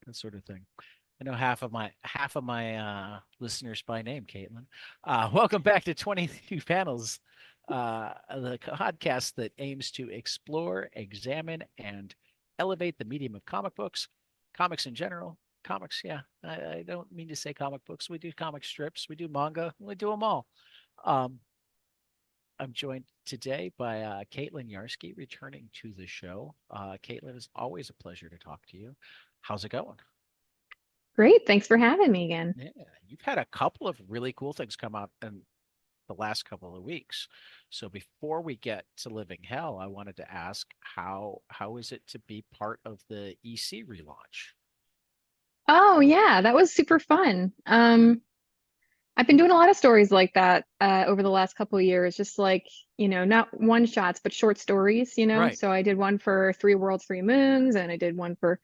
that sort of thing. I know half of my listeners by name, Caitlin. Welcome back to 22 Panels, the podcast that aims to explore, examine, and elevate the medium of comic books, comics in general. Comics, yeah. I don't mean to say comic books. We do comic strips, we do manga, we do them all. Um, I'm joined today by Caitlin Yarsky, returning to the show. Caitlin, it's always a pleasure to talk to you. How's it going? Great. Thanks for having me again. Yeah, you've had a couple of really cool things come out in the last couple of weeks. So before we get to Living Hell, I wanted to ask how is it to be part of the EC relaunch? Oh, yeah, that was super fun. I've been doing a lot of stories like that over the last couple of years, just like, not one shots, but short stories. Right. So I did one for Three Worlds, Three Moons, and I did one for,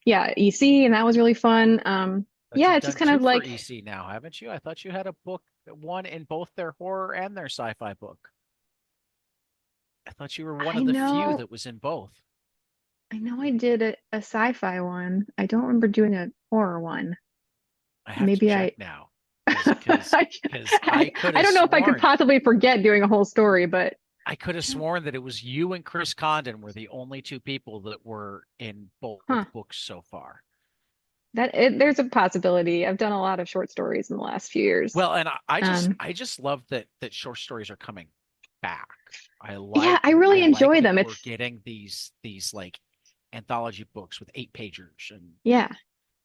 yeah, EC, and that was really fun. But Yeah, you've it's just done kind two of for like, EC now, haven't you? I thought you had a book, one in both their horror and their sci-fi book. I thought you were one I of the few know, that was in both. I know I did a sci-fi one. I don't remember doing a horror one. I have to Maybe check I, now I, because I could I have don't know if I could sworn possibly forget doing a whole story, but I could have sworn that it was you and Chris Condon were the only two people that were in both huh. books so far. There's a possibility. I've done a lot of short stories in the last few years. Well, and I just Um, I just love that short stories are coming back. I yeah, like I I really like enjoy that them. we're It's getting these like anthology books with 8 pagers and yeah,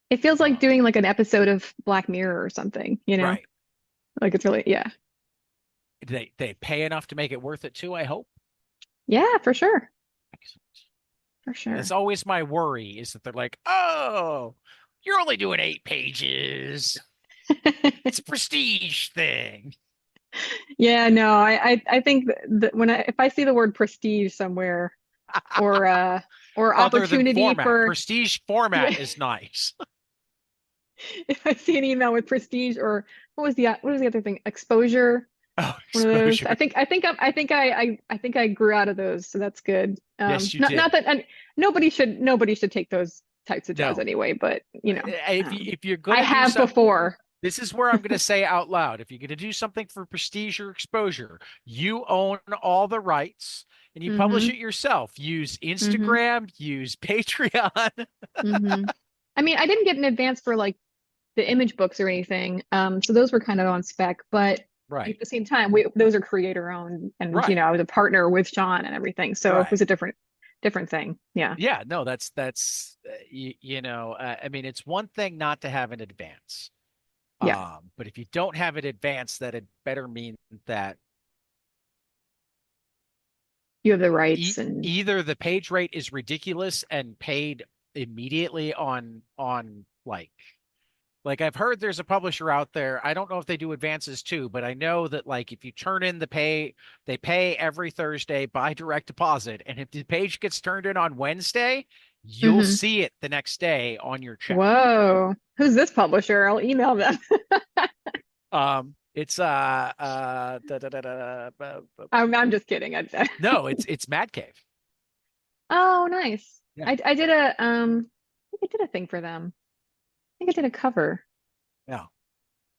it feels like um doing like an episode of Black Mirror or something. right. Like it's really yeah, They pay enough to make it worth it too, I hope. yeah, for sure, Excellent. for It's sure. always my worry is that they're like, "Oh, you're only doing 8 pages. It's a prestige thing." Yeah, no, I think that when if I see the word prestige somewhere or uh or Other than opportunity format. for Prestige yeah, format is nice. if I see an email with prestige or what was the other thing? Exposure. Oh, One of those. I exposure. think I think I'm, I think I grew out of those, so that's good. Yes, you Not did. that and nobody should take those types of jobs No. anyway, but If you're I gonna do have something, before. this is where I'm gonna say out loud. If you're gonna do something for prestige or exposure, you own all the rights and you publish Mm-hmm. it yourself. Use Mm-hmm. Instagram, use Patreon. Mm-hmm. I mean, I didn't get an advance for like the image books or anything. So those were kind of on spec, but Right. at the same time, we those are creator owned, and Right. I was a partner with Sean and everything, so it was Right. a different thing. Yeah. Yeah, no, that's I mean, it's one thing not to have an advance. Yeah. But if you don't have an advance, that it better mean that You have the rights and either the page rate is ridiculous and paid immediately on like I've heard there's a publisher out there. I don't know if they do advances too, but I know that like if you turn in the pay, they pay every Thursday by direct deposit, and if the page gets turned in on Wednesday, you'll hmm. see it the next day on your check. Whoa. Who's this publisher? I'll email them. It's I'm just kidding. no, it's Mad Cave. Oh, nice. Yeah. I did I think I did a thing for them. I think I did a cover. Yeah.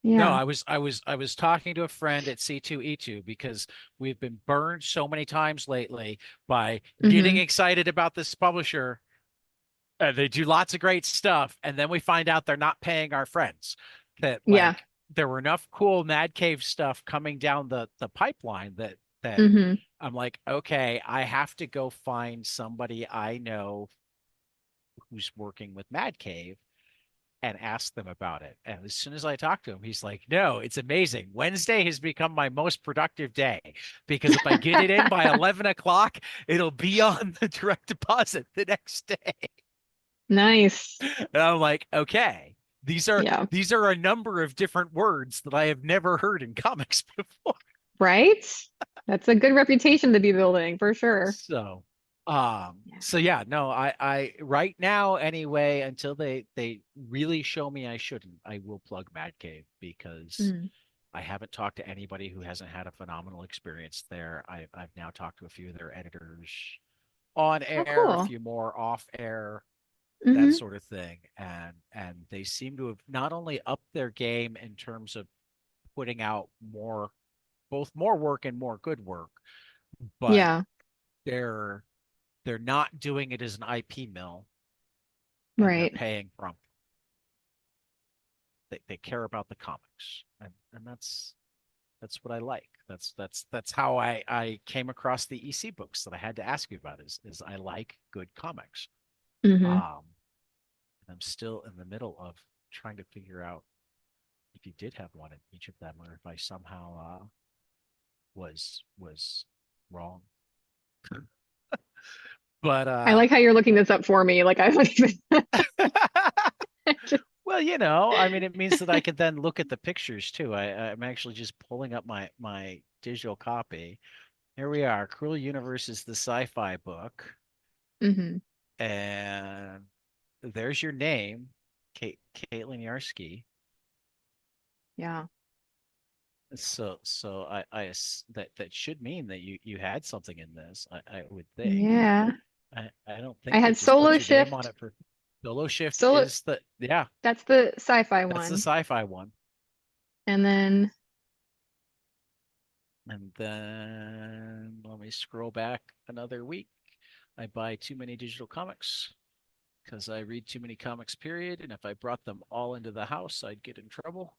No, Yeah. I was talking to a friend at C2E2 because we've been burned so many times lately by getting Hmm. excited about this publisher. They do lots of great stuff, and then we find out they're not paying our friends. That Yeah. like there were enough cool Mad Cave stuff coming down the pipeline that Hmm. I'm like, okay, I have to go find somebody I know who's working with Mad Cave and ask them about it. And as soon as I talk to him, he's like, no, it's amazing. Wednesday has become my most productive day because if I get it in by 11 o'clock, it'll be on the direct deposit the next day. Nice. And I'm like, okay, these are Yeah. these are a number of different words that I have never heard in comics before. Right? That's a good reputation to be building for sure. So, Yeah. so yeah, no, I right now anyway, until they really show me I shouldn't, I will plug Mad Cave because Mm. I haven't talked to anybody who hasn't had a phenomenal experience there. I've now talked to a few of their editors on Oh, air, a cool. few more off air. that Hmm. sort of thing. And they seem to have not only upped their game in terms of putting out more, both more work and more good work, but Yeah, they're they're not doing it as an IP mill, and they're right. paying from. They care about the comics, and that's what I like. That's how I came across the EC books that I had to ask you about. Is I like good comics. Hmm. Um, I'm still in the middle of trying to figure out if you did have one in each of them, or if I somehow was wrong. But I like how you're looking this up for me. Like I don't even just, well, I mean, it means that I could then look at the pictures too. I'm actually just pulling up my digital copy. Here we are. Cruel Universe is the sci-fi book, hmm. and there's your name, Caitlin Yarsky. Yeah. So that should mean that you had something in this. I would think. Yeah. I don't I think had it just puts Solo your name on Shift. it for Solo Shift Solo, is the yeah, that's the sci-fi that's the one. sci-fi one. And then, And then let me scroll back another week. I buy too many digital comics because I read too many comics, period. And if I brought them all into the house, I'd get in trouble.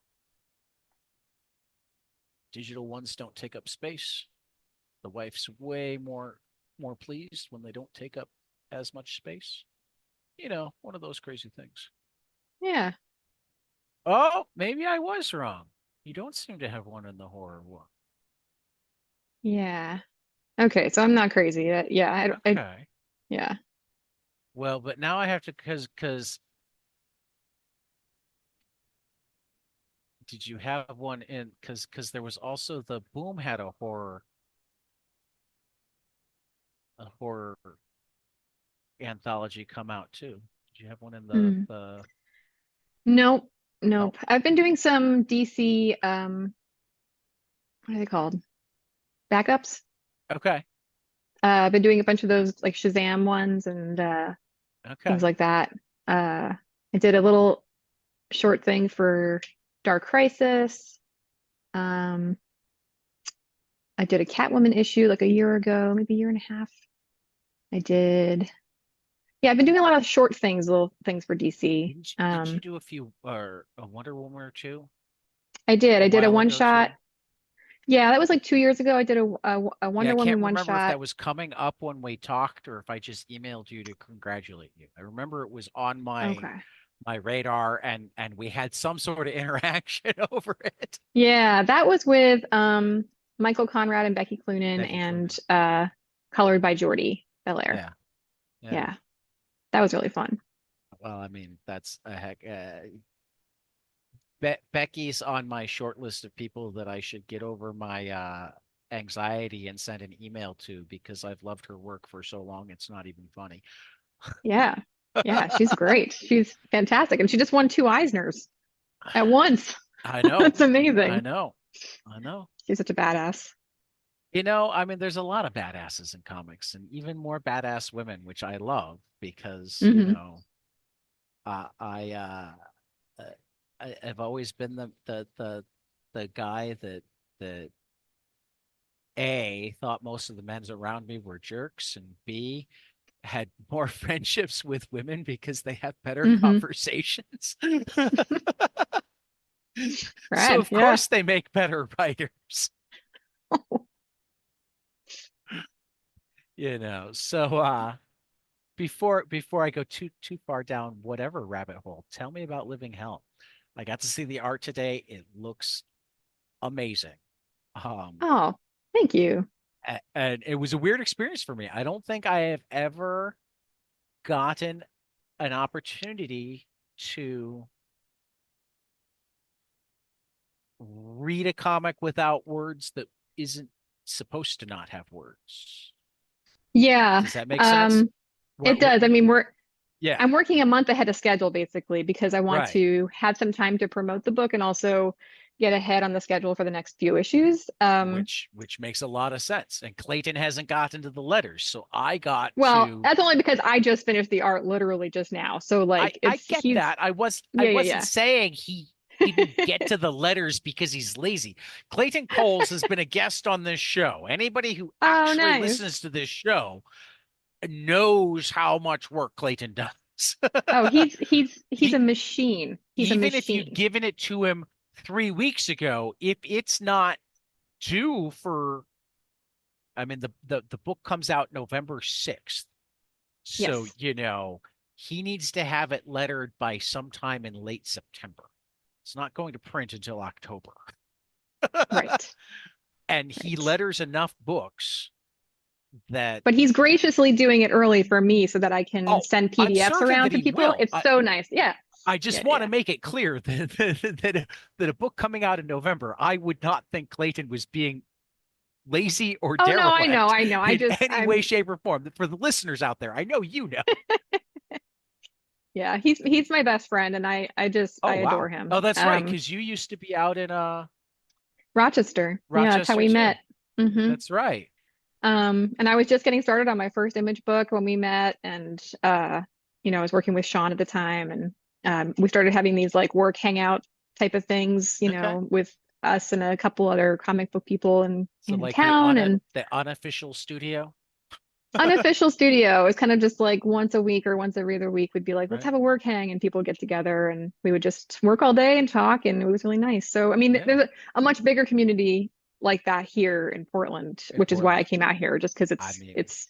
Digital ones don't take up space. The wife's way more pleased when they don't take up as much space. One of those crazy things. yeah. Oh, maybe I was wrong. You don't seem to have one in the horror one. Yeah. Okay, so I'm not crazy. Yeah, Okay. yeah. Well, but now I have to because did you have one in because there was also the Boom had a horror anthology come out too. Did you have one in the Mm. the Nope. no? Nope. I've been doing some DC, what are they called? Backups. Okay. I've been doing a bunch of those like Shazam ones and things Okay. like that. I did a little short thing for Dark Crisis. Um, I did a Catwoman issue like a year ago, maybe a year and a half. I did. Yeah, I've been doing a lot of short things, little things for DC. Didn't you do a few or a Wonder Woman or two I did. a I did a while one ago shot. too? Yeah, that was like 2 years ago. I did a Yeah, I Wonder can't Woman one remember if shot. that was coming up when we talked or if I just emailed you to congratulate you. I remember it was on my Okay. my radar and we had some sort of interaction over it. Yeah, that was with Michael Conrad and Becky Cloonan Becky and Cloonan. colored by Jordi Belair. Yeah. Yeah. Yeah, that was really fun. Well, I mean, that's a heck. Becky's on my short list of people that I should get over my anxiety and send an email to because I've loved her work for so long. It's not even funny. Yeah. Yeah, she's great. She's fantastic. And she just won two Eisners at once. I know. That's I amazing. know. I know. She's such a badass. I mean, there's a lot of badasses in comics and even more badass women, which I love because, Hmm. uh, I, uh, uh, I've always been the guy that A, thought most of the men around me were jerks, and B, had more friendships with women because they have better Hmm. conversations. So Rad. of Yeah. course they make better writers, So before I go too far down whatever rabbit hole, tell me about Living Hell. I got to see the art today. It looks amazing. Um, Oh, thank you. and it was a weird experience for me. I don't think I have ever gotten an opportunity to read a comic without words that isn't supposed to not have words. Yeah. Does that make sense? Um, it What does. I mean, yeah, I'm working a month ahead of schedule basically because I want right. to have some time to promote the book and also get ahead on the schedule for the next few issues. Which makes a lot of sense. And Clayton hasn't gotten to the letters, so I got Well, to. that's only because I just finished the art literally just now. So like I it's get he's that. I yeah, yeah, wasn't yeah. saying he didn't get to the letters because he's lazy. Clayton Coles has been a guest on this show. Anybody who Oh, actually nice. listens to this show knows how much work Clayton does. Oh, he's a he machine. He's a even if you'd machine. given it to him 3 weeks ago, if it's not due for, I mean, the book comes out November 6th. So, Yes. he needs to have it lettered by sometime in late September. It's not going to print until October. Right. And he Right. letters enough books that, But he's graciously doing it early for me so that I can oh, send I'm PDFs certain around that to he people. will. It's so nice. Yeah. I just Yeah, want to yeah. make it clear that a book coming out in November, I would not think Clayton was being lazy or Oh no, I know, derelict I know. in any way, shape, or form. For the listeners out there, I know you know. Yeah, he's my best friend and I Oh, adore wow. him. Oh, that's right, because you used to be out in Rochester. Yeah, that's how Rochester we too. met. Hmm. That's right. And I was just getting started on my first image book when we met, and I was working with Sean at the time, and we started having these like work hangout type of things, Okay. with us and a couple other comic book people So in like town, and the unofficial studio, unofficial studio. It was kind of just like once a week or once every other week, we'd be like, let's right? have a work hang, and people would get together, and we would just work all day and talk, and it was really nice. So, I mean, Yeah, there's a much bigger community like that here in Portland, in which is why I Portland. came out here, just because I it's mean, it's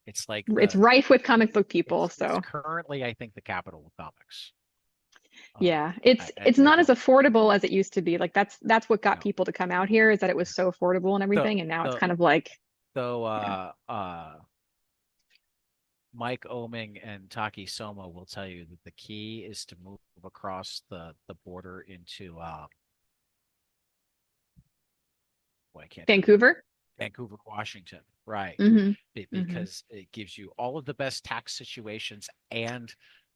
it's like it's rife with comic book people. it's So currently, I think, the capital of comics. yeah, it's I not as don't affordable as it used to be. Like that's what got know. people to come out here, is that it was so affordable and So, everything, and now it's so, kind of like, so, yeah. Mike Oming and Taki Soma will tell you that the key is to move across the border into well, I can't think of the Vancouver. Vancouver, Washington, right? Hmm. Hmm. Because it gives you all of the best tax situations and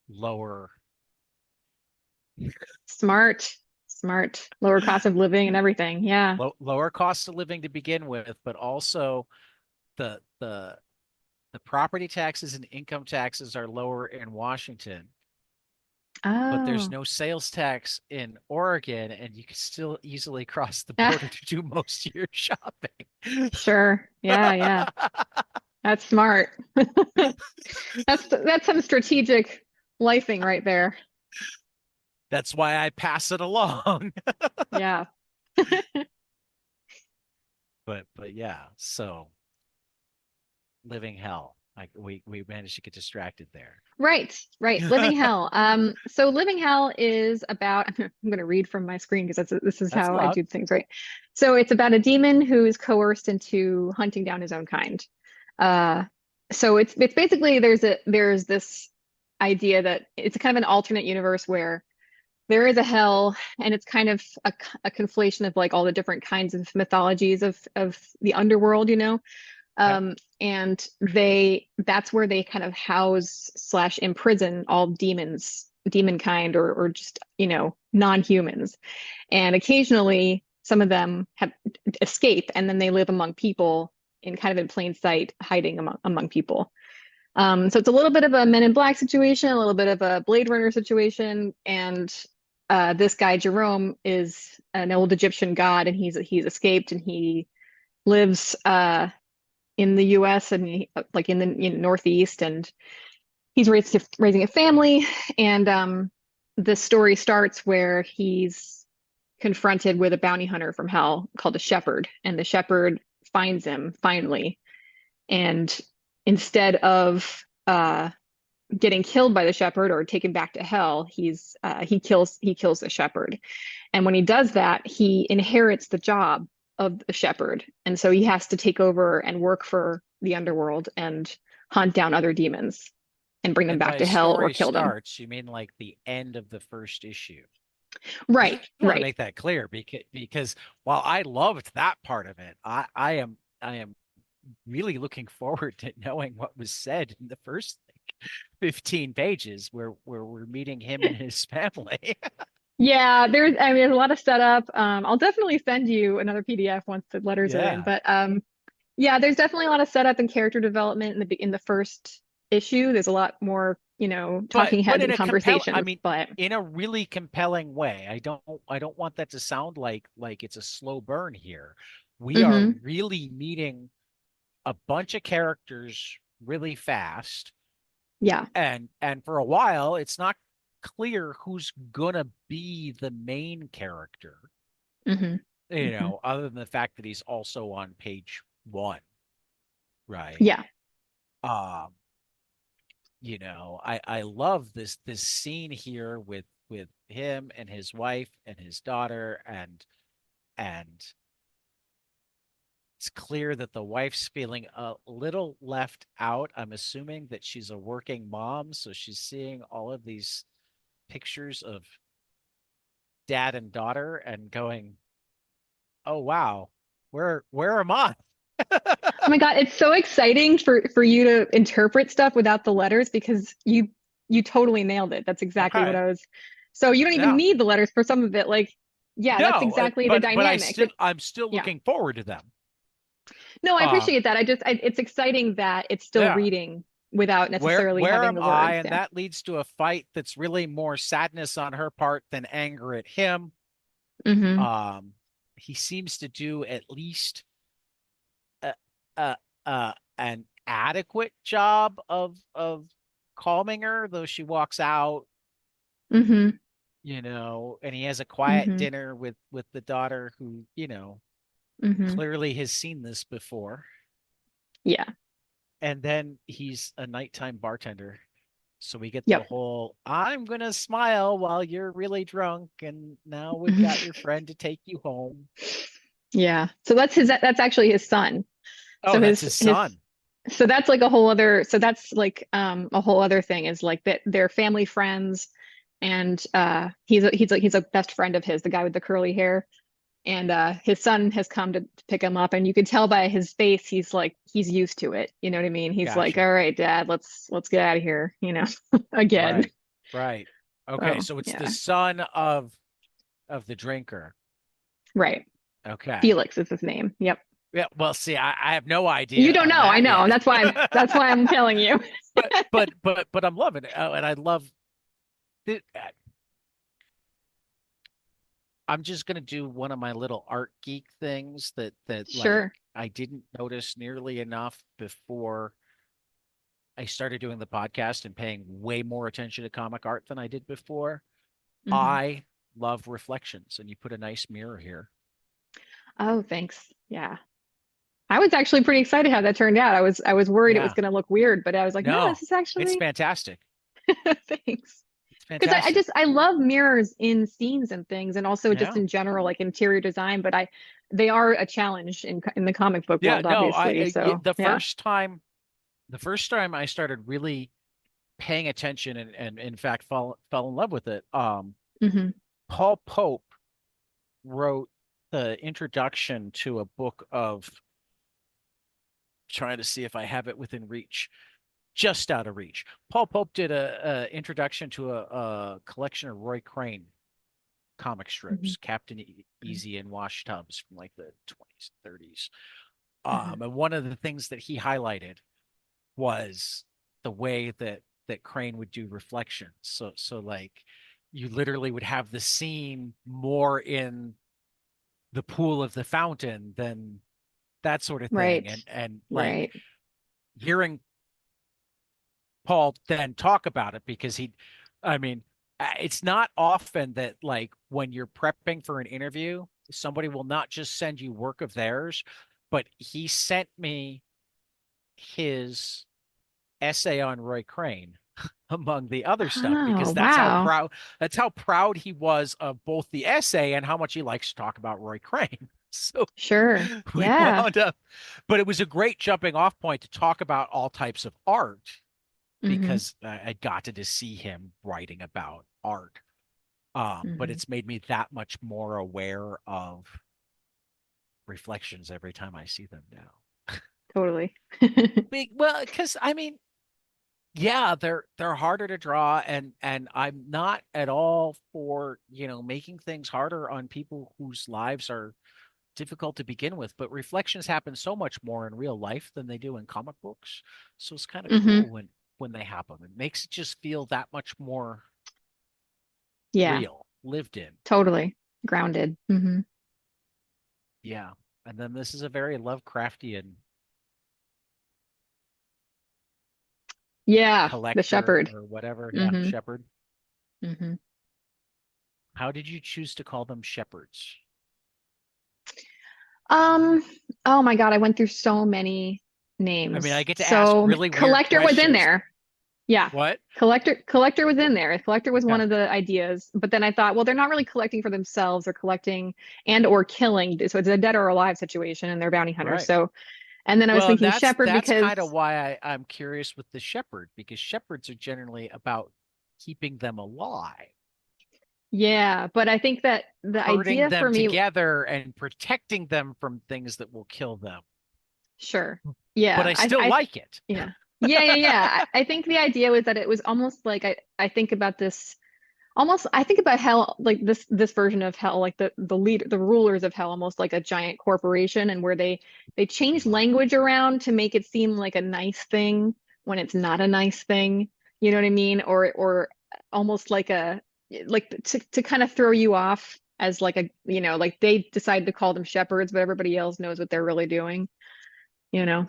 lower Smart, smart, lower cost of living and everything. Yeah. lower cost of living to begin with, but also the the the property taxes and income taxes are lower in Washington, but there's Oh, no sales tax in Oregon, and you can still easily cross the ah, border to do most of your shopping. sure. Yeah, yeah. That's smart. That's some strategic lifing right there. That's why I pass it along. Yeah. But yeah, so living hell. Like we managed to get distracted there. Right, right. Living Hell. So Living Hell is about, I'm going to read from my screen because this is That's how I allowed. do things, right? So it's about a demon who is coerced into hunting down his own kind. Uh, so it's basically there's this idea that it's kind of an alternate universe where there is a hell, and it's kind of a conflation of like all the different kinds of mythologies of the underworld, Okay. and that's where they kind of house slash imprison all demons, demon kind, or just, non-humans. And occasionally some of them have escape, and then they live among people in kind of in plain sight, hiding among people. So it's a little bit of a Men in Black situation, a little bit of a Blade Runner situation, and this guy Jerome is an old Egyptian god, and he's escaped, and he lives in the US, and like in the Northeast, and he's raising a family. And the story starts where he's confronted with a bounty hunter from hell called a shepherd, and the shepherd finds him finally. And instead of getting killed by the shepherd or taken back to hell, he kills the shepherd. And when he does that, he inherits the job of the shepherd. And so he has to take over and work for the underworld and hunt down other demons and bring them And back by to hell or story kill them. starts, you mean like the end of the first issue. I Right, just want to right. make that clear because while I loved that part of it, I am really looking forward to knowing what was said in the first like 15 pages where we're meeting him and his family. Yeah, there's a lot of setup. I'll definitely send you another PDF once the letters are in. Yeah. But yeah, there's definitely a lot of setup and character development in the first issue. There's a lot more, talking But heads in and a compel I conversations. mean But in a really compelling way. I don't want that to sound like it's a slow burn here. We are hmm really meeting a bunch of characters really fast, yeah. and for a while it's not clear who's gonna be the main character, hmm hmm other than the fact that he's also on page one, right? Yeah. Um, I love this scene here with him and his wife and his daughter, and it's clear that the wife's feeling a little left out. I'm assuming that she's a working mom, so she's seeing all of these pictures of dad and daughter and going, "Oh wow, where am I?" Oh my God, it's so exciting for you to interpret stuff without the letters because you totally nailed it. That's exactly what Okay. I was. So you don't even Yeah. need the letters for some of it. Like, yeah, that's No, exactly the but dynamic. But I'm still yeah. looking forward to them. No, I Um, appreciate that. It's exciting that it's still yeah. reading without necessarily Where having am the I? words. And Yeah. that leads to a fight that's really more sadness on her part than anger at him. hmm Um, he seems to do at least a, a, an adequate job of calming her, though she walks out, hmm and he has a quiet hmm dinner with the daughter who, hmm clearly has seen this before. Yeah. And then he's a nighttime bartender. So we get the Yep. whole I'm gonna smile while you're really drunk, and now we've got your friend to take you home. Yeah. So that's actually his son. Oh, So that's his his son. so that's like a whole other so that's like a whole other thing is like that they're family friends and he's a best friend of his, the guy with the curly hair. And his son has come to pick him up and you could tell by his face he's used to it. You know what I mean? He's like, Gotcha. "All right, Dad, let's get out of here," again. Right. Right. Okay, So, so it's the yeah. son of the drinker. Right. Okay. Felix is his name. Yep. Yeah, well, see, I have no You idea don't on know. I that know. yet. That's why I'm telling you. But I'm loving it. Oh, and I love it. I'm just gonna do one of my little art geek things that like Sure. I didn't notice nearly enough before I started doing the podcast and paying way more attention to comic art than I did before. hmm I love reflections, and you put a nice mirror here. Oh, thanks. Yeah. I was actually pretty excited how that turned out. I was worried it was Yeah. going to look weird, but I was like, no, No, this is it's actually fantastic. thanks. It's Because fantastic. I love mirrors in scenes and things, and also just Yeah. in general, like interior design. But they are a challenge in the comic book Yeah, world, no, obviously. So yeah. the first time I started really paying attention and in fact fell in love with it. hmm Paul Pope wrote the introduction to a book of trying to see if I have it within reach, just out of reach. Paul Pope did a introduction to a collection of Roy Crane comic hmm strips, Easy and Wash Tubs from like the 20s, 30s. hmm And one of the things that he highlighted was the way that Crane would do reflections. So like you literally would have the scene more in the pool of the fountain than that sort of thing. Right. And like Right. hearing Paul then talk about it because I mean, it's not often that like when you're prepping for an interview, somebody will not just send you work of theirs, but he sent me his essay on Roy Crane among the other stuff Oh, because wow. that's how proud he was of both the essay and how much he likes to talk about Roy Crane. So Sure. we Yeah. wound up, but it was a great jumping off point to talk about all types of art hmm because I got to see him writing about art. But hmm it's made me that much more aware of reflections every time I see them now. Totally. Well, because I mean, Yeah, they're harder to draw, and I'm not at all for, making things harder on people whose lives are difficult to begin with, but reflections happen so much more in real life than they do in comic books. So it's kind of Hmm. cool when they happen. It makes it just feel that much more Yeah, real, lived in. totally grounded. Hmm. Yeah. And then this is a very Lovecraftian Yeah, the collector shepherd. or whatever. Yeah, Hmm. shepherd. Hmm. How did you choose to call them shepherds? Um, oh my God, I went through so many I mean, I names. get to ask So really weird collector was in questions. there. Yeah. What? Collector was in there. Collector was one Yeah, of the ideas. But then I thought, well, they're not really collecting for themselves. They're collecting and or killing. So it's a dead or alive situation and they're bounty hunters. right. So and then I was Well, thinking that's shepherd that's because kind of why I'm curious with the shepherd, because shepherds are generally about keeping them alive, yeah, but I think that the herding idea for them me, together and protecting them from things that will kill them. sure. But Yeah, I still like it. yeah. Yeah. I think the idea was that it was almost like I think about this almost I think about hell like this version of hell like the rulers of hell almost like a giant corporation and where they change Yeah. language around to make it seem like a nice thing when it's not a nice thing, you know what I mean, or almost like a like to kind of throw you off as like a like they decide to call them shepherds but everybody else knows what they're really doing, you know.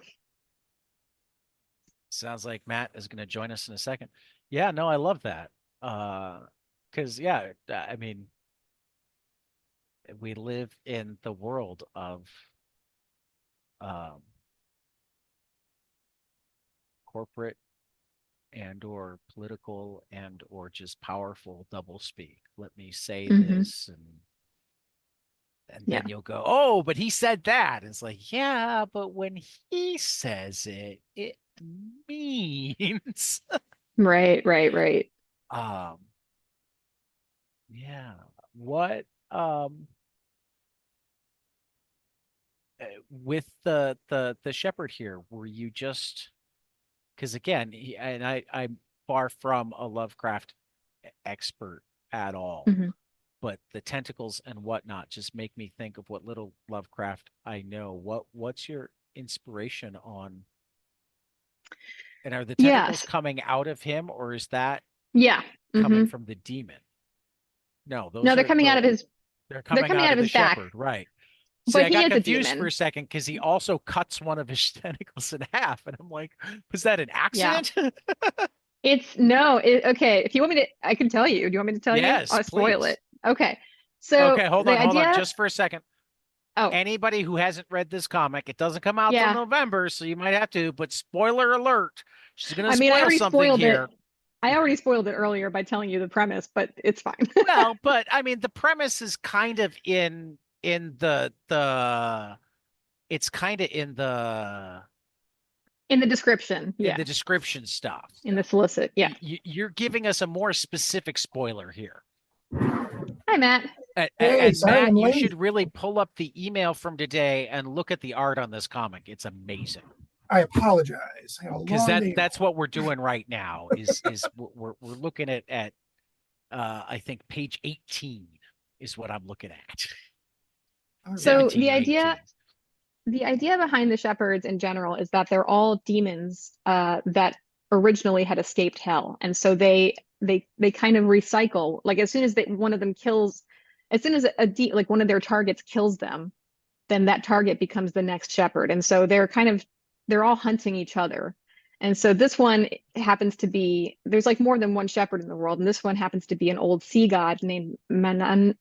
Sounds like Matt is going to join us in a second. Yeah, no, I love that. Because yeah, I mean, we live in the world of um, corporate and or political and or just powerful doublespeak. Let me say Hmm. this and Yeah. then you'll go, "Oh, but he said that." It's like, "Yeah, but when he says it, it means." Right. um yeah. What with the shepherd here, were you just because again, I'm far from a Lovecraft expert at all, Hmm. but the tentacles and whatnot just make me think of what little Lovecraft I know. What's your inspiration on? And are the tentacles Yes. coming out of him, or is that Yeah. coming Hmm. from the demon? No, No, those are they're they're coming coming out out of of the his back, shepherd, right? See, but I he got is a confused for demon. a second because he also cuts one of his tentacles in half, and I'm like, was that an Yeah. accident? It's no, okay. If you want me to, I can tell you. Do you want me to tell you? Yes, I'll spoil please. it. Okay. So Okay, the hold on, idea, just for a second. oh, Anybody who hasn't read this comic, it doesn't come out till yeah. November, so you might have to, but spoiler alert, she's gonna I mean, spoil something here. I already spoiled it earlier by telling you the premise, but it's fine. Well, but I mean the premise is kind of in the it's kind of In the description. in Yeah. the description stuff. In the solicit. Yeah. You're giving us a more specific spoiler here. Hi, Matt. Hey, And sorry Matt, I'm you late. should really pull up the email from today and look at the art on this comic. It's amazing. I apologize. I had a Because long day at that's home. what we're doing right now is we're looking at I think page 18 is what I'm looking at. All right. So 17 or 18. the idea behind the shepherds in general is that they're all demons that originally had escaped hell, and so they kind of recycle. Like as soon as one of them kills, as soon as like one of their targets kills them, then that target becomes the next shepherd, and so they're all hunting each other. And so this one happens to be there's like more than one shepherd in the world, and this one happens to be an old sea god named Manan,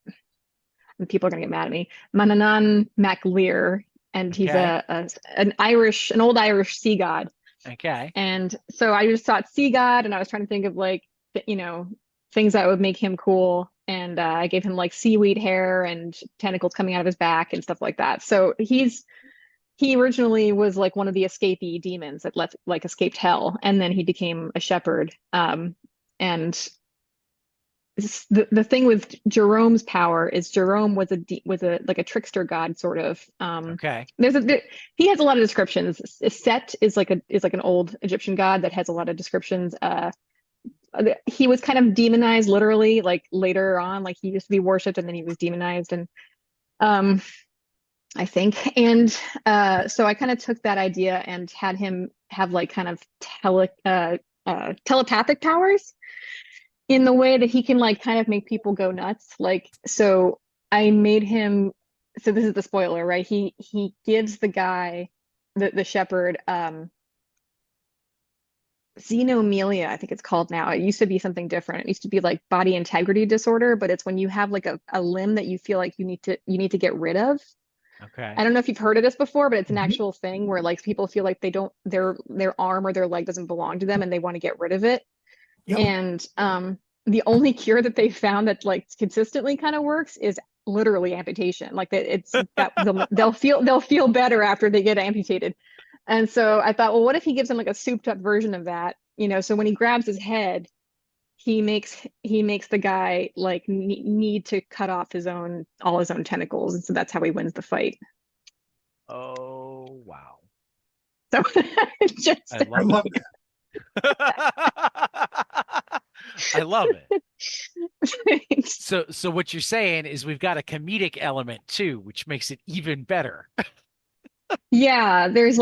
and people are going to get mad at me, Mananan MacLear, and he's Okay. an old Irish sea god. Okay. And so I just thought sea god, and I was trying to think of like, things that would make him cool. And I gave him like seaweed hair and tentacles coming out of his back and stuff like that. So he originally was like one of the escapee demons that left like escaped hell, and then he became a shepherd. And the thing with Jerome's power is Jerome was a like a trickster god sort of. Okay. He has a lot of descriptions. Set is like an old Egyptian god that has a lot of descriptions. He was kind of demonized literally like later on, like he used to be worshipped and then he was demonized and um I think. And so I kind of took that idea and had him have like kind of telepathic powers in the way that he can like kind of make people go nuts. Like, so I made him, so this is the spoiler, right? He gives the guy, the shepherd, xenomelia, I think it's called now. It used to be something different. It used to be like body integrity disorder, but it's when you have like a limb that you feel like you need to get rid of. Okay. I don't know if you've heard of this before, but it's an Mhm. actual thing where like people feel like they don't their arm or their leg doesn't belong to them and they want to get rid of it. Yep. And the only cure that they found that like consistently kind of works is literally amputation. Like that it's that they'll feel better after they get amputated. And so I thought, well, what if he gives them like a souped up version of that? So when he grabs his head, he makes the guy like need to cut off all his own tentacles, and so that's how he wins the fight. Oh, wow. So just I I love love it. that. I love it. So what you're saying is we've got a comedic element too, which makes it even better. yeah, there's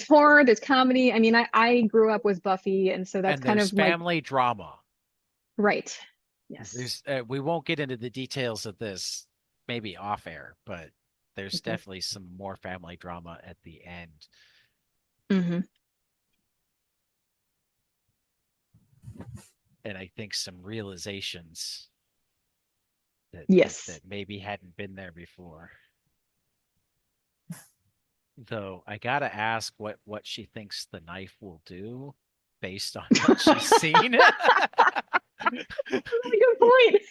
horror, there's comedy. I mean, I grew up with Buffy, and so that's And kind there's of like family drama. right. Yes. We won't get into the details of this, maybe off air, but there's Hmm. definitely some more family drama at the end. Hmm. And I think some realizations Yes. that maybe hadn't been there before. Though I gotta ask what she thinks the knife will do based on what she's seen. Really good point.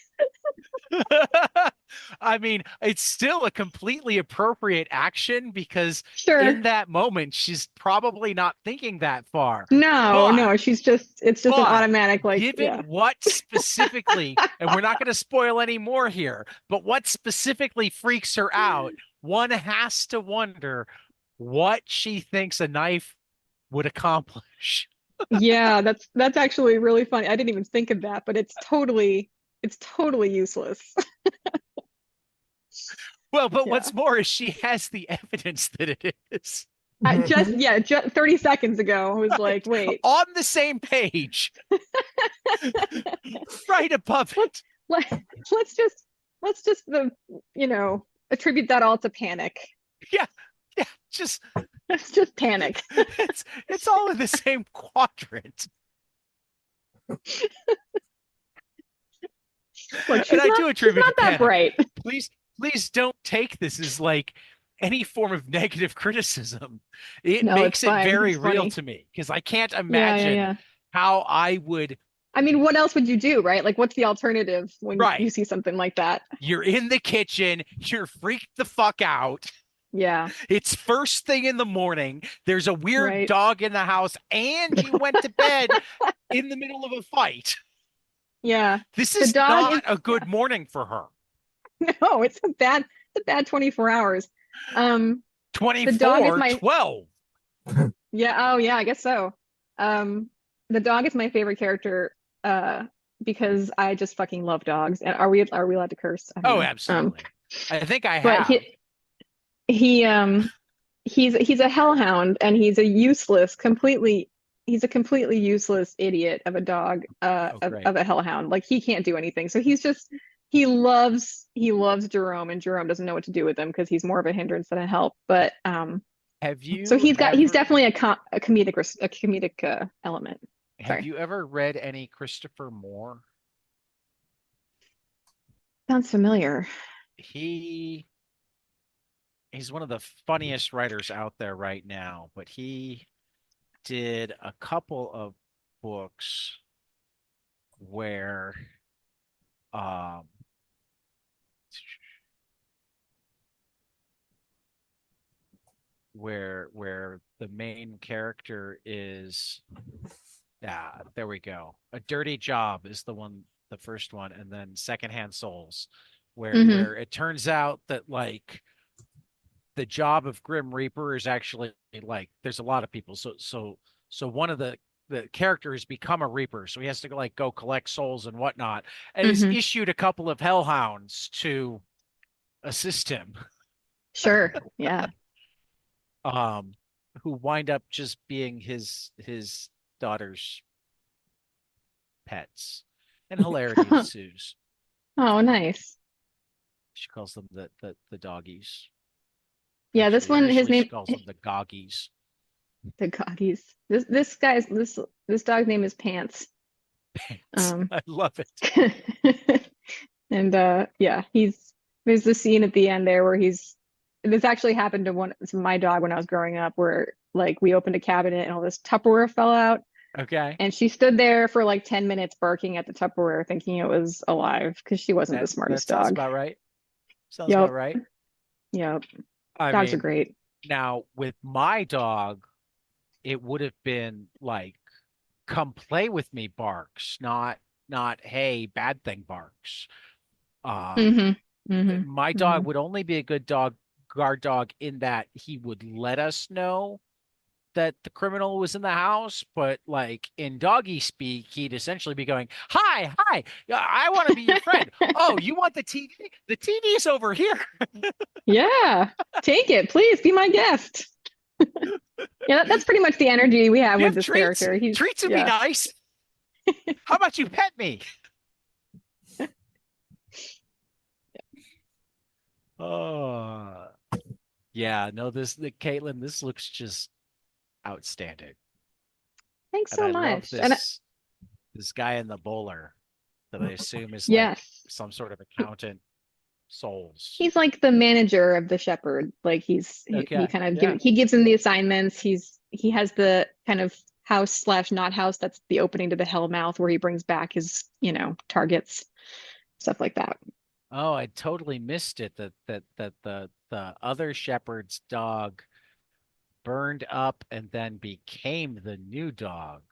I mean, it's still a completely appropriate action because Sure. in that moment she's probably not thinking that far. No, But no, it's just an but automatic like, given yeah. what specifically, and we're not going to spoil any more here, but what specifically freaks her out, one has to wonder what she thinks a knife would accomplish. Yeah, that's actually really funny. I didn't even think of that, but it's totally useless. Well, but Yeah. what's more is she has the evidence that it is Mhm. Just 30 seconds ago, I was like, wait, on the same page, right above let's it. let, let's just attribute that all to panic. Yeah, yeah, just Let's just panic. it's all in the same quadrant. Look, And she's I not do she's attribute not to that panic. bright. Please don't take this as like any form of negative criticism. It No, it's makes it fine. very It's real funny. to me because I can't Yeah, yeah, imagine yeah. how I would. I mean, what else would you do, right? Like, what's the alternative when you Right. see something like that? You're in the kitchen, you're freaked the fuck out. Yeah, It's first thing in the morning. There's a weird right. dog in the house, and you went to bed in the middle of a fight. Yeah. This The is dog not is, a yeah. good morning for her. No, it's a bad 24 hours. Um, the dog is 24, my 12. Yeah, oh yeah, I guess so. Um, the dog is my favorite character, because I just fucking love dogs. And are we allowed to curse? I don't Oh, know. absolutely. I think I But have. he's a hellhound and he's a completely useless idiot of a dog, Oh, of great. a hellhound. Like he can't do anything. So he loves Jerome, and Jerome doesn't know what to do with him because he's more of a hindrance than a help. But Have so you he's ever definitely a comedic element. have Sorry. you ever read any Christopher Moore? Sounds familiar. He he's one of the funniest writers out there right now, but he did a couple of books where um where the main character is there we go. A Dirty Job is the one the first one, and then Secondhand Souls, where Mhm. where it turns out that like the job of Grim Reaper is actually like there's a lot of people. So one of the characters become a Reaper, so he has to like go collect souls and whatnot, and is Mhm. issued a couple of hellhounds to assist him, Sure. Yeah. um, who wind up just being his daughter's pets, and hilarity ensues. Oh, nice. She calls them the doggies. Yeah, this Actually, one, his initially she name, calls them the goggies. the Goggies. This dog's name is Pants. Um, I love it. and yeah, there's the scene at the end there where this actually happened to my dog when I was growing up, where like we opened a cabinet and all this Tupperware fell out, Okay, and she stood there for like 10 minutes barking at the Tupperware, thinking it was alive because she wasn't the that smartest sounds dog. about right. Sounds about Yep. right. Yep. I Dogs are mean, great. now with my dog, it would have been like come play with me barks, not hey, bad thing barks. Hmm. Hmm. My Hmm. dog would only be a good guard dog in that he would let us know that the criminal was in the house, but like in doggy speak, he'd essentially be going, "Hi, hi, I want to be your friend. Oh, you want the TV? The TV's over here." Yeah. Take it, please. Be my guest. Yeah, that's pretty much the energy we have You with have this treats. character. Treats would be Yeah. nice. How about you pet me? Oh, yeah. No, Caitlin, this looks just outstanding. Thanks And so I love much. And this guy in the bowler that I assume is like yes, some sort of accountant souls. he's like the manager of the shepherd. Like he Okay. kind of Yeah. he gives him the assignments. He has the kind of house slash not house that's the opening to the hell mouth where he brings back his, targets, stuff like that. Oh, I totally missed it that the other shepherd's dog burned up and then became the new dog.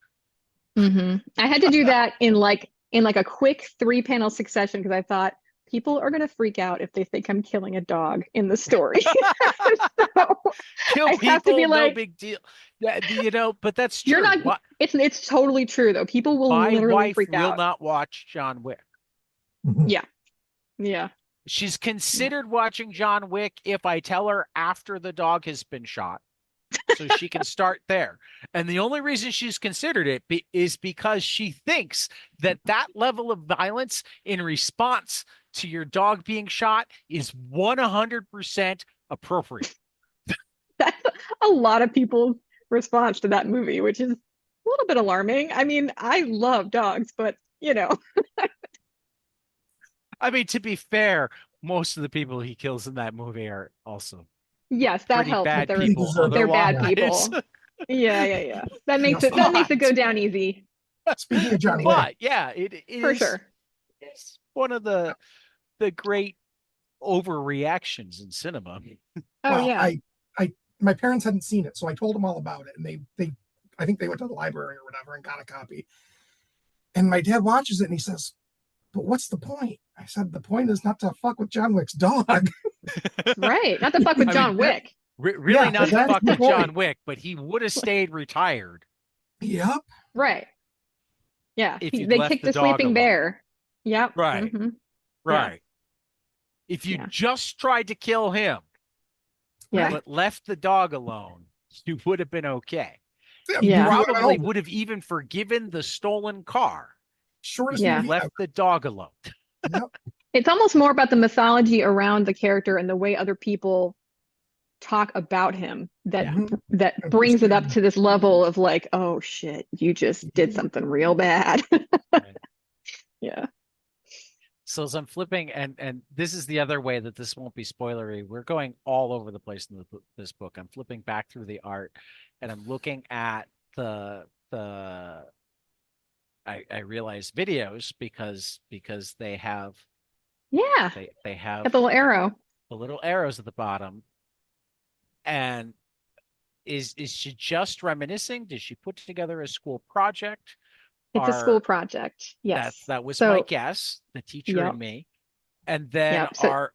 I had to do that in like a quick 3 panel succession because I thought people are gonna freak out if they think I'm killing a dog in the story. So Kill I have to be people, no like, big deal. Yeah, but that's you're true. not. What It's totally true though. People will my literally wife freak will out. not watch John Wick. Yeah, yeah, She's yeah. considered watching John Wick if I tell her after the dog has been shot. So she can start there. And the only reason she's considered it is because she thinks that that level of violence in response to your dog being shot is 100% appropriate. That's a lot of people's response to that movie, which is a little bit alarming. I mean, I love dogs, but I mean, to be fair, most of the people he kills in that movie are also yes, that pretty helps that bad they're He people deserves they're it. bad Yeah. otherwise. people. Yeah, yeah, yeah. That You know, makes it go But down easy speaking of John Wick, yeah, it for is sure. it's one of the great overreactions in cinema. Oh well, yeah. my parents hadn't seen it, so I told them all about it, and I think they went to the library or whatever and got a copy. And my dad watches it and he says, "But what's the point?" I said, "The point is not to fuck with John Wick's dog." Right. Not to fuck with I mean, John Wick. really Yeah, not to that's fuck the with John point. Wick, but he would have stayed retired Yep. Right. Yeah. if you'd They left kicked the a dog sleeping alone. bear. Yep. Right, Hmm. Yeah. right. If you Yeah. just tried to kill him, Yeah. but left the dog alone, you would have been okay. He Movie Yeah. went probably over. would have even forgiven the stolen car Shortest if you'd Yeah. movie left ever. the dog alone. Yep. It's almost more about the mythology around the character and the way other people talk about him that Yeah. Mhm. that And they're brings it up scared. to this level of like, oh shit, you just did something real bad. Right. Yeah. So as I'm flipping, and this is the other way that this won't be spoilery. We're going all over the place in this book. I'm flipping back through the art, and I'm looking at the I realize videos because Yeah. they have Got the little arrow. the little arrows at the bottom. And is she just reminiscing? Did she put together a school project, It's a school project. Yes. That was my So, guess, the teacher yep. and me. And then Yep. So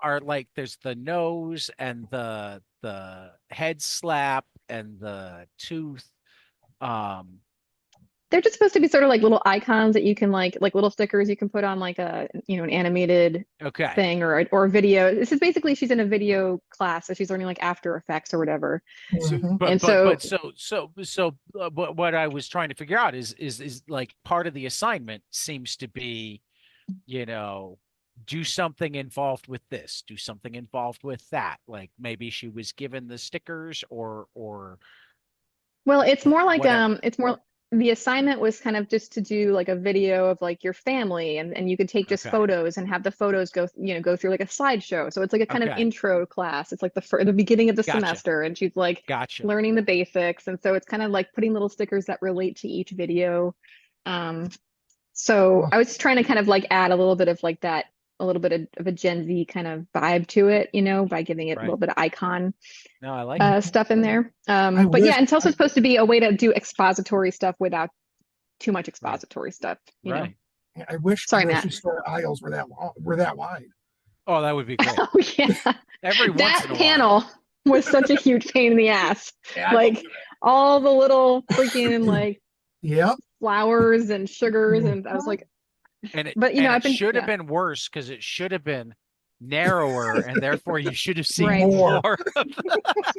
are like there's the nose and the head slap and the tooth. they're just supposed to be sort of like little icons that you can like little stickers you can put on like a, an animated Okay. thing or a video. This is basically she's in a video class, so she's learning like After Effects or whatever. So, Mhm. but what I was trying to figure out is like part of the assignment seems to be, do something involved with this, do something involved with that. Like maybe she was given the stickers or Well, it's more like whatever. it's more the assignment was kind of just to do like a video of like your family and you could take just Okay. photos and have the photos go, go through like a slideshow. So it's like a kind of Okay. intro class. It's like the beginning of the Gotcha. semester and she's like Gotcha. learning the basics. And so it's kind of like putting little stickers that relate to each video. So I was trying to kind of like add a little bit of like that, a little bit of a Gen Z kind of vibe to it, by giving it a little bit of icon No, I like it. stuff in there. But wish- yeah, and it's also supposed to be a way to do expository stuff without too much expository stuff, you know. Right. I wish Sorry, grocery Matt. store aisles were that wide. Oh, that would be great. Oh yeah, Every once that in a panel was such a huge pain in the ass. Yeah, Like all the little freaking like Yep. flours and sugars, and I was like, And but it should have been worse because it should have been narrower, and therefore you should have seen Right. more.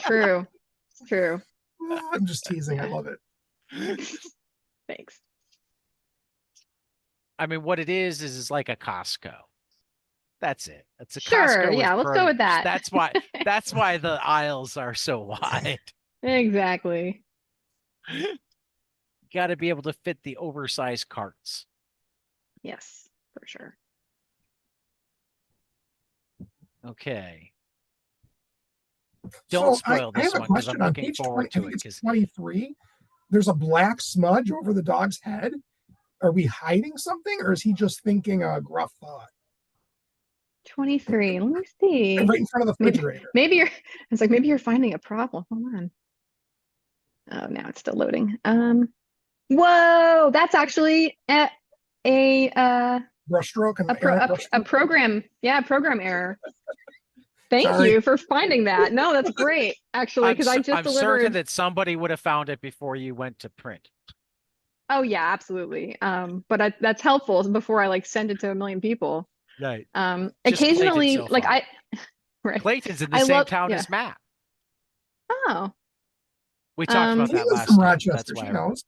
True, true. I'm just teasing. I love it. Thanks. I mean, what it is like a Costco. That's it. It's a Sure, Costco. yeah, let's go with produce. that. That's why the aisles are so wide. Exactly. You got to be able to fit the oversized carts. Yes, for sure. Okay. Don't spoil I this have a one because I'm question on looking page forward 20, to I it. think it's Because 23. There's a black smudge over the dog's head. Are we hiding something, or is he just thinking a gruff thought? 23. Let me see. Right in front of the refrigerator. Maybe you're finding a problem. Hold on. Oh, now it's still loading. Whoa, that's actually a Brushstroke and a program. Yeah, program error. Thank Sorry. you for finding that. No, that's great, actually, because I just I'm delivered. certain that somebody would have found it before you went to print. Oh yeah, absolutely. But that's helpful before I like send it to a million people. Right. Occasionally, so like far. right. Clayton's in the same town as Matt. Oh, We talked about He that was last from time. Rochester. That's why She knows.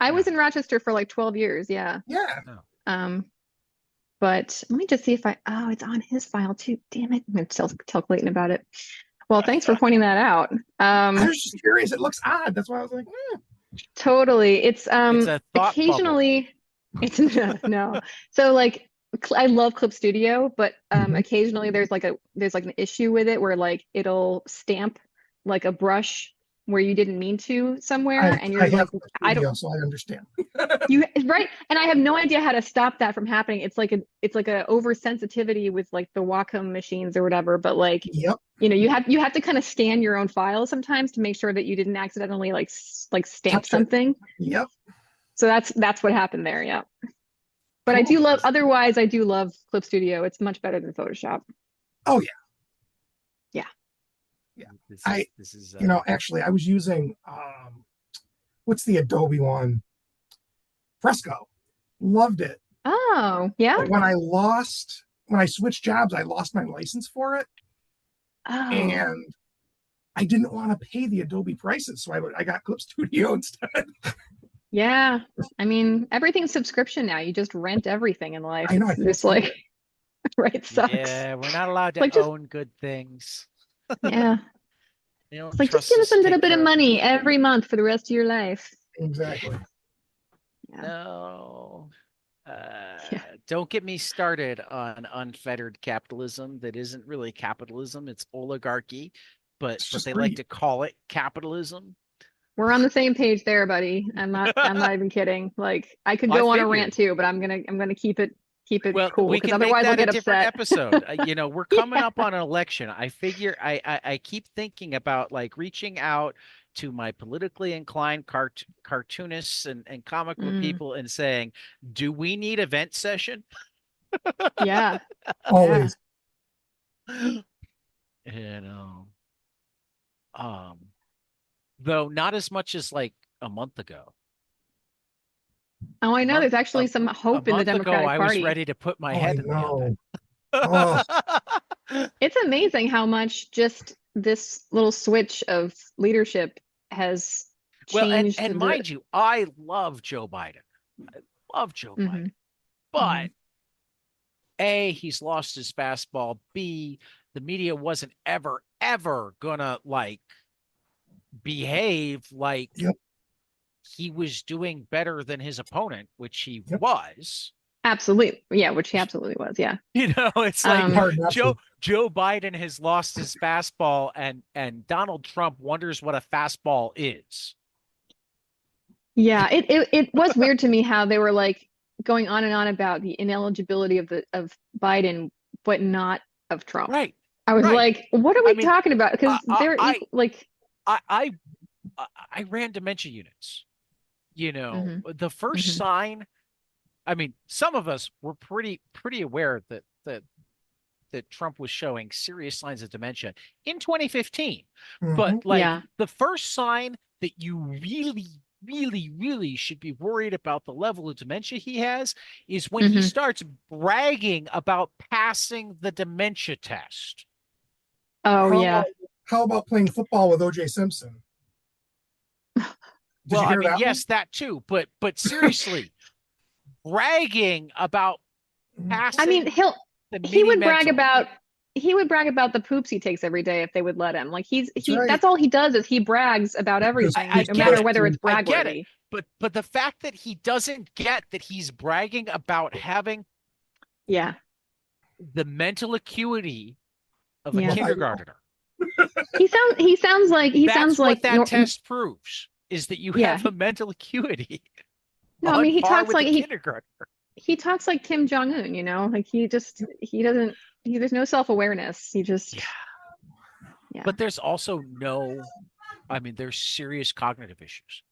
I was in Rochester for like 12 years. Yeah. Yeah. But let me just see if it's on his file too. Damn it. I'm going to tell Clayton about it. Well, thanks for pointing that out. I was just curious. It looks odd. That's why I was like, Totally. It's a thought occasionally it's no. So like I love Clip Studio, but occasionally there's like an issue with it where like it'll stamp like a brush where you didn't mean to somewhere, and you're like, I don't. So I understand. You right, and I have no idea how to stop that from happening. It's like a oversensitivity with like the Wacom machines or whatever. But like, Yep. you have to kind of scan your own files sometimes to make sure that you didn't accidentally like stamp Touch it. something. Yep. So that's what happened there. Yeah. But Cool. I do love Clip Studio. It's much better than Photoshop. Oh yeah. Yeah. This is actually I was using what's the Adobe one? Fresco. Loved it. Oh, yeah. But when I switched jobs, I lost my license for it. Oh. And I didn't want to pay the Adobe prices, so I got Clip Studio instead. Yeah. I mean, everything's subscription now. You just rent everything in life. I know. It's like right, it sucks. Yeah, we're not allowed to Like, just- own good things. Yeah. They don't It's like trust just give us us a to little take bit of care money every month for the rest of your life. Exactly. Yeah. No. Yeah. Don't get me started on unfettered capitalism. That isn't really capitalism. It's oligarchy, but they like to call it capitalism. We're on the same page there, buddy. I'm not even kidding. Like I could go on a rant too, but I'm gonna keep it cool we because can make otherwise that I'll get a different upset. episode. We're coming up on an election. I figure I keep thinking about like reaching out to my politically inclined cartoonists and comic book people and saying, do we need event session? Yeah. Always. You know, though not as much as like a month ago. Oh, I know. There's actually some A hope in the month ago, Democratic I was Party. ready to put my Oh, I head in the oven. know. Oh, It's amazing how much just this little switch of leadership has Well, changed and mind you, I love Joe Biden. I love Joe Biden. But A, he's lost his fastball. B, the media wasn't ever gonna like behave like Yep. he was doing better than his opponent, which he Yep. was. Absolutely. Yeah, which he absolutely was. Yeah. You know, it's like hard not to. Joe Biden has lost his fastball and Donald Trump wonders what a fastball is. Yeah, it was weird to me how they were like going on and on about the ineligibility of Biden, but not of Trump. Right. I was right. like, what are we talking about? Because they're like I ran dementia units. You know, the first sign, I mean, some of us were pretty aware that Trump was showing serious signs of dementia in 2015. But like the first sign that you really should be worried about the level of dementia he has is when he starts bragging about passing the dementia test. Oh, how about playing football with O.J. Simpson? Well, I mean, yes, that too, but seriously, bragging about passing. I mean, he would brag about the poops he takes every day if they would let him. Like that's all he does is he brags about everything, no matter whether it's brag worthy. I get it, but the fact that he doesn't get that he's bragging about having the mental acuity of a kindergartner. He sounds like what that test proves is that you have a mental acuity. No, I mean he talks like kindergartner. He talks like Kim Jong-un, you know, like there's no self-awareness. He just But there's also there's serious cognitive issues.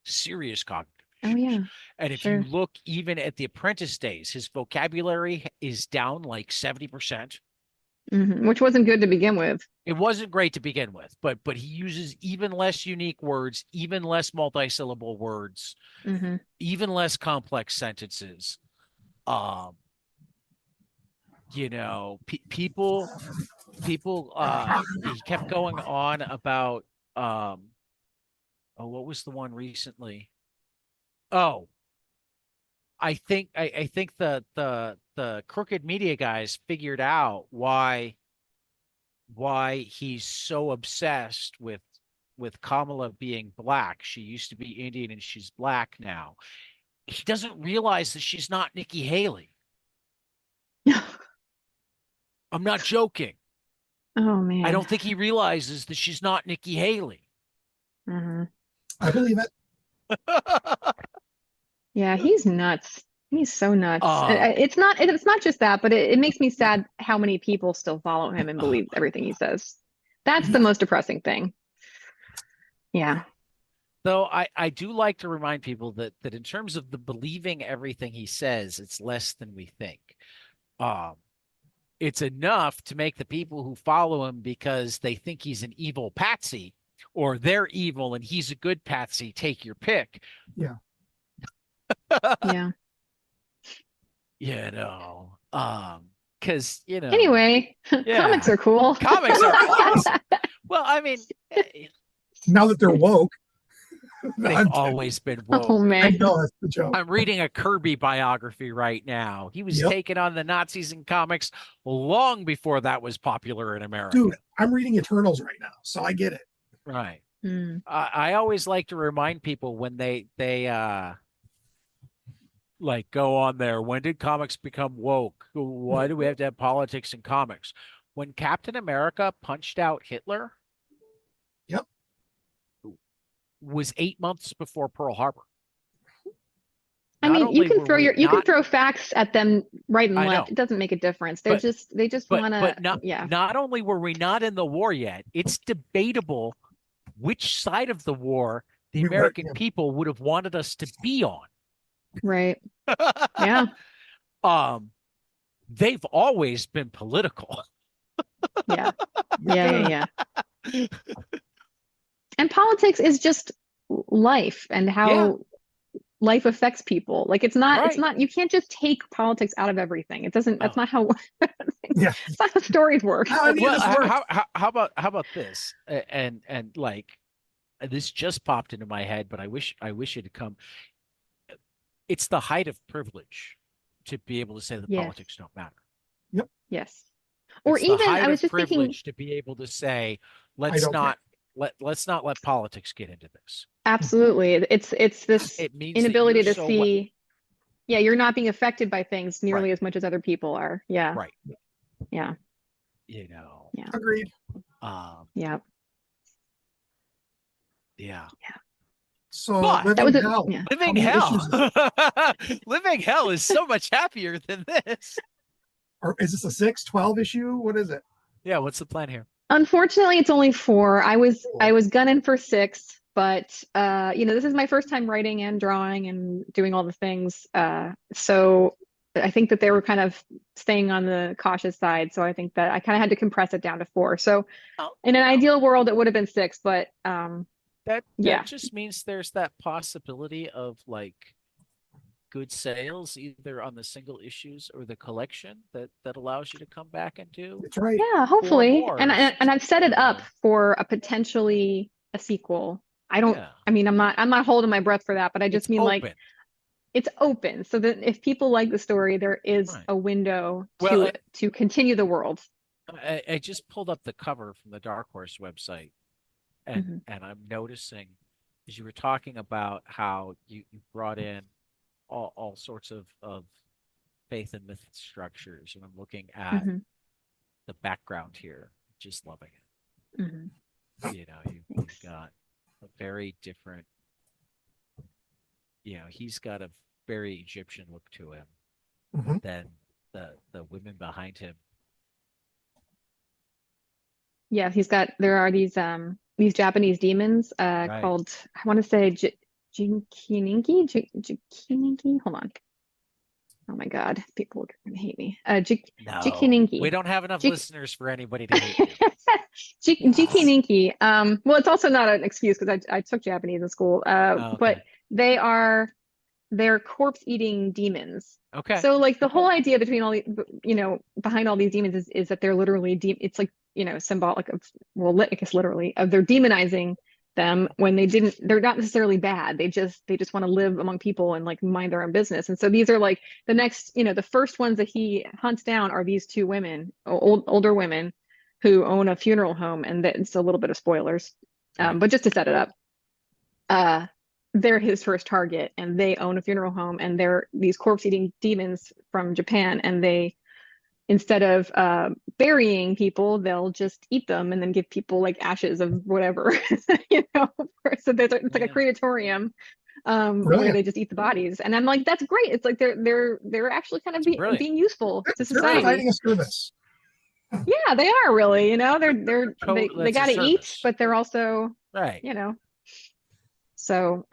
Oh yeah. And if you look even at The Apprentice days, his vocabulary is down like 70%. Which wasn't good to begin with. It wasn't great to begin with, but he uses even less unique words, even less multi-syllable words, even less complex sentences. You know, people he kept going on about what was the one recently? Oh, I think the crooked media guys figured out why he's so obsessed with Kamala being black. She used to be Indian and she's black now. He doesn't realize that she's not Nikki Haley. I'm not joking. Oh man. I don't think he realizes that she's not Nikki Haley. I believe it. Yeah, he's nuts. He's so nuts. It's not just that, but it makes me sad how many people still follow him and believe everything he says. That's the most depressing thing. Yeah. Though I do like to remind people that in terms of the believing everything he says, it's less than we think. It's enough to make the people who follow him because they think he's an evil patsy or they're evil and he's a good patsy, take your pick. Yeah. Yeah. You know, because, you know. Anyway, comics are cool. Comics are awesome. Well, I mean, now that they're woke. They've always been woke. Oh man. I know, that's the joke. I'm reading a Kirby biography right now. He was taking on the Nazis in comics long before that was popular in America. Dude, I'm reading Eternals right now, so I get it. Right. I always like to remind people when they like go on there, when did comics become woke? Why do we have to have politics in comics? When Captain America punched out Hitler, was 8 months before Pearl Harbor. I mean, you can throw facts at them right and left. It doesn't make a difference. They just want to. Not only were we not in the war yet, it's debatable which side of the war the We were- American yeah. people would have wanted us to be on. Right. Yeah. They've always been political. Yeah. Yeah. And politics is just life and how life affects people. Like it's Right. not, you can't just take politics out of everything. It doesn't, that's Oh. not how, Yeah. it's not how stories work. How any of Well, this works. how about this? And like this just popped into my head, but I wish it had come. It's the height of privilege to be able to say that Yes. politics don't matter. Yes. Or It's the even, height I was of just thinking, privilege to be able to say, I don't care. let's not let politics get into this. absolutely. It's this It means that inability you're to so see, yeah, you're not being affected by things nearly Right. as much as other people are. Yeah. right. Yeah. You know. Yeah. Agreed. Yeah. Yeah. So But living That was it. hell. Yeah. How Living many hell. issues is it? Living hell is so much happier than this. Or is this a 6, 12 issue? What is it? Yeah, what's the plan here? Unfortunately, it's only 4. I was gunning for 6, but this is my first time writing and drawing and doing all the things. So I think that they were kind of staying on the cautious side. So I think that I kind of had to compress it down to 4. So in an ideal world, it would have been 6, but That yeah. just means there's that possibility of like good sales either on the single issues or the collection that allows you to come back and do. That's right. Yeah, hopefully. more, And I've set it up more. for a potentially a sequel. I don't, Yeah. I mean, I'm not holding my breath for that, but I just It's mean like open. it's open so that if people like the story, there is Right. a window Well, to continue the world. I just pulled up the cover from the Dark Horse website, and I'm noticing as you were talking about how you brought in all sorts of faith and myth structures, and I'm looking at the background here, just loving it. You know, you've got a very different, he's got a very Egyptian look to him than the women behind him. Yeah, there are these Japanese demons Right. called, I want to say Jinkininki. Hold on. Oh my God, people are gonna hate me. No, Jikininki. we don't have enough listeners for anybody to hate you. Jikininki. Well, it's also not an excuse because I took Japanese in school. Okay. But they're corpse-eating demons. Okay. So like the whole idea between all the, behind all these demons is that they're literally it's like, symbolic of, well, I guess literally of they're demonizing them when they're not necessarily bad. They just want to live among people and like mind their own business. And so these are like the next, the first ones that he hunts down are these 2 women, older women who own a funeral home. And it's a little bit of spoilers, Right. but just to set it up, they're his first target, and they own a funeral home, and they're these corpse-eating demons from Japan, and they, instead of burying people, they'll just eat them and then give people like ashes of whatever, So it's like a crematorium where they just eat the bodies, and I'm like, that's great. It's like they're actually kind of being useful to They're society. providing a service. Yeah, they are really. They got to eat, service. but they're also Right. So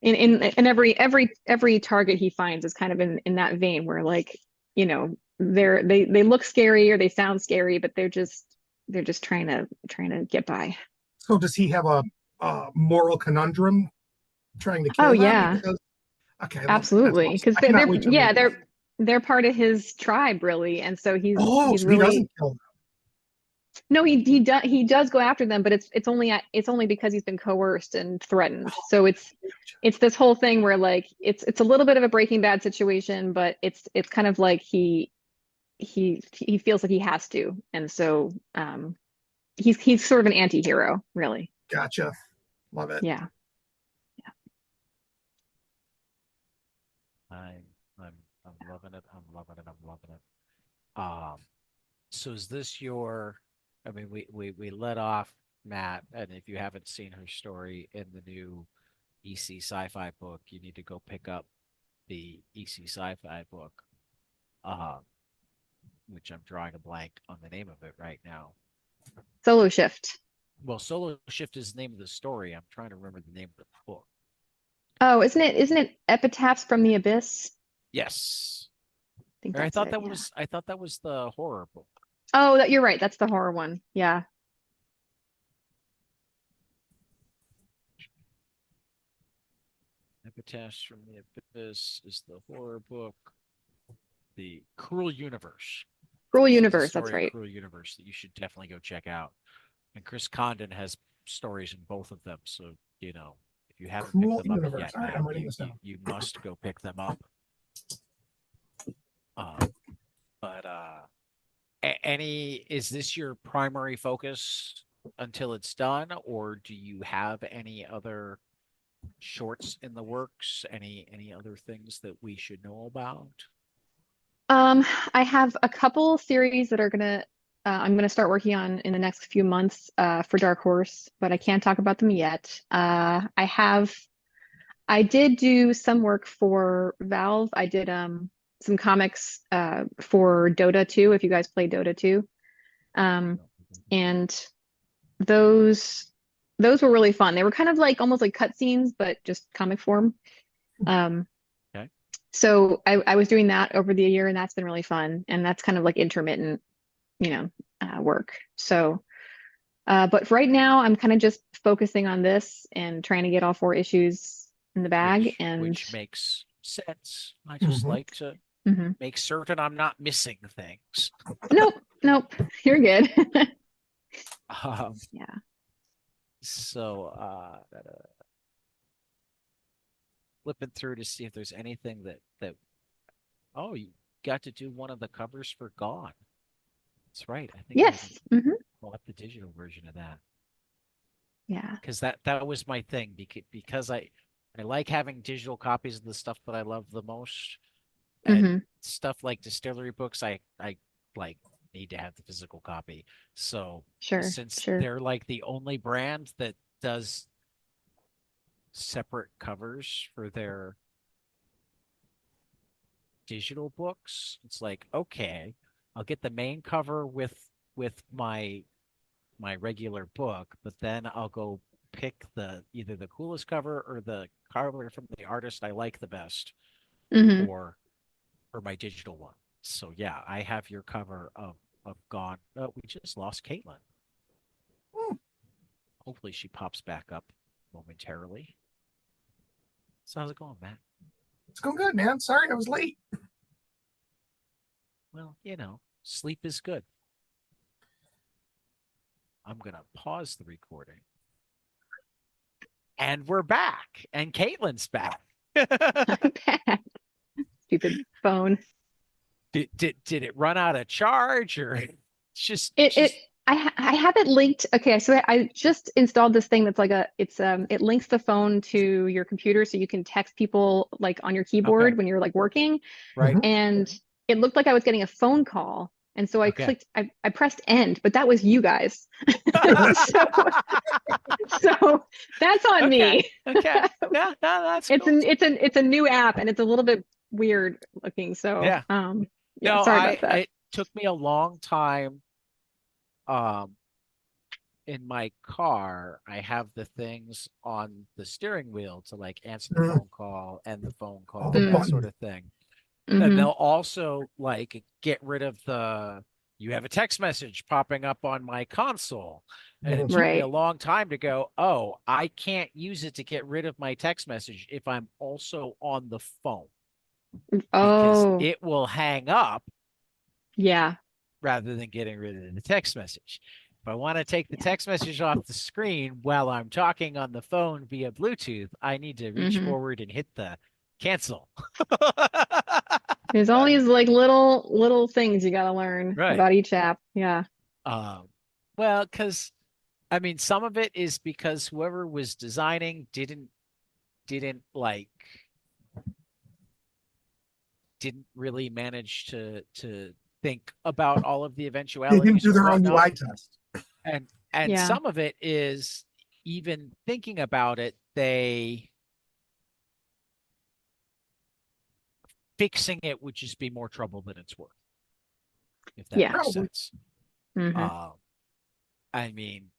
in every target he finds is kind of in that vein where like, they look scary or they sound scary, but they're just trying to get by. So does he have a moral conundrum trying to kill Oh them? yeah. Because, okay, Absolutely. Because they're part of his tribe really, and so he's so really, he doesn't kill them. no, he does go after them, but it's only because he's been coerced and threatened. So it's this whole thing where like it's a little bit of a Breaking Bad situation, but it's kind of like he feels like he has to, and so he's sort of an anti-hero, really. Gotcha. Love it. Yeah. I'm loving it. I'm loving it. I'm loving it. So is this your? I mean, we let off Matt, and if you haven't seen her story in the new EC Sci-Fi book, you need to go pick up the EC Sci-Fi book, which I'm drawing a blank on the name of it right now. Solo Shift. Well, Solo Shift is the name of the story. I'm trying to remember the name of the book. Oh, isn't it Epitaphs from the Abyss? Yes. I think Or that's it. Yeah. I thought that was the horror book. Oh, you're right. That's the horror one. Yeah. Epitaphs from the Abyss is the horror book. The Cruel Universe. Cruel This is a Universe. That's story in right. Cruel Universe that you should definitely go check out. And Chris Condon has stories in both of them. So, you know, if you haven't picked Cruel them up Universe. yet, All right, Matt, I'm writing this down. you must go pick them up. But is this your primary focus until it's done, or do you have any other shorts in the works? Any other things that we should know about? I have a couple series that I'm gonna start working on in the next few months for Dark Horse, but I can't talk about them yet. I did do some work for Valve. I did some comics for Dota 2, if you guys play Dota 2. And those those were really fun. They were kind of like almost like cutscenes, but just comic form. Okay. So I was doing that over the year, and that's been really fun. And that's kind of like intermittent, work. So, but right now I'm kind of just focusing on this and trying to get all 4 issues in the bag. Which makes sense. I Mm-hmm. just like to Mhm. make certain I'm not missing things. Nope, you're good. Yeah. So flipping through to see if there's anything that oh, you got to do one of the covers for Gone. That's right. I think I Yes. even bought the digital version of that. Yeah. Because that was my thing because I like having digital copies of the stuff that I love the most. And stuff like distillery books, I like need to have the physical copy. So Sure. since they're like the only brand that does separate covers for their digital books, it's like, okay, I'll get the main cover with my regular book, but then I'll go pick either the coolest cover or the cover from the artist I like the best for my digital one. So yeah, I have your cover of Gone. Oh, we just lost Caitlin. Hopefully she pops back up momentarily. So how's it going, Matt? It's going good, man. Sorry I was late. Well, sleep is good. I'm going to pause the recording. And we're back. And Caitlin's back. I'm back. Stupid phone. Did it run out of charge or just I have it linked. Okay, so I just installed this thing that's like it links the phone to your computer so you can text people like on your keyboard when you're like working. Right. And it looked like I was getting a phone call. And so I pressed end, but that was you guys. So that's on me. Okay. No, that's cool. It's a new app and it's a little bit weird looking. So sorry about that. It took me a long time. In my car, I have the things on the steering wheel to like answer the phone call and the phone call, that sort of thing. And they'll also like get rid of you have a text message popping up on my console. And it took me a long time to go, oh, I can't use it to get rid of my text message if I'm also on the phone. Because it will hang up. Yeah. Rather than getting rid of the text message. If I want to take the text message off the screen while I'm talking on the phone via Bluetooth, I need to reach forward and hit the cancel. There's all these like little things you got to learn about each app. Yeah. Well, because I mean, some of it is because whoever was designing didn't really manage to think about all of the eventualities. They didn't do their own UI test. And some of it is even thinking about it, fixing it would just be more trouble than it's worth. If that makes sense. I mean,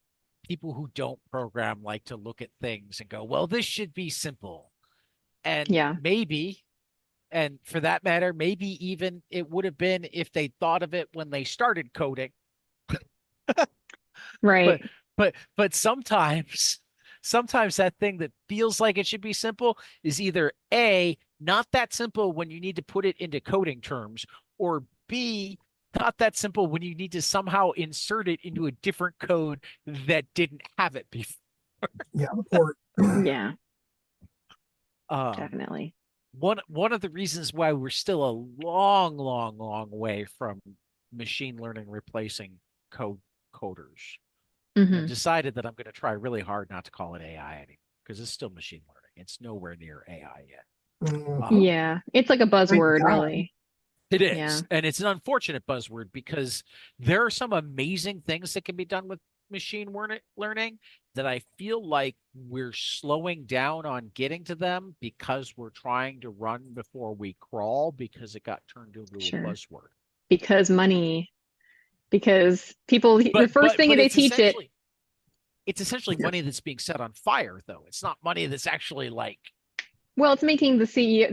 people who don't program like to look at things and go, well, this should be simple. And Yeah. maybe, and for that matter, maybe even it would have been if they thought of it when they started coding. But Right. but sometimes that thing that feels like it should be simple is either A, not that simple when you need to put it into coding terms, or B, not that simple when you need to somehow insert it into a different code that didn't have it before. Yeah, the port. Yeah, Um, definitely. one of the reasons why we're still a long way from machine learning replacing coders. And I've Hmm. decided that I'm going to try really hard not to call it AI anymore because it's still machine learning. It's nowhere near AI yet. Mhm. Yeah, it's like a Thank buzzword, God. really. It Yeah, is. And it's an unfortunate buzzword because there are some amazing things that can be done with machine learning that I feel like we're slowing down on getting to them because we're trying to run before we crawl because it got turned into a sure. buzzword. Because money, because people, the first thing But they teach it, it's essentially Yeah. money that's being set on fire, though. It's not money that's actually like well, it's making the CEO,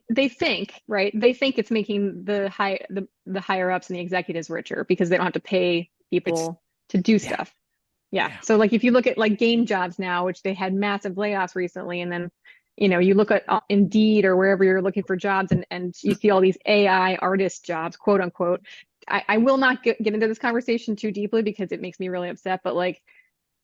they think, right? They think it's making the higher ups and the executives richer because they don't have to pay it's people to do yeah, stuff. Yeah. yeah. So like if you look at like game jobs now, which they had massive layoffs recently, and then you look at Indeed or wherever you're looking for jobs, and you see all these AI artist jobs, quote unquote. I will not get into this conversation too deeply because it makes me really upset. But like,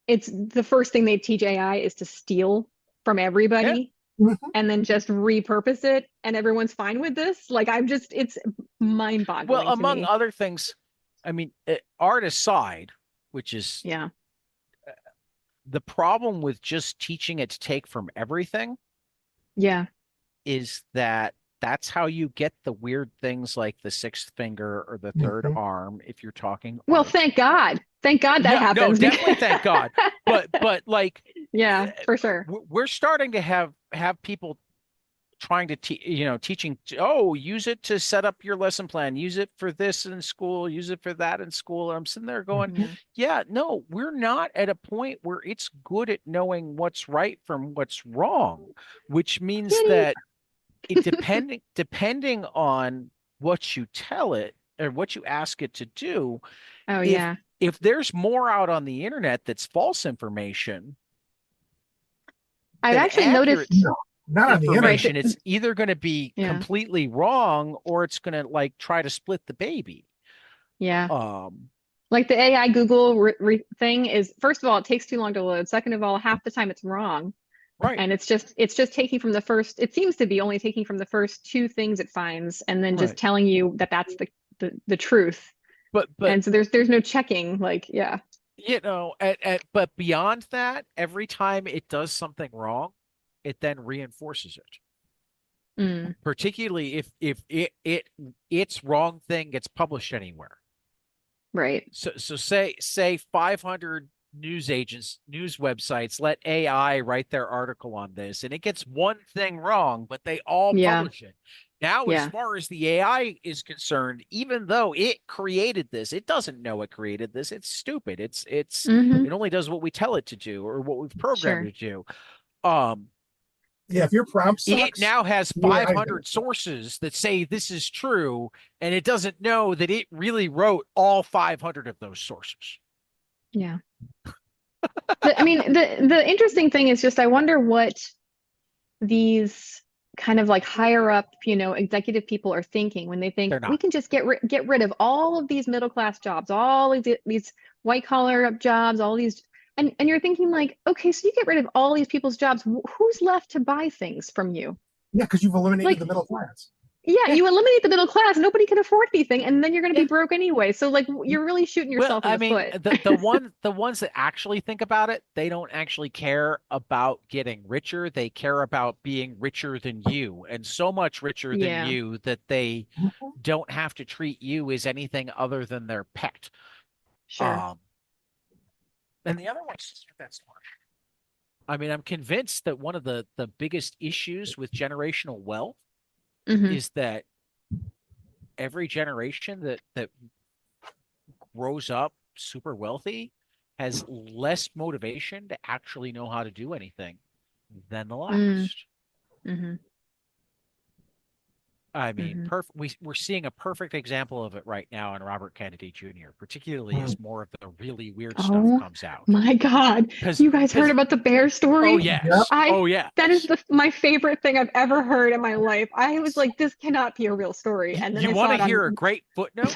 it's the first thing they teach AI is to steal from Yeah. everybody Mhm. and then just repurpose it, and everyone's fine with this. Like, it's Well, mind-boggling to among me. other things, I mean, art aside, which is Yeah. the problem with just teaching it to take from everything Yeah. is that that's how you get the weird things like the sixth finger or the third Mhm. arm if you're talking Well, art. thank God. Thank God that Yeah, no, happens definitely because thank God. But like yeah, for sure. we're starting to have people trying to teaching, oh, use it to set up your lesson plan, use it for this in school, use it for that in school. And I'm sitting there going, Yeah. yeah, no, we're not at a point where it's good at knowing what's right from what's wrong, which means Kitty. that depending on what you tell it or what you ask it to do, Oh if yeah. there's more out on the internet that's false information I've than actually accurate noticed, No, not on the right. internet. information, it's either going to be Yeah. completely wrong or it's going to like try to split the baby. Yeah. Um, Like the AI Google thing is, first of all, it takes too long to load. Second of all, half the time it's wrong. right, And it's just taking from the first, it seems to be only taking from the first two things it finds and then just right. telling you that that's the truth. But And so there's no checking. Like, yeah. but beyond that, every time it does something wrong, it then reinforces it. Mm, Particularly if its wrong thing gets published anywhere. right. So say 500 news websites let AI write their article on this and it gets one thing wrong, but they all Yeah. publish it. Now, as Yeah. far as the AI is concerned, even though it created this, it doesn't know it created this. It's stupid. Hmm. It only does what we tell it to do or what we've programmed Sure. it to do. Um, Yeah, if your prompt it sucks, now has the AI is gonna 500 suck. sources that say this is true, and it doesn't know that it really wrote all 500 of those sources. Yeah. I mean, the interesting thing is just I wonder what these kind of like higher up, executive people are thinking when they think They're we not. can just get rid of all of these middle class jobs, all of these white collar jobs, all these, and you're thinking like, okay, so you get rid of all these people's jobs, who's left to buy things from you? Yeah, because you've eliminated the Like, middle class. yeah, Yeah, you eliminate the middle class, nobody can afford anything, and then you're going to be yeah. broke anyway. So like, you're really shooting Well, yourself in I the mean, foot. the ones that actually think about it, they don't actually care about getting richer. They care about being richer than you, and so much richer than Yeah, you that they Mhm. don't have to treat you as anything other than their pet. sure. Um, and the other one's that's smart. I mean, I'm convinced that one of the biggest issues with generational wealth Hmm. is that every generation that grows up super wealthy has less motivation to actually know how to do anything than the Mm. last. Mm-hmm. I mean, Mm-hmm. we're seeing a perfect example of it right now in Robert Kennedy Jr., particularly as more of the really weird stuff Oh comes out. my God. Because, You guys heard about the bear oh story? Yep. yes, I oh yes. That is my favorite thing I've ever heard in my life. I was like, this cannot be a real story. And then You I want saw to it on. hear a great footnote?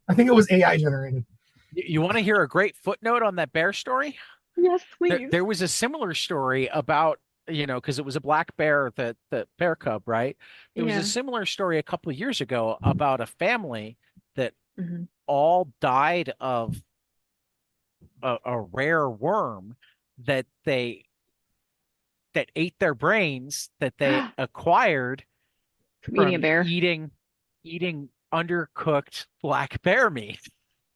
I think it was AI generated. You want to hear a great footnote on that bear story? Yes, There, please. there was a similar story about, because it was a black bear, the bear cub, right? There was a Yeah. similar story a couple of years ago about a family that Mm-hmm. all died of a rare worm that they that ate their brains that they acquired From eating a from bear. eating undercooked black bear meat.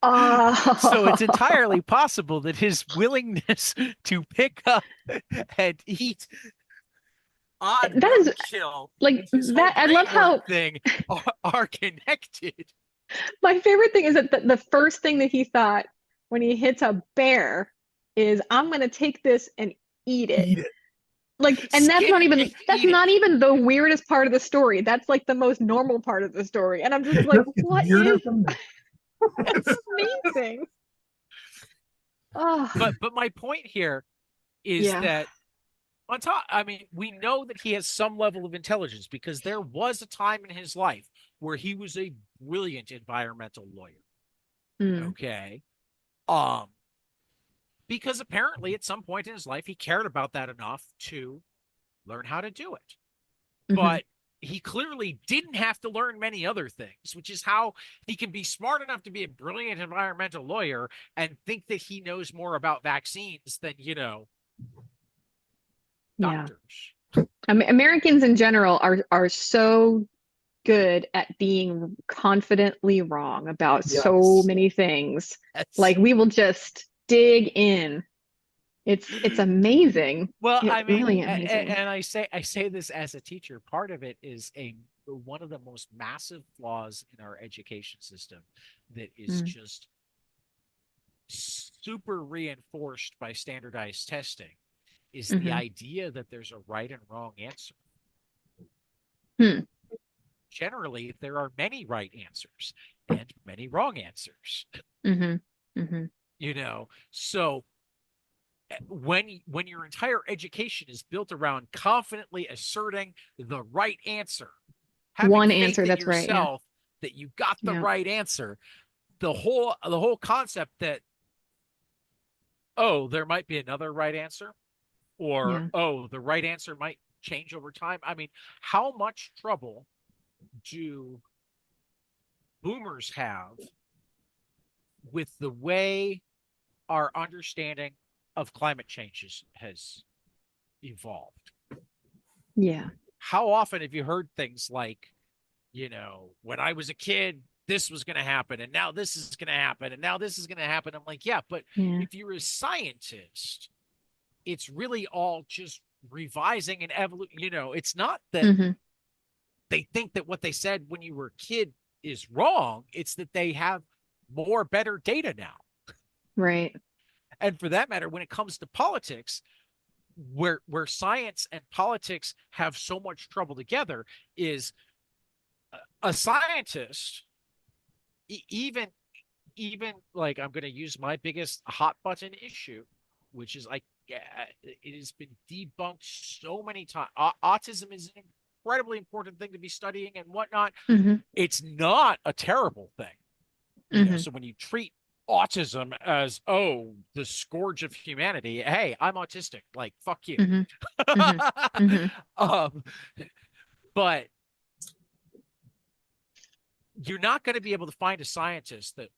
So it's Oh, entirely possible that his willingness to pick up and eat odd that is roadkill like and his whole that. I love brain worm how thing are connected. my favorite thing is that the first thing that he thought when he hits a bear is, I'm going to take this and eat it. Eat it. Like, and Skin it and that's eat it. not even the weirdest part of the story. That's like the most normal part of the story. And I'm just like, Just gets what weirder is from there. that's amazing. Oh, But my point here is yeah. that on top, I mean, we know that he has some level of intelligence because there was a time in his life where he was a brilliant environmental lawyer. Mm, Okay. Um, because apparently at some point in his life he cared about that enough to learn how to do it. hmm. But he clearly didn't have to learn many other things, which is how he can be smart enough to be a brilliant environmental lawyer and think that he knows more about vaccines than, Yeah. doctors. Americans in general are so good at being confidently wrong about so Yes. many things. Yes. Like we will just dig in. It's amazing. Well, It's I mean, really amazing. and I say this as a teacher. Part of it is one of the most massive flaws in our education system that is Mm, just super reinforced by standardized testing is the hmm. idea that there's a right and wrong answer. Hmm. Generally, there are many right answers and many wrong answers. Hmm. Hmm. So when your entire education is built around confidently asserting the right answer, having One faith answer in that's right. Yeah. yourself that you got the Yeah. right answer, the whole concept that, oh, there might be another right answer, or Yeah. oh, the right answer might change over time. I mean, how much trouble do boomers have with the way our understanding of climate change has evolved? Yeah. How often have you heard things like, when I was a kid, this was going to happen, and now this is going to happen, and now this is going to happen? I'm like, yeah, but Yeah. if you're a scientist, it's really all just revising and evolution. It's not that Hmm. they think that what they said when you were a kid is wrong. It's that they have more better data now. Right. And for that matter, when it comes to politics, where science and politics have so much trouble together is a scientist, even like, I'm going to use my biggest hot button issue, which is like, it has been debunked so many times. Autism is an incredibly important thing to be studying and whatnot. Hmm. It's not a terrible thing, Hmm. so when you treat autism as, oh, the scourge of humanity, hey, I'm autistic, like, fuck you. Hmm. Hmm. Hmm. um, but you're not going to be able to find a scientist that,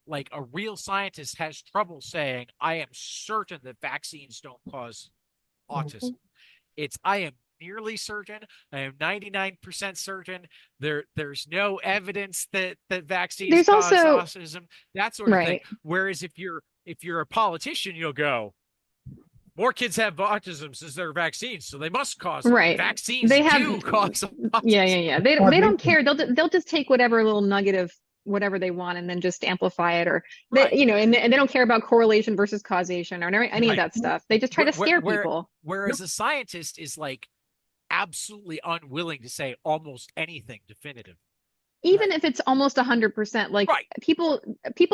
like, a real scientist has trouble saying, I am certain that vaccines don't cause autism. It's, I am nearly certain, I am 99% certain, there's no evidence that vaccines There's cause also autism, that sort of thing. right. Whereas if you're a politician, you'll go, more kids have autism since there are vaccines, so they must cause it. Right. Vaccines They have do cause yeah, yeah, autism. yeah. They don't care. They'll just take whatever little nugget of whatever they want and then just amplify it, or they, Right. and they don't care about correlation versus causation or any of Right. that stuff. They just try to scare Where, people. whereas a scientist is like absolutely unwilling to say almost anything definitive. Even if it's almost 100%, like Right. people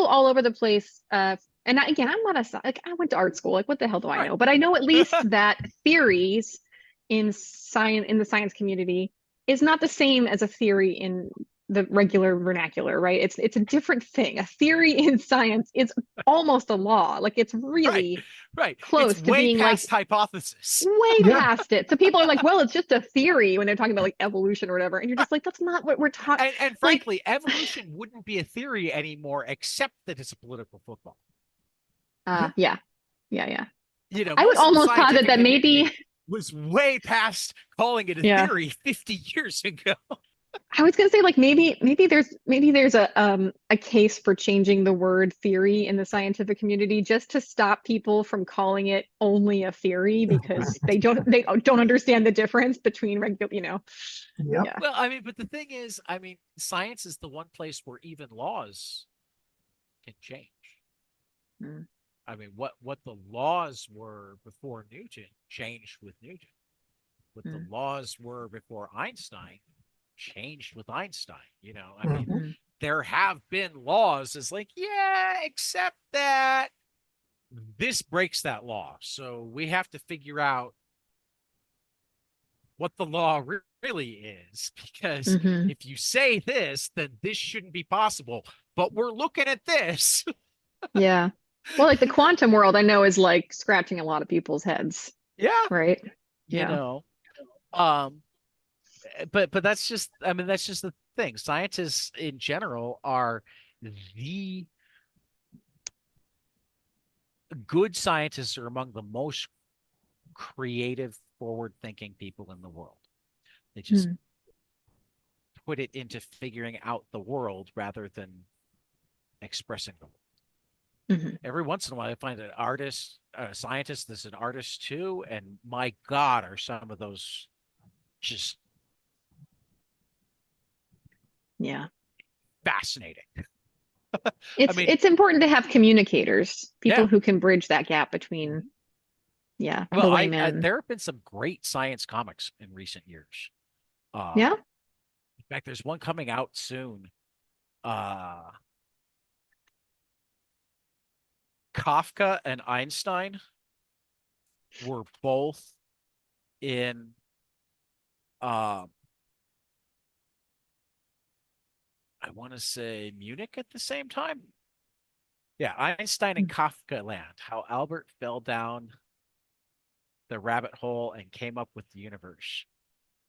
all over the place. And again, I'm not like, I went to art school. Like, what the hell do I Right. know? But I know at least that theories in science, in the science community, is not the same as a theory in the regular vernacular, right? It's a different thing. A theory in science is almost a law. Like, it's Right. really Right. It's close to way being like past hypothesis. way Yeah. past it. So people are like, well, it's just a theory when they're talking about like evolution or whatever. And you're just like, that's not what we're talking. And Like, frankly, evolution wouldn't be a theory anymore, except that it's a political football. yeah. Yeah. I would Most of the almost posit scientific that maybe, community was way past calling it a yeah, theory 50 years ago. I was gonna say like maybe there's a case for changing the word theory in the scientific community just to stop people from calling it only a theory because Right. they don't understand the difference between regular, Yep. yeah. Well, I mean, but the thing is, I mean, science is the one place where even laws can change. Mm. I mean, what the laws were before Newton changed with Newton. What the Mm. laws were before Einstein changed with Einstein. I Mhm. mean, Mm. there have been laws. It's like, yeah, except that this breaks that law. So we have to figure out what the law really is. Because Hmm. if you say this, then this shouldn't be possible. But we're looking at this. Yeah. Well, like the quantum world, I know is like scratching a lot of people's heads, Yeah. right? You Yeah. know, um, but that's just, I mean, that's just the thing. Scientists in general are the good scientists are among the most creative, forward-thinking people in the world. They just Mm. put it into figuring out the world rather than expressing the world. Hmm. Every once in a while, I find an artist, a scientist that's an artist too, and my God, are some of those just Yeah. fascinating. I It's mean, it's important to have communicators, people yeah. who can bridge that gap between, yeah, the Well, layman. there have been some great science comics in recent years. Yeah. In fact, there's one coming out soon. Uh, Kafka and Einstein were both in um I want to say Munich at the same time. Yeah, Einstein and Kafka Land, how Albert fell down the rabbit hole and came up with the universe,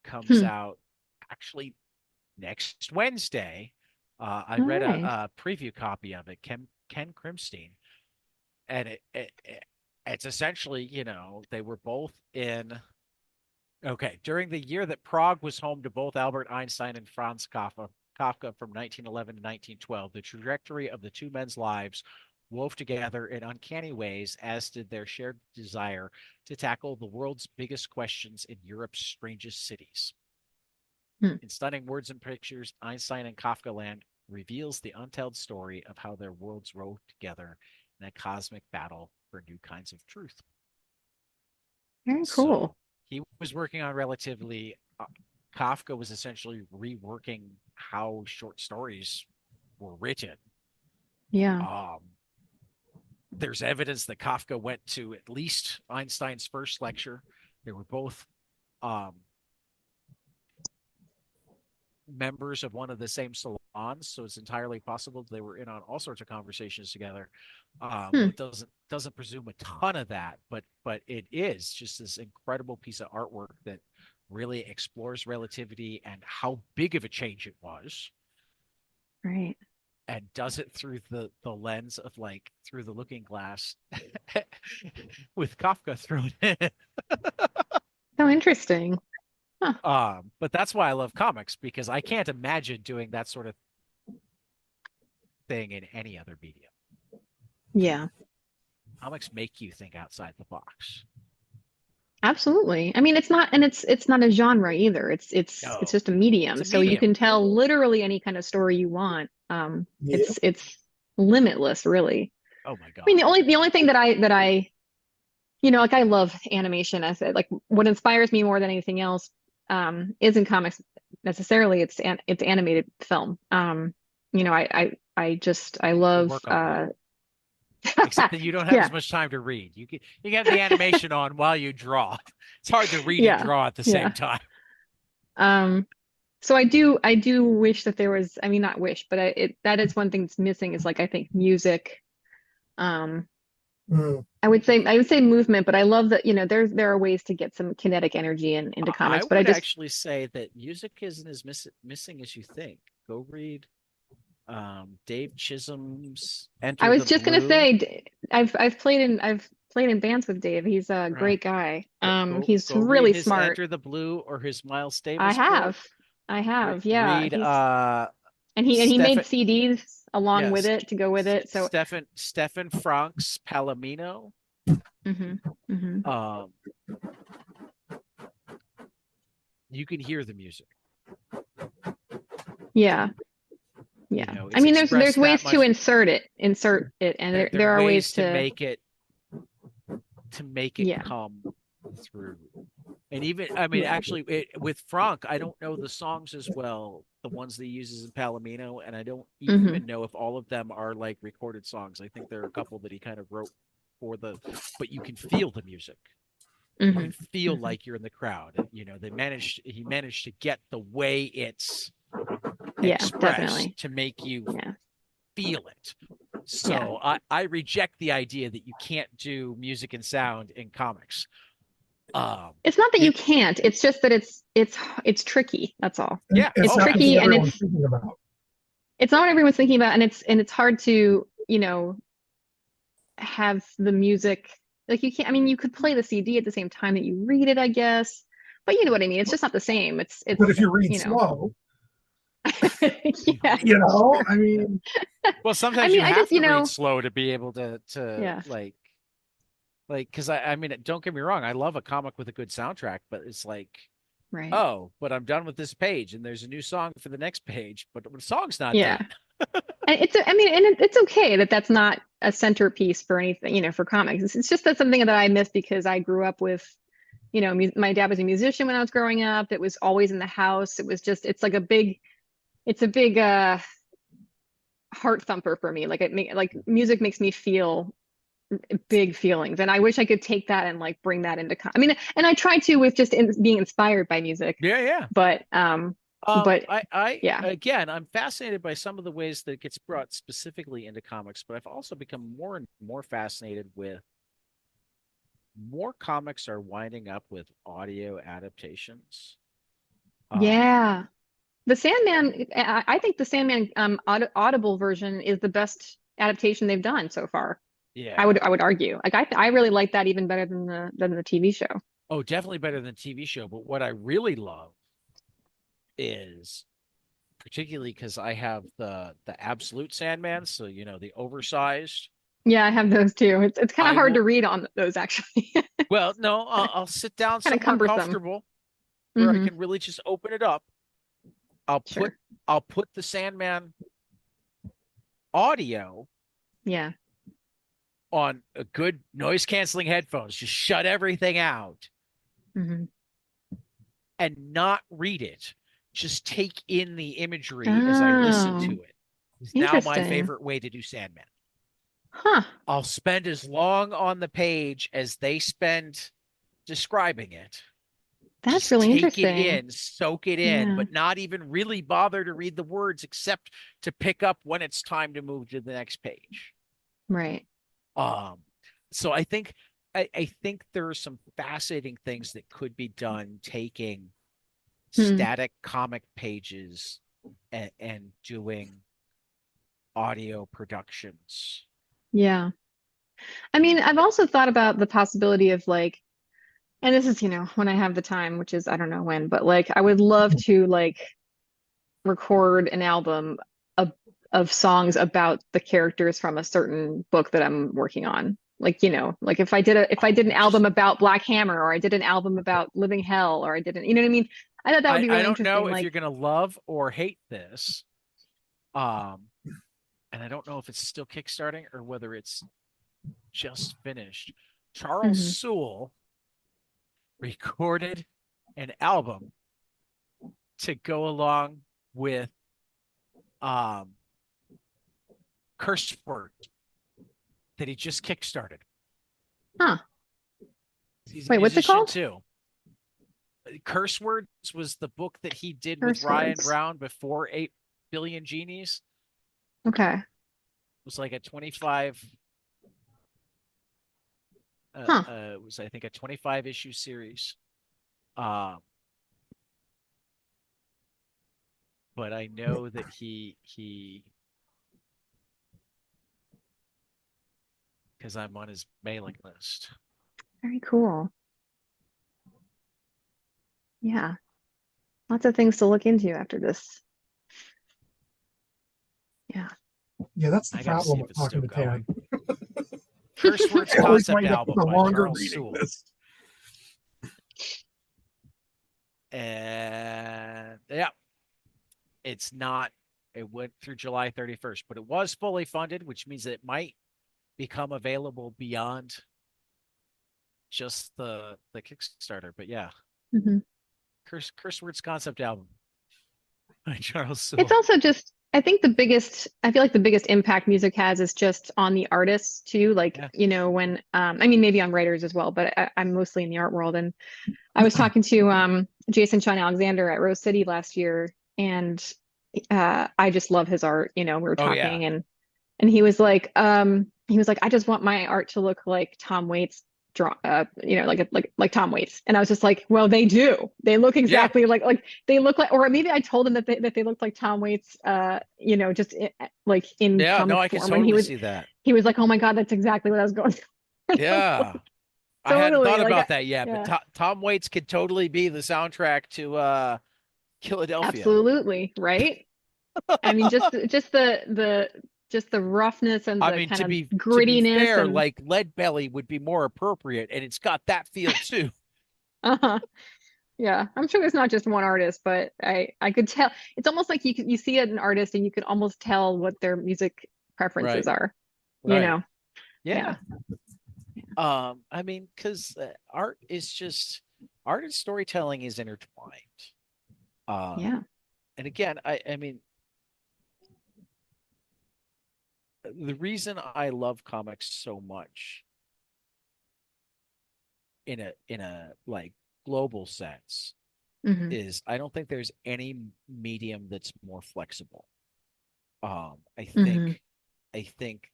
comes Hmm. out actually next Wednesday. I All read right. a preview copy of it, Ken Krimstein, and it's essentially, they were both in. Okay, during the year that Prague was home to both Albert Einstein and Franz Kafka from 1911 to 1912, the trajectory of the two men's lives wove together in uncanny ways, as did their shared desire to tackle the world's biggest questions in Europe's strangest cities. Hmm. In stunning words and pictures, Einstein and Kafka Land reveals the untold story of how their worlds rode together in a cosmic battle for new kinds of truth. Very So cool. he was working on relatively, Kafka was essentially reworking how short stories were written. Yeah. Um, there's evidence that Kafka went to at least Einstein's first lecture. They were both um, members of one of the same salons, so it's entirely possible they were in on all sorts of conversations together. Hmm. It doesn't presume a ton of that, but it is just this incredible piece of artwork that really explores relativity and how big of a change it was, Right. and does it through the lens of like through the looking glass with Kafka thrown in. So interesting. Huh. But that's why I love comics, because I can't imagine doing that sort of thing in any other medium. Yeah. Comics make you think outside the box. Absolutely. I mean, it's not, and it's not a genre either. It's No, just a it's medium. a So you medium. can tell literally any kind of story you want. Yeah. It's limitless, really. Oh my I mean, God. the only thing that I like I love animation. I said like what inspires me more than anything else isn't comics necessarily. It's animated film. I We'll love work on that. Except that you don't have as yeah, much time to read. You can have the animation on while you draw. It's hard to read and yeah, draw at the same yeah. time. Um so I do wish that there was, I mean not wish, but that is one thing that's missing is like I think music. Um Mm. I would say movement, but I love that, there are ways to get some kinetic energy into I comics, but I would just actually say that music isn't as missing as you think. Go read Dave Chisholm's I Enter was the just gonna Blue. say I've played in bands with Dave. He's a Right. great guy. Go He's go read really his smart. Enter the Blue or his Miles I Davis book. have. I have. Yeah. Read He's and he made Stefan CDs along with yes it to go with it. So Stefan Frank's Palomino. hmm hmm Um, you can hear the music. yeah. Yeah. I It's mean there's expressed that ways to much. insert it and There there are are ways ways to to make it yeah. come through. And even, I mean, Yeah. actually, with Frank, I don't know the songs as well, the ones that he uses in Palomino, and I don't hmm even know if all of them are like recorded songs. I think there are a couple that he kind of wrote but you can feel the music. You hmm can feel hmm like you're in the crowd. He managed to get the way it's Yeah, expressed definitely. to make you Yeah. feel it. Yeah. So I reject the idea that you can't do music and sound in comics. Um, It's not that you it, can't. It's just that it's tricky. That's all. And yeah. it's It's Oh, not what tricky and absolutely. everyone's it's thinking about. it's not what everyone's thinking about and it's hard to, have the music like you can't I mean you could play the CD at the same time that you read it, I guess. But you know what I mean? It's just not the same. But if It's, you read you know. slow, Yeah. I mean, Well, I sometimes mean, you I have just, to read slow to be able to yeah, because I mean, don't get me wrong, I love a comic with a good soundtrack, but it's like, right. oh, but I'm done with this page and there's a new song for the next page, but the song's not Yeah. done. And I mean, and it's okay that that's not a centerpiece for anything, for comics. It's just that's something that I miss because I grew up with, my dad was a musician when I was growing up. It was always in the house. It's a big heart thumper for me. Like music makes me feel big feelings. And I wish I could take that and like bring that I mean, and I try to with just being inspired by music, Yeah, yeah. but, but I yeah. again, I'm fascinated by some of the ways that it gets brought specifically into comics, but I've also become more and more fascinated with more comics are winding up with audio adaptations. Um, Yeah. The Sandman, I think the Sandman Audible version is the best adaptation they've done so far. I yeah. would I would argue. Like I really like that even better than the TV show. Oh, definitely better than TV show. But what I really love is particularly because I have the absolute Sandman, so the oversized. Yeah, I have those too. It's kind of I hard to will. read on those actually. Well, no, I'll sit down Kind of somewhere cumbersome. comfortable where I Hmm. can really just open it up. I'll put Sure. I'll put the Sandman audio Yeah. on a good noise canceling headphones. Just shut everything out Hmm. and not read it. Just take in the imagery as I listen Oh, to it. It's now my interesting. favorite way to do Sandman. Huh. I'll spend as long on the page as they spend describing it. That's Just really take it interesting. in, soak it in, Yeah. but not even really bother to read the words except to pick up when it's time to move to the next page. Right. Um, so I think there are some fascinating things that could be done taking Hmm. static comic pages and doing audio productions. Yeah. I mean, I've also thought about the possibility of like, and this is, when I have the time, which is I don't know when, but like I would love to like record an album of songs about the characters from a certain book that I'm working on. Like, like if I did an album about Black Hammer, or I did an album about Living Hell, or I didn't, you know what I mean? I thought that would be I really don't interesting. know if Like, you're gonna love or hate this. And I don't know if it's still kickstarting or whether it's just finished. Charles mhm. Sewell recorded an album to go along with curse word that he just kickstarted. Huh. He's a Wait, what's it musician called? too. Curse Words was the book that he did with Curse Ryan Words. Brown before 8 Billion Genies. Okay. It was like a 25 Huh. it was, I think, a 25 issue series. But I know that he because I'm on his mailing list. Very cool. Yeah. Lots of things to look into after this. Yeah. Yeah, that's the I gotta problem see if with it's still talking to Tad. going. Curse Words I always concept wind up with album a by longer Charles reading Sewell. list. And yeah, it went through July 31st, but it was fully funded, which means it might become available beyond just the Kickstarter. But yeah, Mhm. Curse Words concept album by Charles It's Sewell. also just, I feel like the biggest impact music has is just on the artists too. Like, Yeah. when, I mean, maybe on writers as well, but I'm mostly in the art world. And I was talking to Jason Sean Alexander at Rose City last year, and I just love his art. We were Oh yeah. talking, and he was like, I just want my art to look like Tom Waits draw, like Tom Waits. And I was just like, well, they do. They look Yeah. exactly like they look like, or maybe I told him that they looked like Tom Waits, just like in Yeah. No, comic I can form. And totally see that. he was like, oh my God, that's exactly what I was going through. I was Yeah. like, I hadn't totally. thought Like, about that yet, but yeah, Tom Waits could totally be the soundtrack to Philadelphia. absolutely. Right. I mean, just the roughness and I the mean, kind of to be grittiness fair, and like Lead Belly would be more appropriate, and it's got that feel too. uh-huh. Yeah, I'm sure there's not just one artist, but I could tell. It's almost like you see an artist and you could almost tell what their music preferences Right. are, you Right. know? Yeah. Yeah. I mean, because art and storytelling is intertwined. Um, Yeah. and again, I mean, the reason I love comics so much in a like global sense Hmm. is I don't think there's any medium that's more flexible. I Hmm. think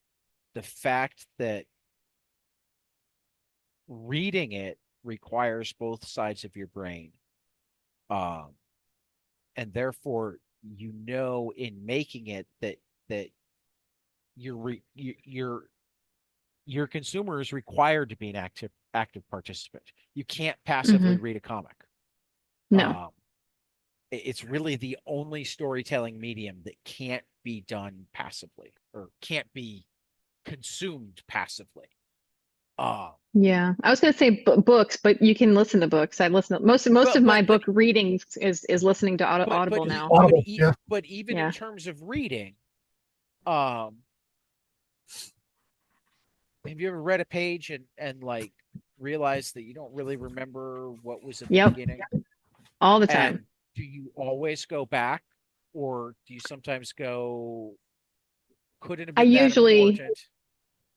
the fact that reading it requires both sides of your brain, um, and therefore in making it that your consumer is required to be an active participant. You can't passively Hmm. read a comic. No. Um, it's really the only storytelling medium that can't be done passively or can't be consumed passively. Yeah. I was gonna say books, but you can listen to books. I listen to most but of my but but book readings is listening to Audible now. Audible, yeah. but even in Yeah. terms of reading, um, have you ever read a page and like realized that you don't really remember what was at the Yep. beginning? All the time. And do you always go back, or do you sometimes go, couldn't have I been that usually important?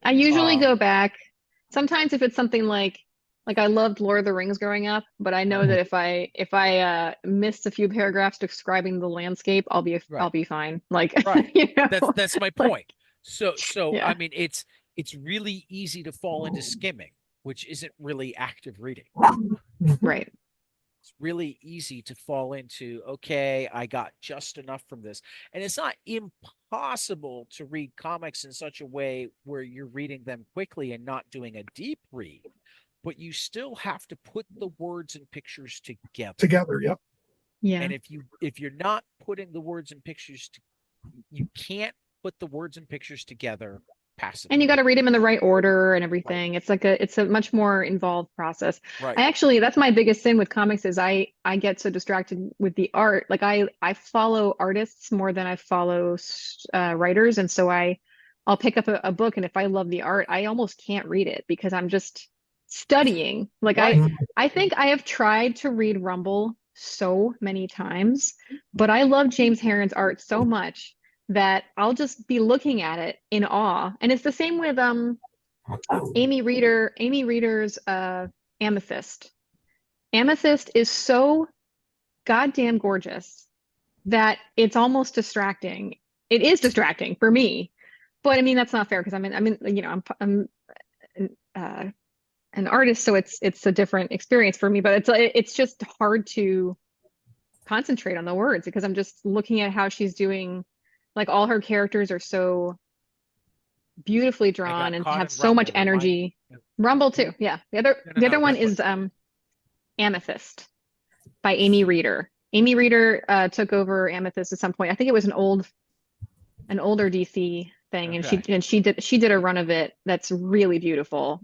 I usually Um, go back. Sometimes if it's something like I loved Lord of the Rings growing up, but I know right, that if I missed a few paragraphs describing the landscape, I'll right, be fine. Like, right. you know, That's my like, point. So I yeah. mean, it's really easy to fall into skimming, which isn't really active reading. Mhm. Right. It's really easy to fall into, okay, I got just enough from this. And it's not impossible to read comics in such a way where you're reading them quickly and not doing a deep read, but you still have to put the words and pictures together. Together, yep. Yeah. And if you're not putting the words and pictures you can't put the words and pictures together passively. And you got to read them in the right order and everything. It's like it's a much more involved process. Right. That's my biggest sin with comics is I get so distracted with the art. Like I follow artists more than I follow writers, and so I'll pick up a book, and if I love the art, I almost can't read it because I'm just studying. Like Right. I think I have tried to read Rumble so many times, but I love James Herron's art so much that I'll just be looking at it in awe. And it's the same with Amy Reeder's Amethyst. Amethyst is so goddamn gorgeous that it's almost distracting. It is distracting for me. But I mean that's not fair because I'm an artist, so it's a different experience for me, but it's just hard to concentrate on the words because I'm just looking at how she's doing. Like all her characters are so beautifully drawn and have so much energy. Rumble too, yeah. The other one is Amethyst by Amy Reeder. Amy Reeder took over Amethyst at some point. I think it was an older DC thing, and she did a run of it that's really beautiful.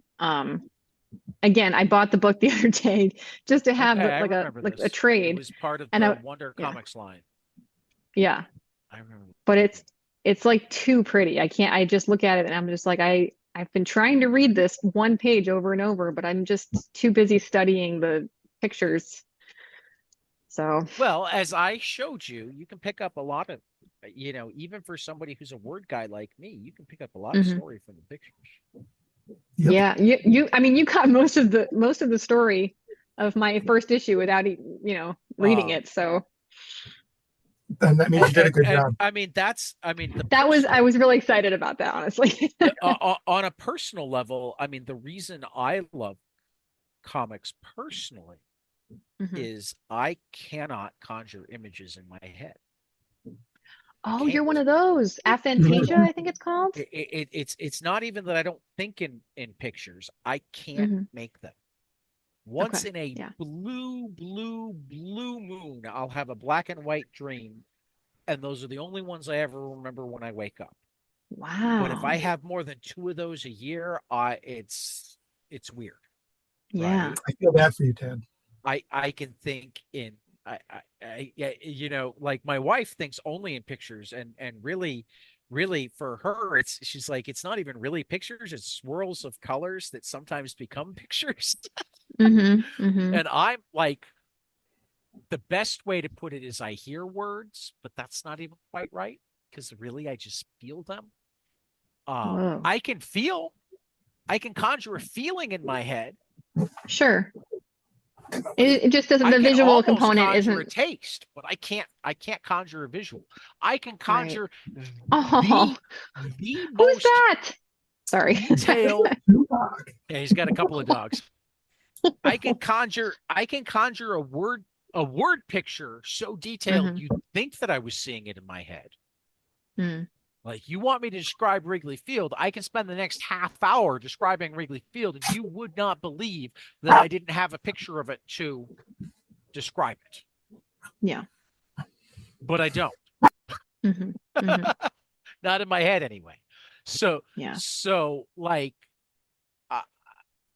Again, I bought the book the other day just to have a trade. It was part of the Wonder Comics line. Yeah. I remember. But it's like too pretty. I just look at it and I'm just like I've been trying to read this one page over and over, but I'm just too busy studying the pictures. So well, as I showed you, you can pick up a lot of, even for somebody who's a word guy like me, you can pick up a lot of story from the pictures. Yep. Yeah, you got most of the story of my first issue without reading it. So and that means you did a good job. I was really excited about that, honestly. On a personal level, I mean, the reason I love comics personally is I cannot conjure images in my head. Oh, you're one of those. Aphantasia, I think it's called. It's not even that I don't think in pictures. I can't make them. Once in a blue moon, I'll have a black and white dream, and those are the only ones I ever remember when I wake up. Wow. But if I have more than 2 of those a year, it's weird. Yeah. Right? I feel bad for you, Ted. I can think in like my wife thinks only in pictures, and really for her she's like, it's not even really pictures, it's swirls of colors that sometimes become pictures. And I'm like, the best way to put it is I hear words, but that's not even quite right because really I just feel them. I can conjure a feeling in my head. Sure. It just doesn't. The visual component isn't a taste, but I can't conjure a visual. I can conjure who's that? Sorry. Detailed. Yeah, he's got a couple of dogs. I can conjure a word picture so detailed you'd think that I was seeing it in my head. Like, you want me to describe Wrigley Field, I can spend the next half hour describing Wrigley Field, and you would not believe that I didn't have a picture of it to describe it. Yeah. But I don't. Not in my head anyway. So, like,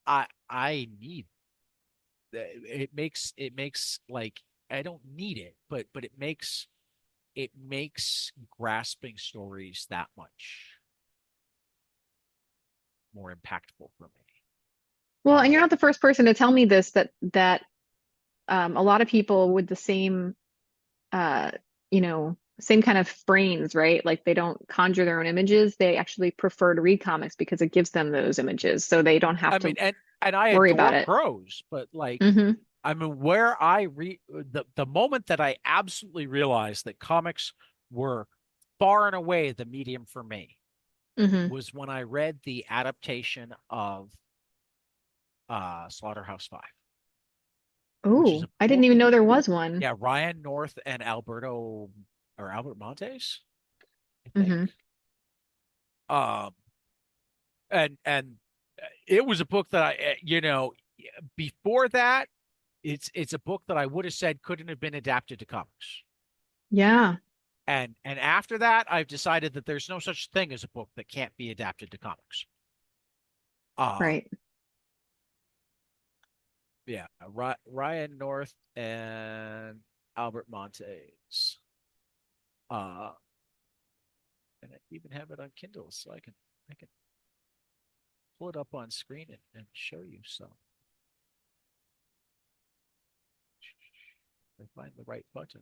I need it. Makes like, I don't need it, but it makes grasping stories that much more impactful for me. Well, and you're not the first person to tell me this, that a lot of people with the same same kind of brains, right? Like, they don't conjure their own images. They actually prefer to read comics because it gives them those images, so they don't have to and I worry adore about it. Prose, but like, I mean, where I read the moment that I absolutely realized that comics were far and away the medium for me was when I read the adaptation of Slaughterhouse-Five. Oh, I didn't even know there was one. Yeah, Ryan North and Albert Montes, I think. And it was a book that I, before that, it's a book that I would have said couldn't have been adapted to comics. Yeah. And after that, I've decided that there's no such thing as a book that can't be adapted to comics. Right. Yeah, Ryan North and Albert Montes. And I even have it on Kindle, so I can pull it up on screen and show you some. I find the right button.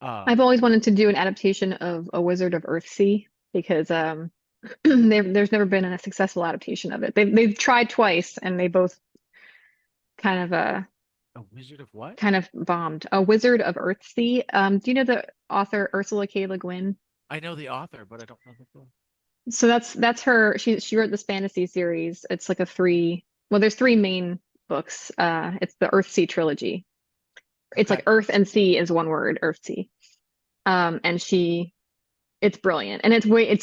I've always wanted to do an adaptation of A Wizard of Earthsea because there's never been a successful adaptation of it. They've tried twice and they both kind of A Wizard of what? kind of bombed. A Wizard of Earthsea. Do you know the author Ursula K. Le Guin? I know the author, but I don't know the book. So that's her. She wrote this fantasy series. It's like there's three main books. It's the Earthsea trilogy. It's like Earth and Sea is one word, Earthsea. And it's brilliant. And it's way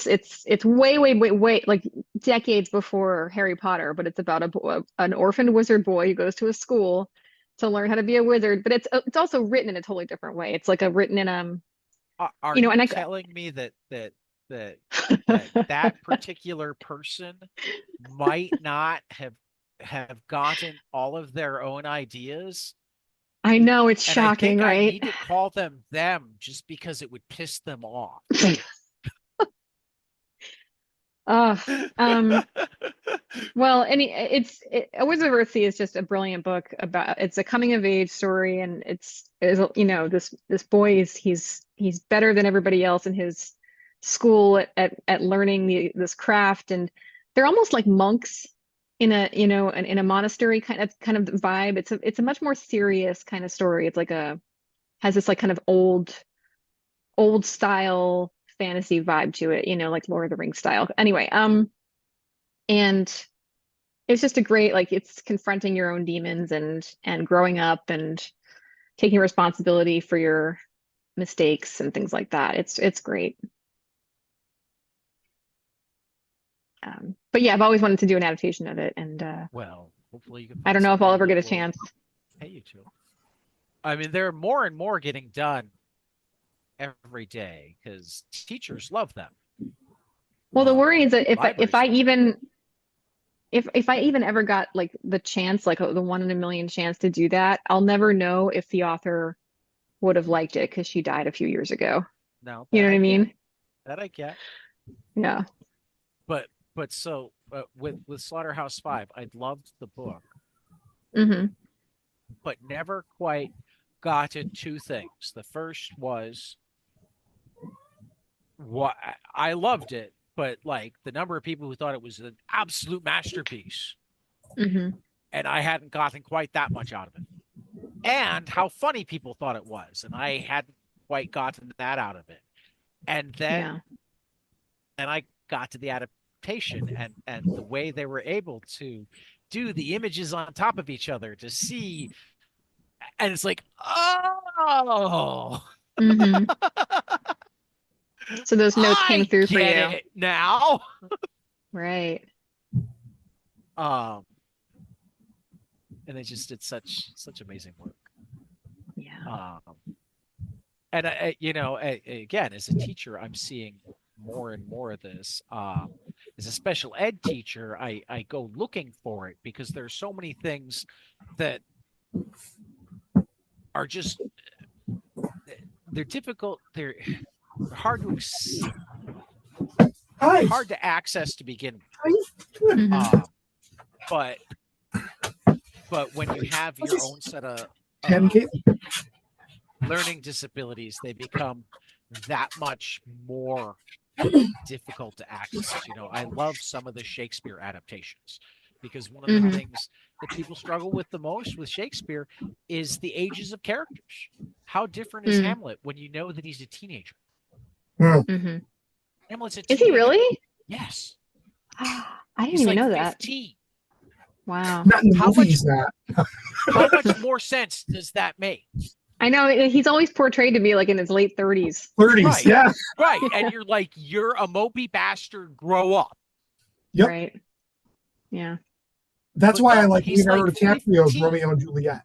like decades before Harry Potter, but it's about an orphaned wizard boy who goes to a school to learn how to be a wizard, but it's also written in a totally different way. It's like written in Are you know, you and I telling me that particular person might not have gotten all of their own ideas? I know it's And shocking, I right? need to call them just because it would piss them off. Well, A Wizard of Earthsea is just a brilliant book it's a coming of age story, and it's this boy he's better than everybody else in his school at learning this craft, and they're almost like monks in a monastery kind of vibe. It's a much more serious kind of story. It's like has this like kind of old style fantasy vibe to it, like Lord of the Rings style. Anyway, and it's just a great, like, it's confronting your own demons and growing up and taking responsibility for your mistakes and things like that. It's great. But yeah, I've always wanted to do an adaptation of it, and Well, hopefully you can I find don't know if I'll somebody ever that get a will chance. pay you to. I mean, there are more and more getting done every day because teachers love them. Well, the worry is that Libraries love them. if I even ever got like the chance, like the one in a million chance to do that, I'll never know if the author would have liked it because she died a few years ago. No, You that know what I I get. mean? That I get. Yeah. But so with Slaughterhouse-Five, I loved the book, Hmm. but never quite got to two things. The first was what I loved it, but like the number of people who thought it was an absolute masterpiece, Hmm. and I hadn't gotten quite that much out of it. And how funny people thought it was, and I hadn't quite gotten that out of it. And Yeah. then I got to the adaptation and the way they were able to do the images on top of each other to see, and it's like, oh, Hmm. So those notes came I through for get you. it now. Right. Um, and it's such amazing work. Yeah. And again, as a teacher, I'm seeing more and more of this. As a special ed teacher, I go looking for it because there's so many things that are just they're difficult. They're hard to hard to access to begin with. Hmm. But when you have your own set of learning disabilities, they become that much more difficult to access. I love some of the Shakespeare adaptations because one of the things that people struggle with the most with Shakespeare is the ages of characters. How different is Hamlet when you know that he's a teenager? Hmm. Hamlet's a Is he teenager. really? Yes. I didn't He's even like know that. 15. Wow. Not in the movie, he's not. How much more sense does that make? I know he's always portrayed to be like in his late 30s. 30s, Right. yeah. Right. And you're like, you're a mopey bastard, grow up. Yep. Right. Yeah. That's But why no, I like he's Leonardo like DiCaprio's 15. Romeo and Juliet.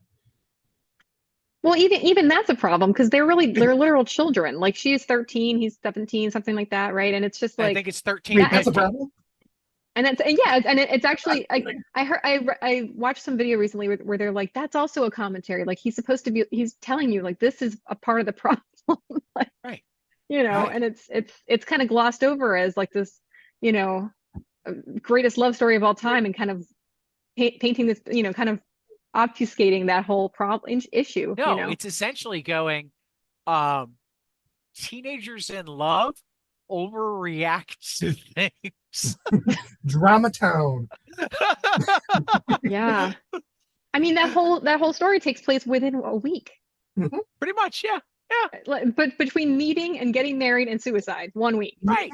Well, even that's a problem because they're literal children. Like she is 13, he's 17, something like that, right? And it's just I like think it's 13 Wait, or that. that's a 15. problem? And that's yeah, and it's actually I heard I watched some video recently where they're like that's also a commentary. Like he's telling you like this is a part of the problem. Like, Right. Right. and it's kind of glossed over as like this, you know, greatest love story of all time and kind of painting this, kind of obfuscating that whole problem issue, No, it's essentially going, um, teenagers in love overreact to things. Drama town. Yeah. I mean that whole story takes place within a week. Mhm. Pretty much, yeah. Yeah. But between meeting and getting married and suicide, 1 week. Right.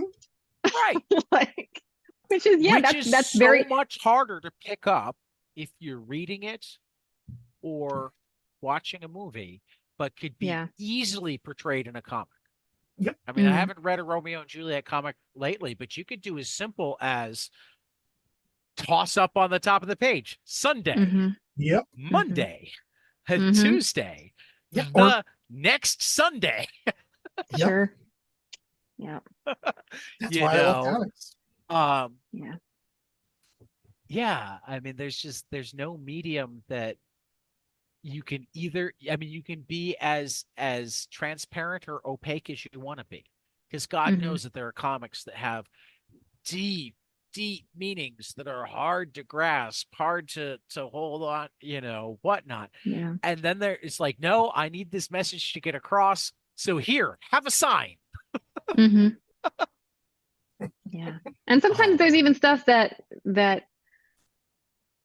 Right. Like, which is yeah, Which is that's so very much harder to pick up if you're reading it or watching a movie, but could be yeah. easily portrayed in a comic. Yep. I mean, I Mm. haven't read a Romeo and Juliet comic lately, but you could do as simple as toss up on the top of the page Sunday, Mm-hmm. Yep. Monday, Mhm. Tuesday, Yeah. the next Sunday. Yep. Sure. Yeah. That's You why I love know, comics. Yeah. yeah, I mean, there's no medium that you can either, I mean, you can be as transparent or opaque as you want to be, because God Mhm. knows that there are comics that have deep meanings that are hard to grasp, hard to hold on, whatnot. Yeah. And then there it's like, no, I need this message to get across, so here, have a sign. Mm-hmm. Yeah. And sometimes there's even stuff that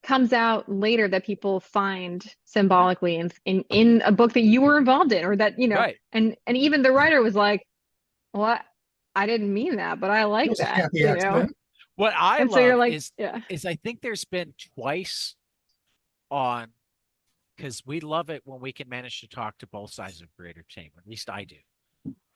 comes out later that people find symbolically in a book that you were involved in or that, Right. and even the writer was like, well, I didn't mean that, but I It like was a that, happy accident. What I And so you're love like, is yeah. I think there's been twice on, because we love it when we can manage to talk to both sides of creative entertainment. At least I do.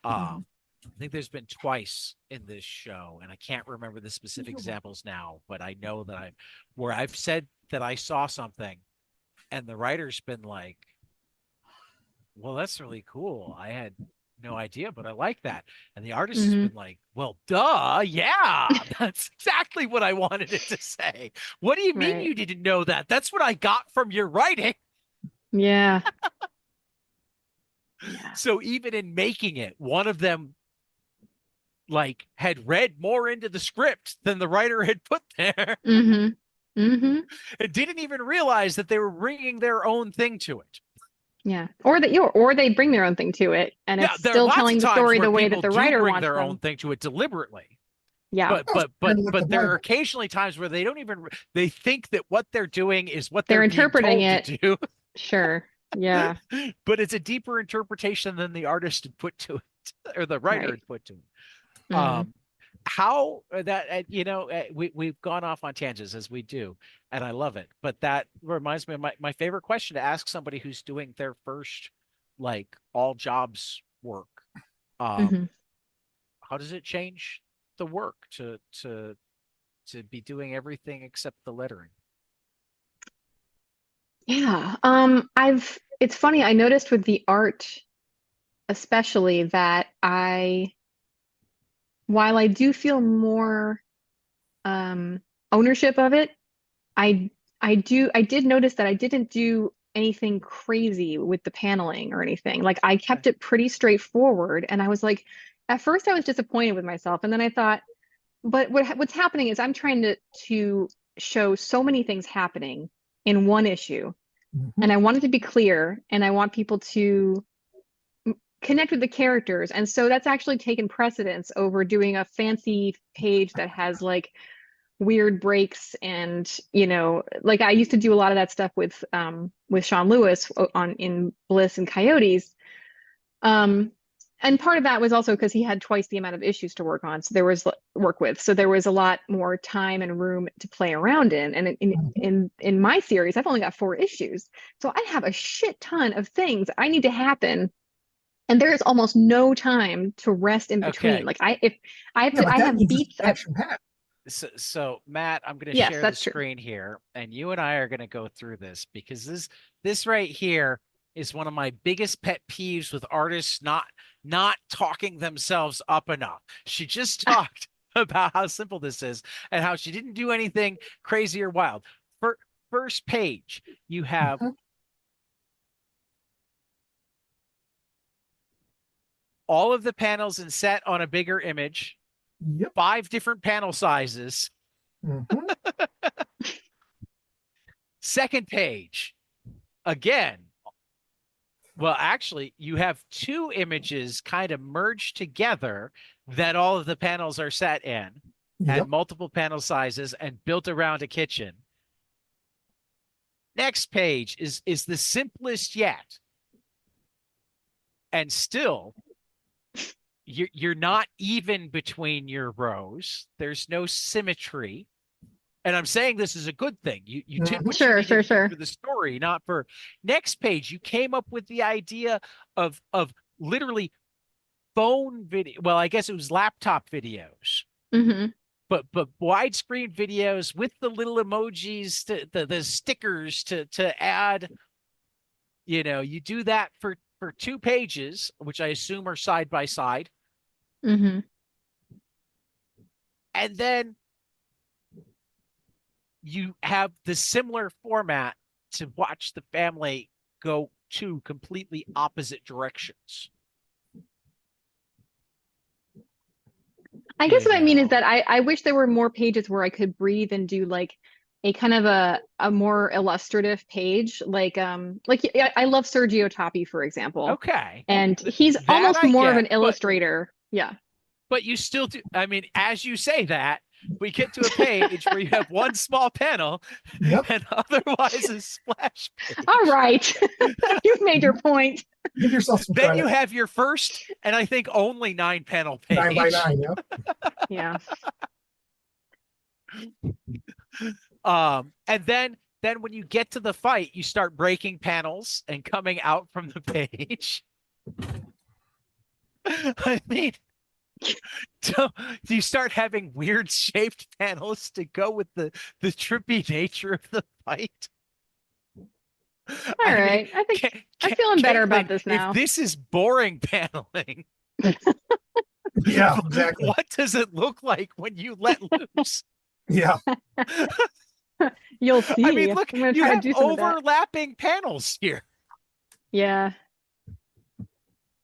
Mhm. I think there's been twice in this show, and I can't remember the specific examples now, but I know that where I've said that I saw something, and the writer's been like, "Well, that's really cool. I had no idea, but I like that." And the artist has Mhm. been like, "Well, duh, yeah, that's exactly what I wanted it to say. What do you mean Right. you didn't know that? That's what I got from your writing." Yeah. Yeah. So even in making it, one of them like had read more into the script than the writer had put there Mm-hmm. Mm-hmm. and didn't even realize that they were bringing their own thing to it. Yeah. Or they bring their own thing to it and Yeah, it's there are still lots of telling the times story where the way that people the do writer bring wants their own them. thing to it deliberately. Yeah. But Kind of like the there are Bible. occasionally times where they don't even, they think that what they're doing is what They're they're being interpreting told it. to do. Sure. Yeah. But it's a deeper interpretation than the artist had put to it or the writer Right. had put to it. Mm. How that we've gone off on tangents as we do, and I love it, but that reminds me of my favorite question to ask somebody who's doing their first like all jobs work. Mm-hmm. How does it change the work to be doing everything except the lettering? Yeah. It's funny, I noticed with the art especially that while I do feel more ownership of it, I I did notice that I didn't do anything crazy with the paneling or anything. Like I Okay. kept it pretty straightforward and I was like at first I was disappointed with myself and then I thought but what's happening is I'm trying to show so many things happening in one issue Mhm. and I want it to be clear and I want people to connect with the characters. And so that's actually taken precedence over doing a fancy page that has like weird breaks and like I used to do a lot of that stuff with Sean Lewis on in Bliss and Coyotes. And part of that was also because he had twice the amount of issues to work on, so there was work with, so there was a lot more time and room to play around in. And in my series, I've only got 4 issues, so I have a shit ton of things I need to happen, and there is almost no time to rest in between. Okay. Like if I have Yeah, to, but I that have means beats. it's action packed. So Matt, I'm going to Yes, share the that's true. screen here, and you and I are going to go through this because this right here is one of my biggest pet peeves with artists not talking themselves up enough. She just talked about how simple this is and how she didn't do anything crazy or wild. First page, you have all of the panels in set on a bigger image, Yep. 5 different panel sizes. Second page, again, well, actually, you have 2 images kind of merged together that all of the panels are set in, and multiple panel sizes and built around a kitchen. Next page is the simplest yet. And still, you're not even between your rows. There's no symmetry. And I'm saying this is a good thing. You did what you needed to do for the story, not for next page. You came up with the idea of literally phone video. Well, I guess it was laptop videos. But widescreen videos with the little emojis, the stickers to add. You know, you do that for 2 pages, which I assume are side by side. And then you have the similar format to watch the family go 2 completely opposite directions. I guess what I mean is that I wish there were more pages where I could breathe and do like a kind of a more illustrative page. Like I love Sergio Tappi, for example. Okay. And he's almost more of an illustrator. Yeah. But you still do. I mean, as you say that, we get to a page where you have one small panel and otherwise a splash page. All right. You've made your point. Give yourself some Then credit. you have your first, and I think only 9 panel page. 9 by 9, Yeah. And then when you get to the fight, you start breaking panels and coming out from the page. I mean, do you start having weird shaped panels to go with the trippy nature of the fight? All right. I think I'm feeling better about this now. If this is boring paneling, yeah, exactly. What does it look like when you let loose? Yeah. You'll see. I mean, look, I'm you try have to do some overlapping panels here. Yeah.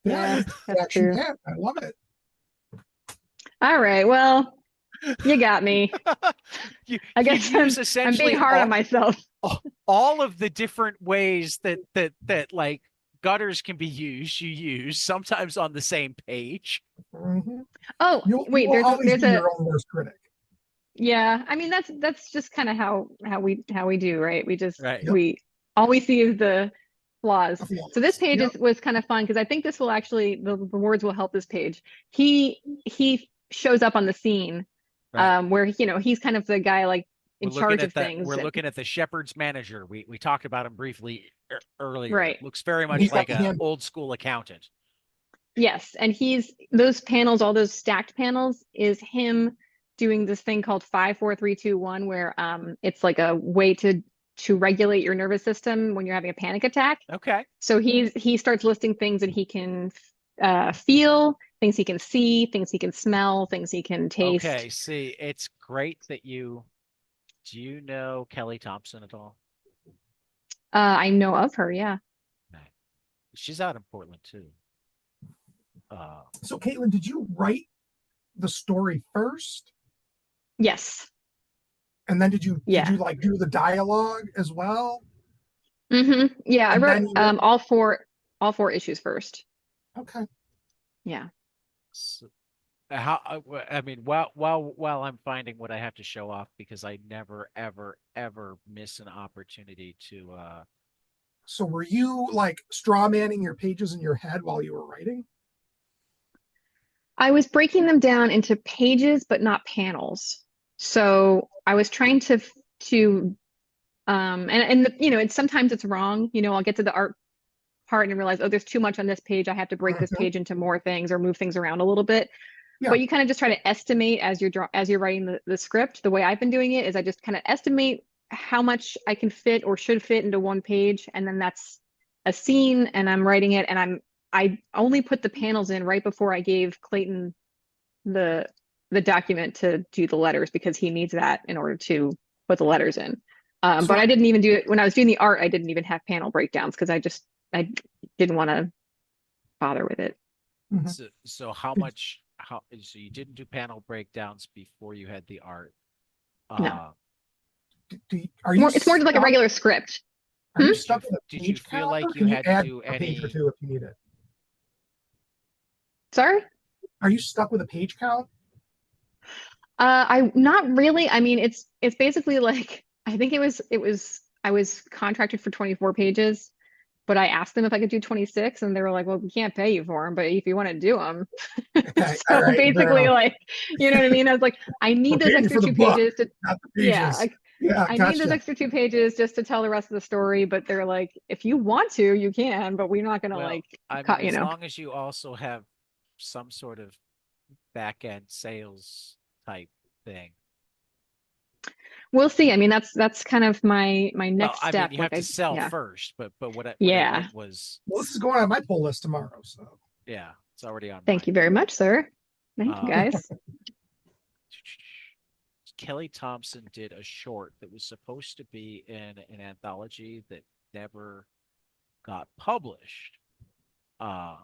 Yeah, that's true. I love it. All right. Well, you got me. I guess I'm being hard on myself. All of the different ways that like gutters can be used, you use sometimes on the same page. Oh, wait, there's your own worst critic. Yeah, I mean that's just kind of how we do, right? We just all we see is the flaws. So this page was kind of fun because I think this will actually the words will help this page. He shows up on the scene where he's kind of the guy like in charge of things. We're looking at the shepherd's manager. We talked about him briefly earlier. Right. Looks very much like an old school accountant. Yes, and those panels, all those stacked panels, is him doing this thing called 5, 4, 3, 2, 1, where it's like a way to regulate your nervous system when you're having a panic attack. Okay. So he starts listing things that he can feel, things he can see, things he can smell, things he can taste. Okay, see, it's great that do you know Kelly Thompson at all? I know of her, yeah. She's out in Portland too. So Caitlin, did you write the story first? Yes. And then did you like do the dialogue as well? Yeah, I wrote all four issues first. Okay. Yeah. So I mean, while I'm finding what I have to show off, because I never ever miss an opportunity to So were you like straw manning your pages in your head while you were writing? I was breaking them down into pages but not panels. So I was trying to and sometimes it's wrong. I'll get to the art part and realize, oh, there's too much on this page. I have to break this page into more things or move things around a little bit. Yeah. But you kind of just try to estimate as you're writing the script. The way I've been doing it is I just kind of estimate how much I can fit or should fit into one page, and then that's a scene and I'm writing it, and I only put the panels in right before I gave Clayton the document to do the letters, because he needs that in order to put the letters in. So- But I didn't even do it when I was doing the art. I didn't even have panel breakdowns because I didn't want to bother with it. Mhm. So so you didn't do panel breakdowns before you had the art. No. Are you It's more just like a stuck- regular script. Are you Hmm? stuck with a Did you page feel count, like or you can had to add do a page or any? two if you need it? Sorry? Are you stuck with a page count? I not really. I mean, it's basically like, I think I was contracted for 24 pages, but I asked them if I could do 26, and they were like, "Well, we can't pay you for them, but if you want to do them." Okay, all So right, fair basically, enough. like, you know what I mean? I was like, I We're need those paying you extra for the two book, pages to, not the yeah, pages. Yeah, I need those gotcha. extra 2 pages just to tell the rest of the story. But they're like, if you want to, you can, but we're not gonna Well, like I cut, mean, you as know. long as you also have some sort of back end sales type thing. We'll see. I mean, that's kind of my Well, next I mean, step. you Like have to I, sell yeah, first, but what I yeah. meant was, Well, this is going on my pull list tomorrow, so yeah, it's already on Thank mine. you very much, sir. Thank you, Um, guys. Kelly Thompson did a short that was supposed to be in an anthology that never got published. Uh,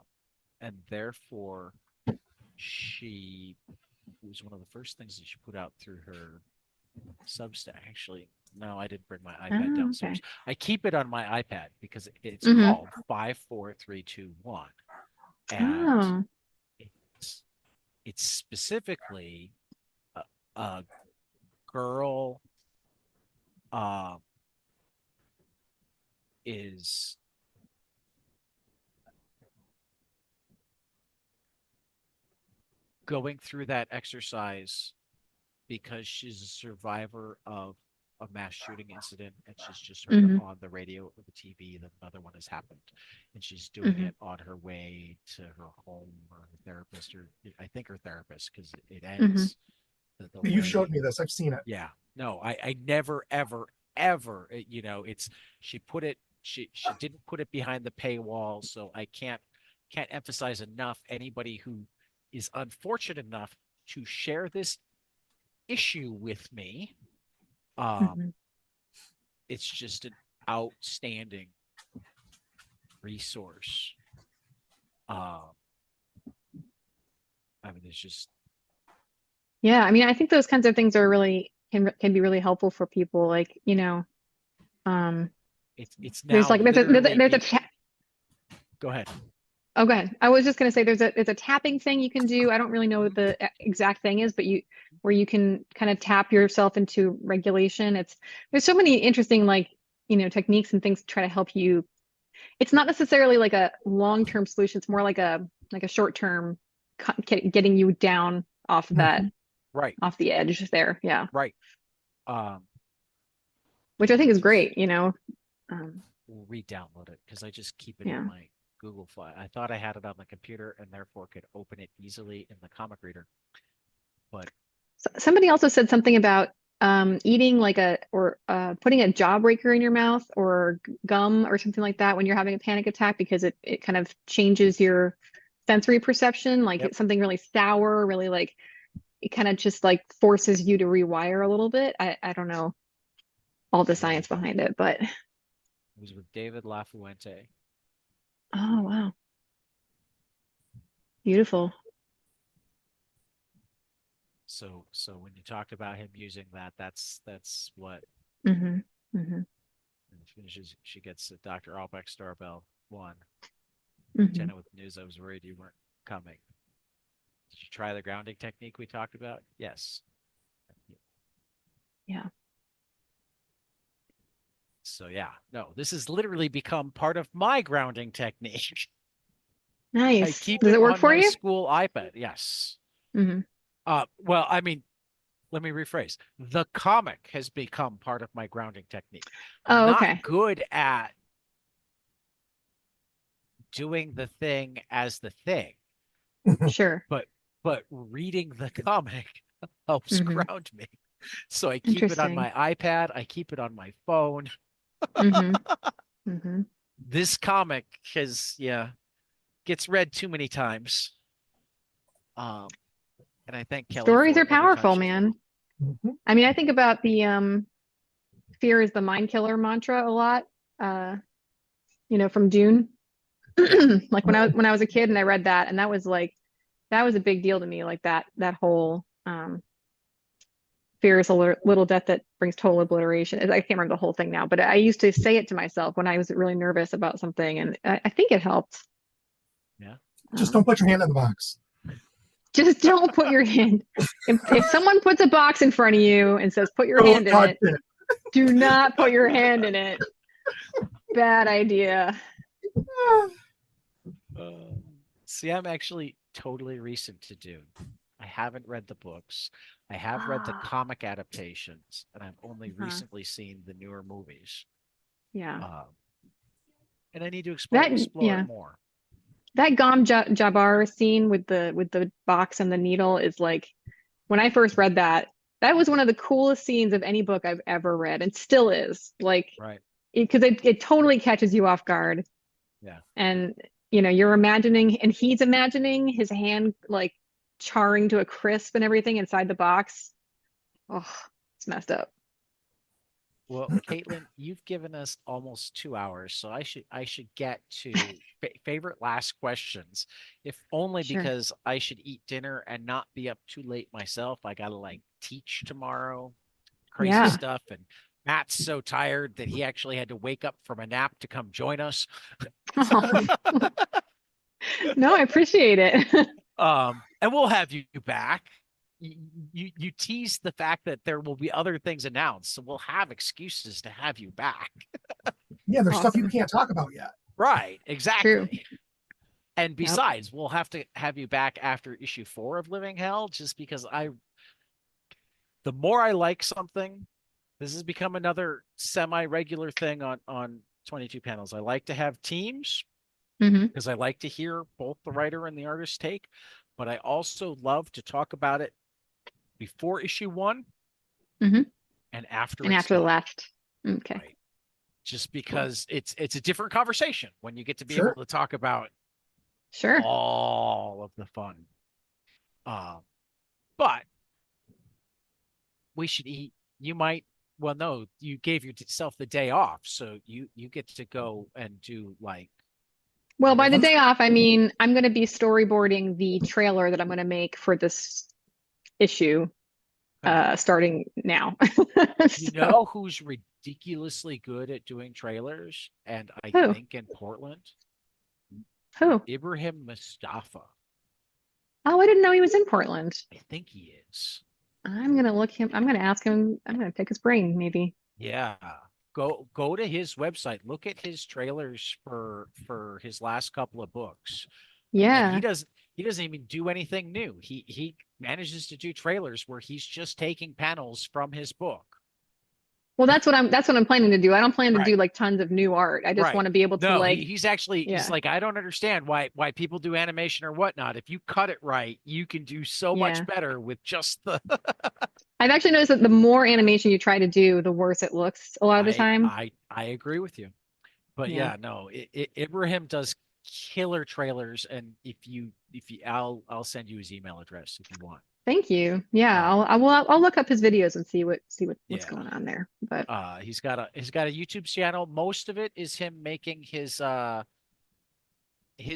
and therefore she it was one of the first things that she put out through her Substack. Actually, no, I didn't bring my iPad Oh, downstairs. okay. I keep it on my iPad because it's Mm-hmm. called 54321, and Oh. it's it's specifically a girl uh, is going through that exercise because she's a survivor of a mass shooting incident, and she's just heard Mm-hmm. on the radio or the TV that another one has happened, and she's doing Mm-hmm. it on her way to her home or her therapist, or I think her therapist, because it Mm-hmm. ends the you way. showed me this. I've seen it. Yeah, no, I never ever it's she didn't put it behind the paywall, so I can't emphasize enough, anybody who is unfortunate enough to share this issue with me. Um, Mm-hmm. it's just an outstanding resource. Um, I mean, it's just Yeah, I mean, I think those kinds of things are really can be really helpful for people. Like, um, it's there's now like literally there's a be. Go ahead. oh, go ahead. I was just gonna say there's a tapping thing you can do. I don't really know what the exact thing is, but where you can kind of tap yourself into regulation. There's so many interesting, like, techniques and things to try to help you. It's not necessarily like a long-term solution. It's more like a short-term getting you down off of that, Mhm. Right, off the edge there. Yeah. right. Um, Which I let think me is just great, you know. Um, re-download it because I just keep it in yeah. my Google file. I thought I had it on the computer and therefore could open it easily in the comic reader, but Somebody also said something about eating like or putting a jawbreaker in your mouth or gum or something like that when you're having a panic attack, because it kind of changes your sensory perception. Like yep. it's something really sour, really like it kind of just like forces you to rewire a little bit. I don't know all the Yeah, science behind it, but it was with David LaFuente. oh wow, beautiful. So when you talked about him using that, that's what. Hmm. Hmm. And finishes. She gets Dr. Albeck's doorbell. One. Hmm. Jenna with news. I was worried you weren't coming. Did you try the grounding technique we talked about? Yes. Yeah. So yeah, no, this has literally become part of my grounding technique. I Nice. keep Does it it work on for my you? school iPad. Yes. Hmm. Well, I mean, let me rephrase. The comic has become part of my grounding technique. Oh, Not okay. good at doing the thing as the thing, Sure. but reading the comic helps Hmm. ground me. So I keep it on Interesting. my iPad. I keep it on my phone. Hmm. Hmm. this comic gets read too many times. And I thank Kelly Stories for are it every time powerful, she's man. Mhm. I mean, I think about the fear is the mind killer mantra a lot. From Dune. yeah. Like when I was a kid and I read that, and that was a big deal to me. Like that whole fear is a little death that brings total obliteration. I can't remember the whole thing now, but I used to say it to myself when I was really nervous about something, and I think it helped. Yeah. Just don't put your hand in the box. Just don't put your hand. If someone puts a box in front of you and says, put your hand Don't in touch it, it. do not put your hand in it. Bad idea. See, I'm actually totally recent to Dune. I haven't read the books. I have read the Ah, comic adaptations, and I've only uh-huh. recently seen the newer movies. Yeah. Um, and I need to That explore it yeah. more. That Jabbar scene with the box and the needle is like when I first read that, that was one of the coolest scenes of any book I've ever read, and still is. Like Right. because it totally catches you off guard. Yeah. And you're imagining, and he's imagining his hand like charring to a crisp and everything inside the box. Oh, it's messed up. Well, Caitlin, you've given us almost 2 hours, so I should get to favorite last questions, if only Sure. because I should eat dinner and not be up too late myself. I gotta like teach tomorrow, crazy Yeah. stuff, and Matt's so tired that he actually had to wake up from a nap to come join us. No, I appreciate it. And we'll have you back. You teased the fact that there will be other things announced, so we'll have excuses to have you back. Yeah, there's stuff you Awesome. can't talk about yet. Right, True. exactly. And Yep. besides, we'll have to have you back after issue 4 of Living Hell, just because the more I like something, this has become another semi-regular thing on 22 panels. I like to have teams Hmm. because I like to hear both the writer and the artist take, but I also love to talk about it before issue 1 Hmm. and after And it's after the done. last. Okay. Right. Just Cool. because it's a different conversation when you get to be able Sure. to talk about Sure. all of the fun. Um, but we should eat. You might, well, no, you gave yourself the day off, so you get to go and do like Well, by the I'm day whatever. off, I mean I'm going to be storyboarding the trailer that I'm going to make for this issue, Okay. starting now. You So, know who's ridiculously good at doing trailers, and I who? think in Portland, Who? Ibrahim Mustafa. Oh, I didn't know he was in Portland. I think he is. I'm gonna ask him, I'm gonna pick his brain, maybe. Yeah. Go to his website. Look at his trailers for his last couple of books. And Yeah. he doesn't even do anything new. He manages to do trailers where he's just taking panels from his book. Well, that's what I'm planning to do. I don't plan to Right. do like tons of new art. I just Right. want to be able to No, like, he's yeah, like, I don't understand why people do animation or whatnot. If you cut it right, you can do so much yeah. better with just the I've actually noticed that the more animation you try to do, the worse it looks a lot of the time. I agree with you. But Yeah. yeah, no, Ibrahim does killer trailers, and if you I'll send you his email address if you want. Thank you. Yeah, Um, I'll look up his videos and see what's yeah. going on there. But He's got a YouTube channel. Most of it is him making his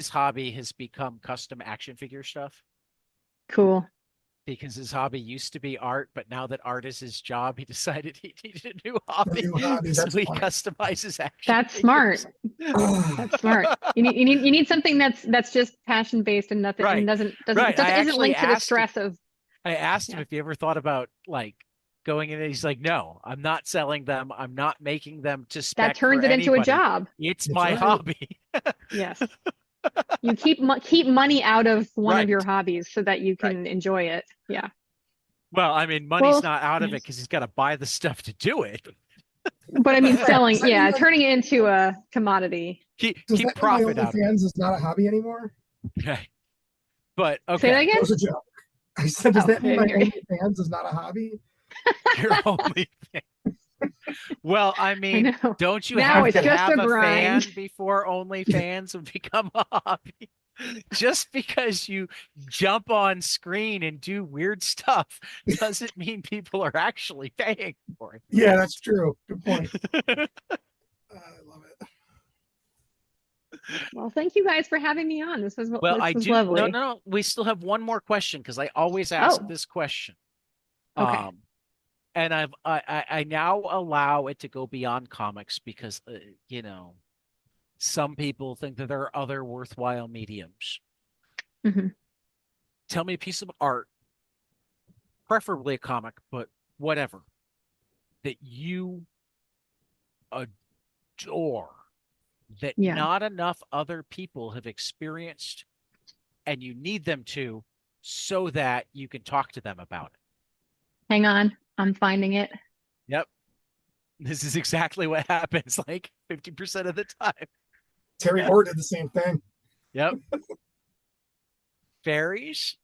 hobby has become custom action figure stuff cool. because his hobby used to be art, but now that art is his job, he decided he needed a new hobby, New hobby. so That's he funny. customizes action That's figures. smart. That's smart. You need something that's just passion based and nothing and Right, doesn't right. isn't linked to the stress of I asked him yeah. if he ever thought about like going in. He's like, no, I'm not selling them. I'm not making them to That spec for turns it into a anybody. job. It's That's my right. hobby. Yes. You keep money out of one of your Right, hobbies so that you right. can enjoy it. Yeah. Well, I mean, money's Well, not out of yeah. it because he's got to buy the stuff to do it. But I mean Does selling, that mean yeah, like turning it into a commodity. does Keep that mean my profit out of it. OnlyFans is not a hobby anymore? Okay, but Say that okay, That again? was a joke. I said, does Oh, that I mean my didn't hear you. OnlyFans is not a hobby? your only thing. Well, I I mean, know. don't you Now have it's to just have a a fan grind. before OnlyFans would become a hobby? Just because you jump on screen and do weird stuff doesn't mean people are actually paying for Yeah, that's true. Good point. it. I love it. Well, thank you guys for having me on. Well, This I was do. No, lovely. no, no. We still have one more question because I always ask Oh, this question. okay. Um, and I now allow it to go beyond comics because some people think that there are other worthwhile mediums. Hmm. Tell me a piece of art, preferably a comic, but whatever, that you adore, that Yeah. not enough other people have experienced, and you need them to, so that you can talk to them about it. Hang on. I'm finding it. Yep. This is exactly what happens like 50% of the time. Terry Moore did the same thing. Yep. Fairies.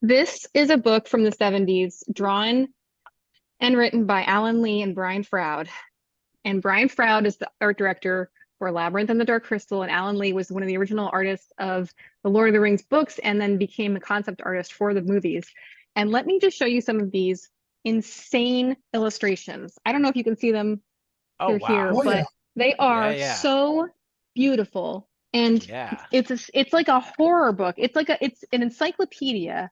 This is a book from the 70s, drawn and written by Alan Lee and Brian Froud. And Brian Froud is the art director for Labyrinth and the Dark Crystal, and Alan Lee was one of the original artists of the Lord of the Rings books and then became a concept artist for the movies. And let me just show you some of these insane illustrations. I don't know if you can see them Oh, through here, Oh wow. yeah. but they Yeah, are yeah. so beautiful. And Yeah. it's like a horror book. It's an encyclopedia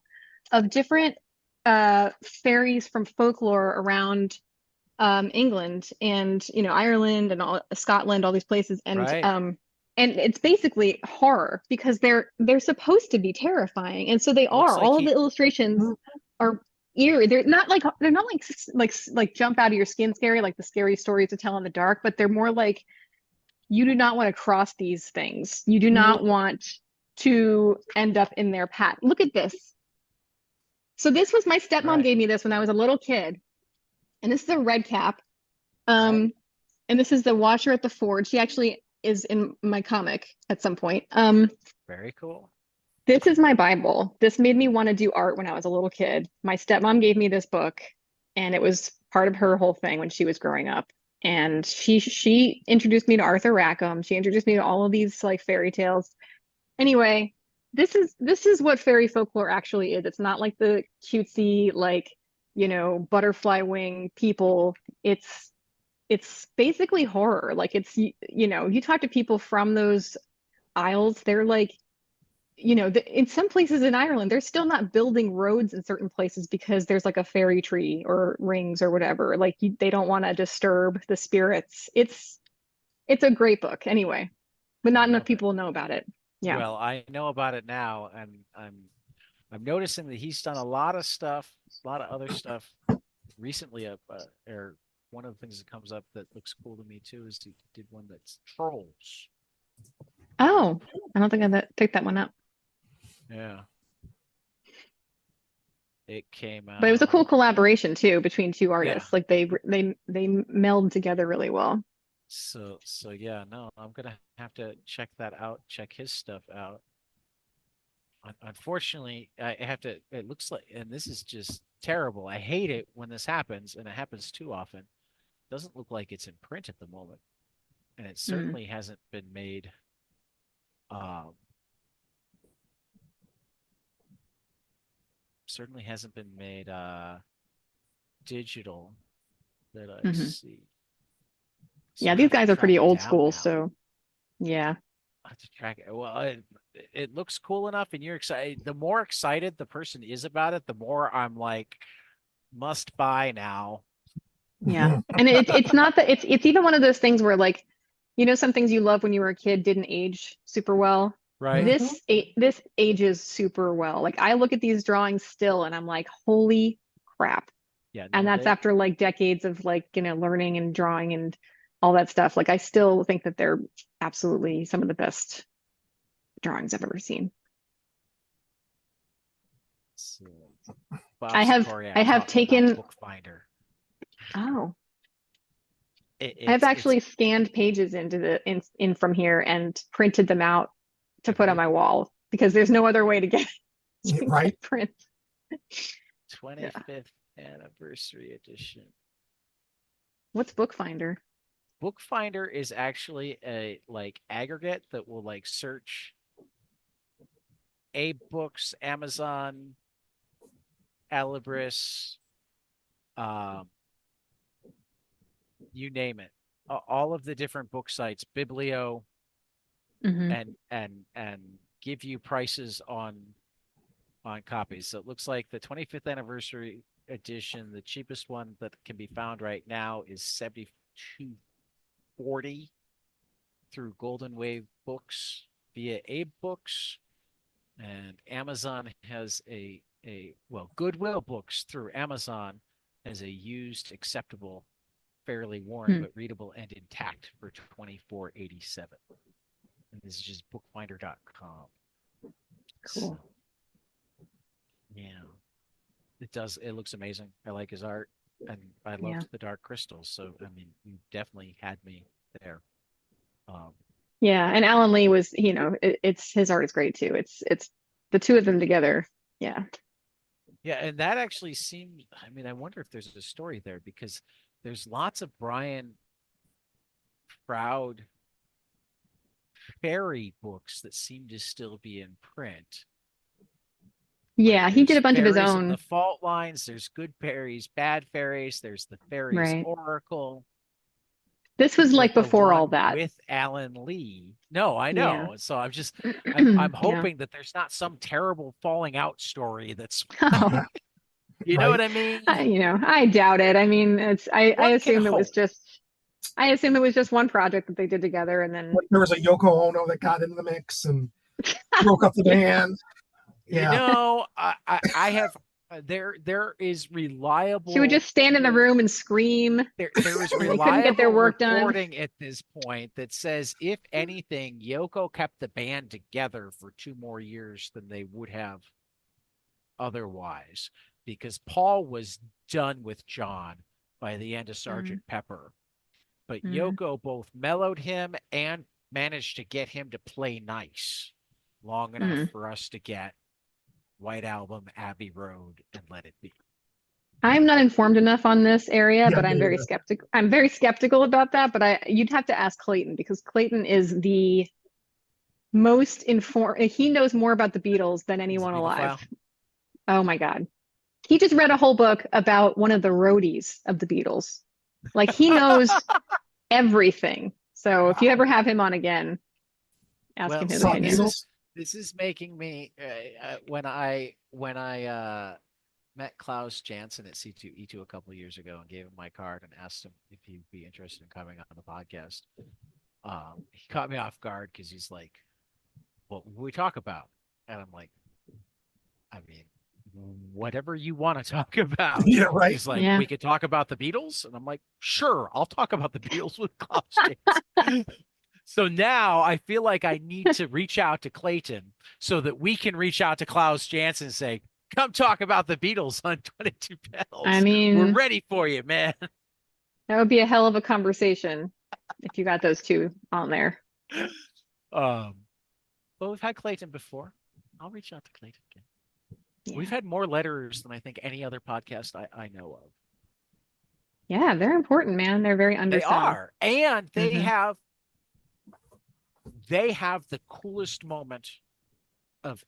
of different fairies from folklore around England and Ireland and Scotland, all these places, Right. and it's basically horror because they're supposed to be terrifying, and so they Looks are. like All of the he illustrations are eerie. They're not like jump out of your skin scary like the scary stories to tell in the dark, but they're more like you do not want to cross these things. You do not want to end up in their path. Look at this. So this was my stepmom right. gave me this when I was a little kid, and this is a red cap. Right. Um, and this is the Watcher at the Forge. She actually is in my comic at some point. Very cool. This is my Bible. This made me want to do art when I was a little kid. My stepmom gave me this book, and it was part of her whole thing when she was growing up. And she introduced me to Arthur Rackham. She introduced me to all of these like fairy tales. Anyway, this is what fairy folklore actually is. It's not like the cutesy like, butterfly wing people. It's basically horror. Like you talk to people from those isles, they're like, in some places in Ireland, they're still not building roads in certain places because there's like a fairy tree or rings or whatever. Like they don't want to disturb the spirits. It's a great book anyway, but I not enough love it. people know about it. Yeah. Well, I know about it now, and I'm noticing that he's done a lot of stuff, a lot of other stuff recently. Or one of the things that comes up that looks cool to me too is he did one that's trolls. Oh, I don't think I picked that one up. Yeah, it came But it was a cool out. collaboration too between two Yeah. artists. Like they meld together really well. So yeah, no, I'm gonna have to check that out, check his stuff out. Unfortunately, I have to, it looks like, and this is just terrible. I hate it when this happens, and it happens too often. Doesn't look like it's in print at the moment, and it Mm. certainly hasn't been made um certainly hasn't been made digital that I Hmm. see. So Yeah, I these have to guys are track pretty it old down school, now. so yeah. I have to track it. Well, it looks cool enough, and you're excited. The more excited the person is about it, the more I'm like, must buy now. Yeah. And it's not that it's even one of those things where like, some things you love when you were a kid didn't age super well. Right? This ages super well. Like I look at these drawings still and I'm like, holy crap. Yeah, And no, that's they after like decades of like, learning and drawing and all that stuff. Like I still think that they're absolutely some of the best drawings I've ever seen. so Bob I have I Sikoria have talking about taken Bookfinder. oh It, I've it's actually scanned pages into the in from here and printed them out to have put on you my wall because there's no other way to get to Right. get print. 25th anniversary edition. What's Bookfinder? Bookfinder is actually a like aggregate that will like search Abe Books, Amazon, Alibris, um, you name it, all of the different book sites, Biblio, Hmm. and give you prices on copies. So it looks like the 25th anniversary edition, the cheapest one that can be found right now is 72.40 through Golden Wave Books via Abe Books, and Amazon has a well, Goodwill Books through Amazon as a used, acceptable, fairly worn but readable and intact for 24.87. And this is just bookfinder.com. Cool. So, yeah, it does. It looks amazing. I like his art, and I loved the Dark Crystals. So, I mean, you definitely had me there. Yeah, and Alan Lee was, it's his art is great too. It's the two of them together. Yeah. Yeah, and that actually seems, I mean, I wonder if there's a story there because there's lots of Brian Froud fairy books that seem to still be in print. Yeah, he did a bunch of his Fairies of own. the Fault Lines, there's good fairies, bad fairies, there's the Fairies Right. Oracle. This was like But the before all one that. with Alan Lee. No, I Yeah. know. So I'm Yeah. hoping that there's not some terrible falling out story that's Oh, you know Right. what I mean? I doubt it. I mean, I One can assume it was hope. just one project that they did together and then There was a Yoko Ono that got into the mix and broke up the band. Yeah. You know, I have there is reliable. she would just stand in the room and scream. There is They couldn't get their reliable work done. reporting at this point that says, if anything, Yoko kept the band together for 2 more years than they would have otherwise, because Paul was done with John by the end of Sergeant Pepper. But Yoko both mellowed him and managed to get him to play nice long enough for us to get White Album, Abbey Road, and Let It Be. I'm not informed enough on this area, Yeah, but I'm very skeptical. I'm very skeptical about that, but you'd have to ask Clayton because Clayton is the most informed. He knows more about the Beatles than anyone alive. Oh my God. He just read a whole book about one of the roadies of the Beatles. Like he knows everything. So if you ever have him on again, ask him his opinion. This is making me when I met Klaus Janson at C2E2 a couple of years ago and gave him my card and asked him if he'd be interested in coming on the podcast. He caught me off guard because he's like, "What will we talk about?" And I'm like, "I mean, whatever you want to talk about." Yeah, right. He's like, "We could talk about the Beatles," and I'm like, "Sure, I'll talk about the Beatles with Klaus Janson." So now I feel like I need to reach out to Clayton so that we can reach out to Klaus Janson and say, "Come talk about the Beatles on 22 Panels. I mean, we're ready for you, man." That would be a hell of a conversation if you got those two on there. Well, we've had Clayton before. I'll reach out to Clayton again. Yeah. We've had more letters than I think any other podcast I know of. Yeah, they're important, man. They're very undersung. They are. And they have the coolest moment of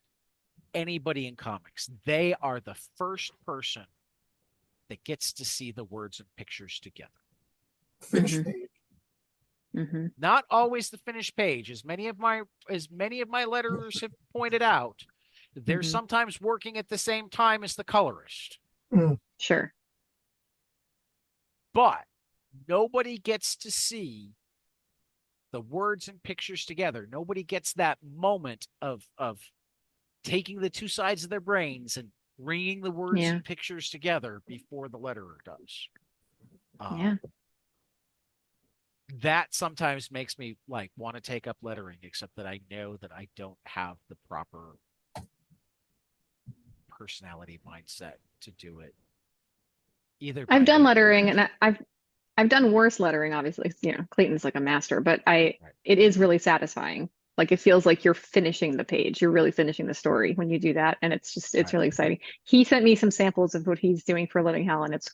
anybody in comics. They are the first person that gets to see the words and pictures together. Finished page. Not always the finished page. As many of my letters have pointed out, they're sometimes working at the same time as the colorist. Sure. But nobody gets to see the words and pictures together. Nobody gets that moment of taking the two sides of their brains and bringing the words and pictures together before the letterer does. That sometimes makes me like want to take up lettering, except that I know that I don't have the proper personality mindset to do it. I've done lettering and I've done worse lettering, obviously. Clayton's like a master, but it is really satisfying. Like it feels like you're finishing the page. You're really finishing the story when you do that. And it's really exciting. He sent me some samples of what he's doing for Living Hell, and it's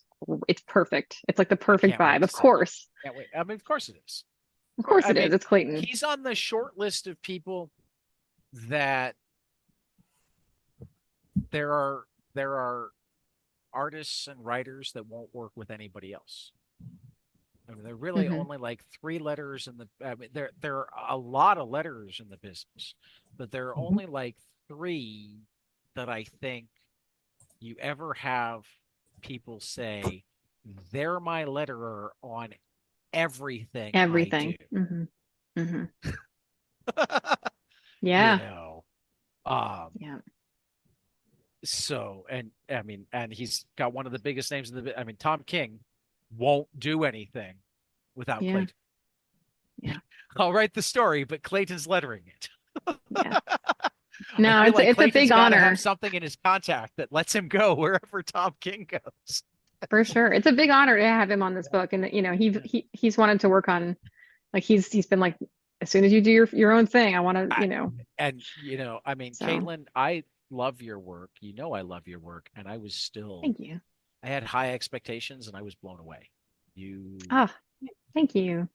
perfect. It's like the perfect vibe. Of course. Can't wait. I mean, of course it is. Of course it is. It's Clayton. He's on the short list of people that there are artists and writers that won't work with anybody else. I mean, there are really only like 3 letters in the. I mean, there are a lot of letters in the business, but there are only like 3 that I think you ever have people say they're my letterer on everything. Everything. I do. Yeah. You know, yeah. So, and I mean, and he's got one of the biggest names in the. I mean, Tom King won't do anything without Clayton. Yeah. I'll write the story, but Clayton's lettering it. Yeah. No, it's a big honor. Have something in his contact that lets him go wherever Tom King goes. For sure. It's a big honor to have him on this book. And you know, he's wanted to work on, like he's been like, as soon as you do your own thing, I want to, you know. And you know, I mean, so. Caitlin, I love your work. You know, I love your work, and I was still. Thank you. I had high expectations, and I was blown away. You. Thank you.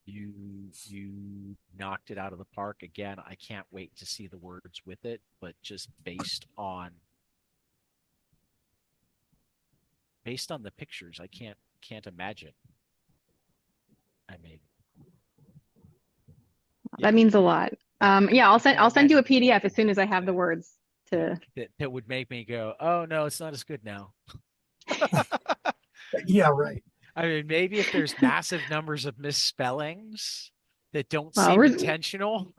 You knocked it out of the park again. I can't wait to see the words with it, but just based on the pictures, I can't imagine. I mean, that means a lot. Yeah, I'll send you a PDF as soon as I have the words to that would make me go, oh no, it's not as good now. Yeah, right. I mean, maybe if there's massive numbers of misspellings that don't seem intentional.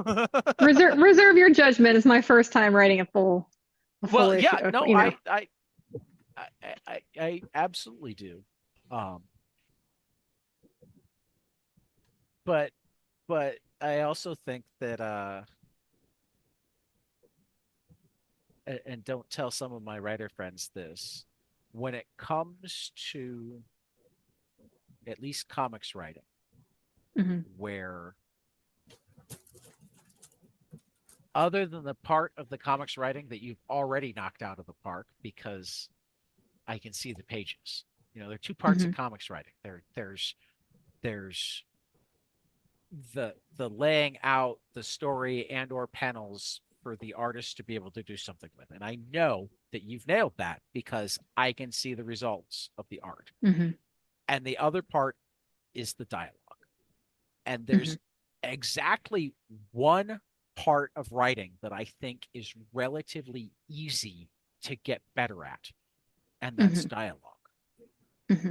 reserve your judgment. It's my first time writing a full yeah, issue, no, you know. I absolutely do. But I also think that and don't tell some of my writer friends this, when it comes to at least comics writing, where other than the part of the comics writing that you've already knocked out of the park, because I can see the pages. You know, there are 2 parts of comics writing. There's the laying out the story and or panels for the artist to be able to do something with. And I know that you've nailed that because I can see the results of the art. And the other part is the dialogue. And there's exactly one part of writing that I think is relatively easy to get better at, and that's dialogue.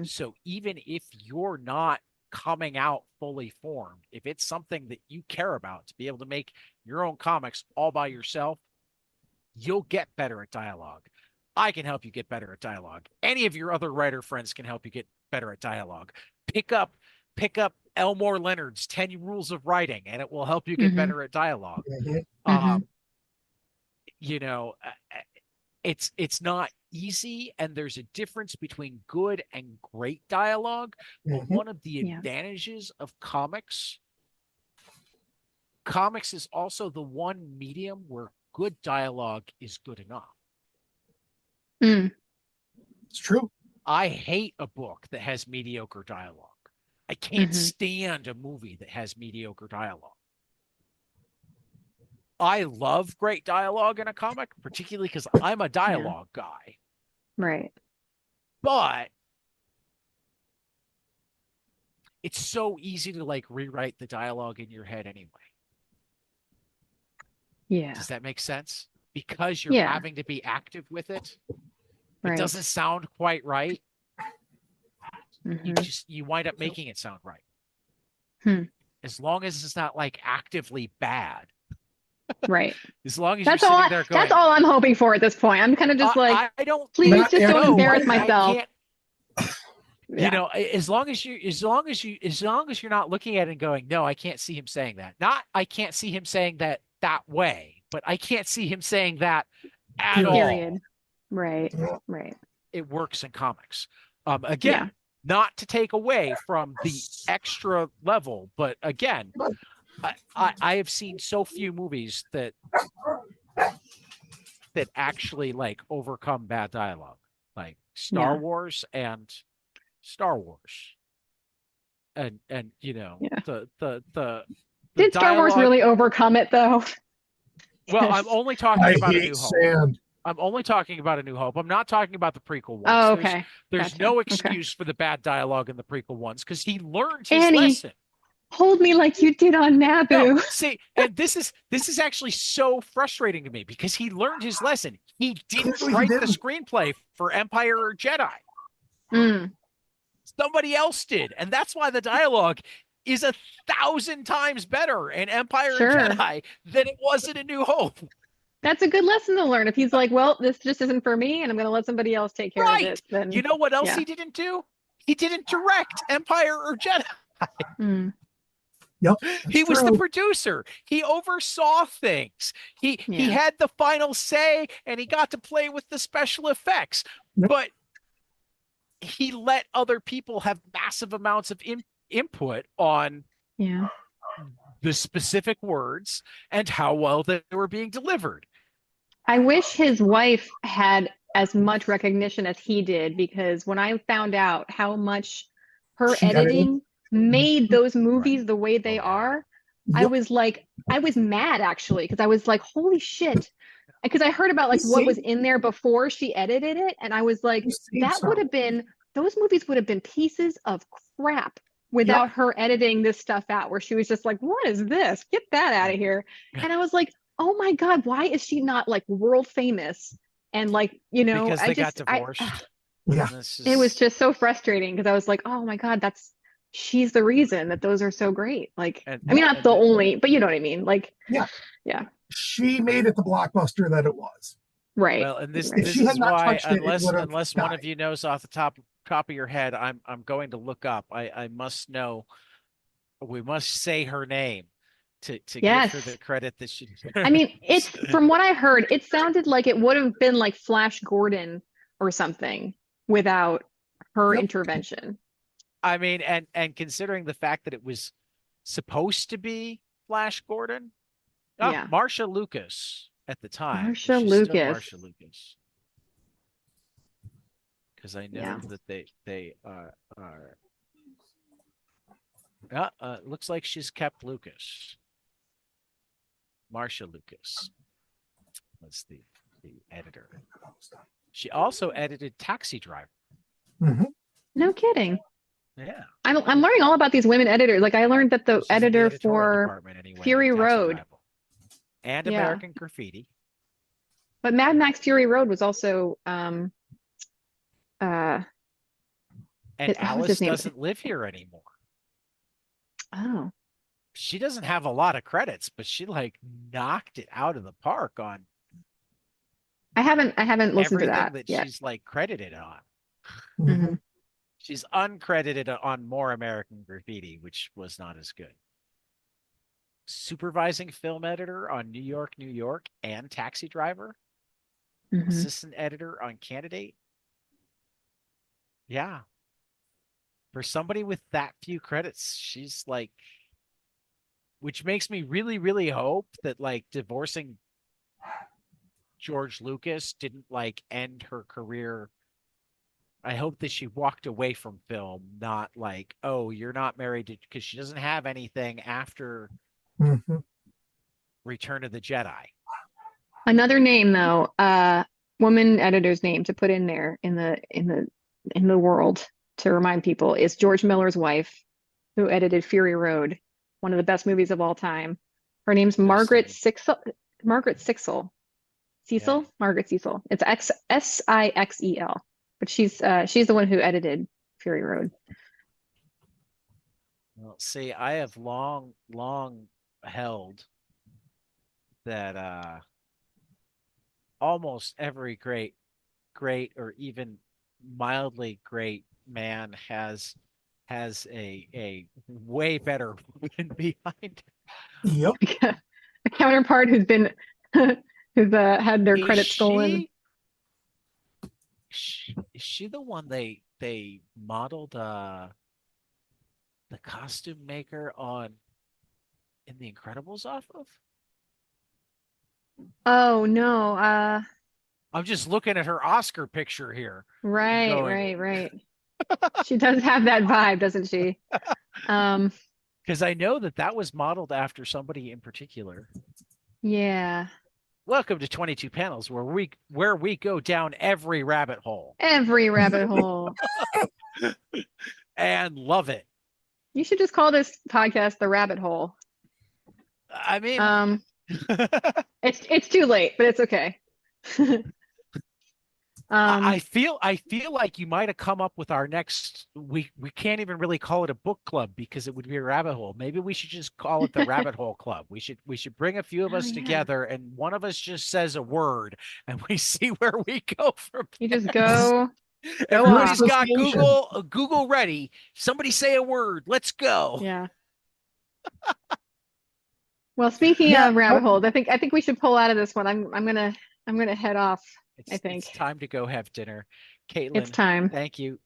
So even if you're not coming out fully formed, if it's something that you care about to be able to make your own comics all by yourself, you'll get better at dialogue. I can help you get better at dialogue. Any of your other writer friends can help you get better at dialogue. Pick up Elmore Leonard's 10 Rules of Writing, and it will help you get better at dialogue. You know, it's not easy, and there's a difference between good and great dialogue. But one of the advantages of comics is also the one medium where good dialogue is good enough. It's true. I hate a book that has mediocre dialogue. I can't stand a movie that has mediocre dialogue. I love great dialogue in a comic, particularly because I'm a dialogue guy. Right. But it's so easy to like rewrite the dialogue in your head anyway. Yeah. Does that make sense? Because you're having to be active with it. It doesn't sound quite right. You wind up making it sound right. As long as it's not like actively bad. Right. As long as you're sitting there going, that's all I'm hoping for at this point. I'm kind of just like, I don't please just don't embarrass myself. You know, as long as you're not looking at it and going, no, I can't see him saying that. Not I can't see him saying that way, but I can't see him saying that at all. Right. It works in comics. Again, not to take away from the extra level, but again, I have seen so few movies that actually like overcome bad dialogue, like Star Yeah. Wars and Star Wars, and you know Yeah. the Did Star Wars dialogue. really overcome it though? Well, I'm 'Cause- only talking I about A hate New Hope. sand. I'm only talking about A New Hope. I'm not talking about the prequel ones. Oh, There's okay. there's Gotcha. no Okay. excuse for the bad dialogue in the prequel ones because he learned his Annie, lesson. hold me like you did on No, Naboo. see, and this is actually so frustrating to me because he learned his lesson. He didn't Clearly he write the didn't. screenplay for Empire or Jedi. Mm, Somebody else did, and that's why the dialogue is 1,000 times better in Empire and sure. Jedi than it was in A New Hope. That's a good lesson to learn. If he's like, well, this just isn't for me and I'm going to let somebody else take care of Right. this, then You know what else yeah. he didn't do? He didn't direct Empire or Jedi. Mm, Yep, He that's was the true. producer. He oversaw things. He yeah. had the final say and he got to play with the special effects. Yep. But he let other people have massive amounts of input on Yeah. the specific words and how well they were being delivered. I wish his wife had as much recognition as he did because when I found out how much her She edited. editing made those movies Right. the way they Oh, yeah. are, Yep. I was mad actually because I was like, holy shit. Because I heard about like what was in there before she edited it, and I was like, that would have been those movies would have been pieces of crap Yep. without her editing this stuff out, where she was just like, what is this? Get that out of here. And I was like, oh my God, why is she not like world famous? And like, you know, Because I they got just, divorced. Yeah. it was just so frustrating because I was like, oh my God, she's the reason that those are so great. Like, And, I mean, not and the only, but you know what I mean? Like, Yeah. yeah, She made it the blockbuster that it was. right. well, and this Right. If this she had is not why touched it, it would have unless one died. of you knows off the top of your head, I'm going to look up. I must know. We must say her name to give her the Yes. credit that she I mean, it's deserves. from what I heard, it sounded like it would have been like Flash Gordon or something without her Yep. intervention. I mean, and considering the fact that it was supposed to be Flash Gordon, Yeah. Marsha Lucas at the time, Marsha she's still Lucas. Marsha Lucas, because I know Yeah. that they are. Looks like she's kept Lucas. Marsha Lucas was the editor. She also edited Taxi Driver. Mhm. No kidding. Yeah, I'm learning all about these women editors. Like I learned that the she's in the editor editorial for department anyway. Fury On Taxi Road, Driver and yeah, American Graffiti. but Mad Max Fury Road was also uh And what was his Alice name? doesn't live here anymore. Oh, She doesn't have a lot of credits, but she like knocked it out of the park on I haven't listened to everything that that yet. she's like credited on. Mhm. Mhm. She's uncredited on More American Graffiti, which was not as good. Supervising film editor on New York, New York, and Taxi Driver. Mhm. Assistant editor on Candidate. Yeah. For somebody with that few credits, she's like, which makes me really, really hope that like divorcing George Lucas didn't like end her career. I hope that she walked away from film, not like, oh, you're not married to, because she doesn't have anything after Mhm. Return of the Jedi. Another name though, woman editor's name to put in there in the world to remind people is George Miller's wife, who edited Fury Road, one of the best movies of all time. Her name's Margaret Interesting. Sixel. Margaret Sixel. Yeah. Cecil? Margaret Cecil. It's Sixel. But she's the one who edited Fury Road. Well, see, I have long held that almost every great or even mildly great man has a way better woman behind. Yep. A counterpart who's been who's had their Is credit stolen. is she the one they modeled the costume maker on in The Incredibles off of? Oh no. I'm just looking at her Oscar picture here and Right, going, right. She does have that vibe, doesn't she? Um, because I know that was modeled after somebody in particular. yeah. Welcome to 22 Panels, where we go down every rabbit hole Every rabbit hole. and love it. You should just call this podcast The Rabbit Hole. I mean, it's too late, but it's okay. I feel like you might have come up with our next. We can't even really call it a book club because it would be a rabbit hole. Maybe we should just call it the Rabbit Hole Club. We should bring a few of us together, and one of us just says a word, and we see where we go from You there. just go. Everybody's off. got Google ready. Somebody say a word. Let's go. Yeah. Well, speaking of rabbit holes, I think we should pull out of this one. I'm gonna head off. It's time to go have dinner. Caitlin, It's time. Thank you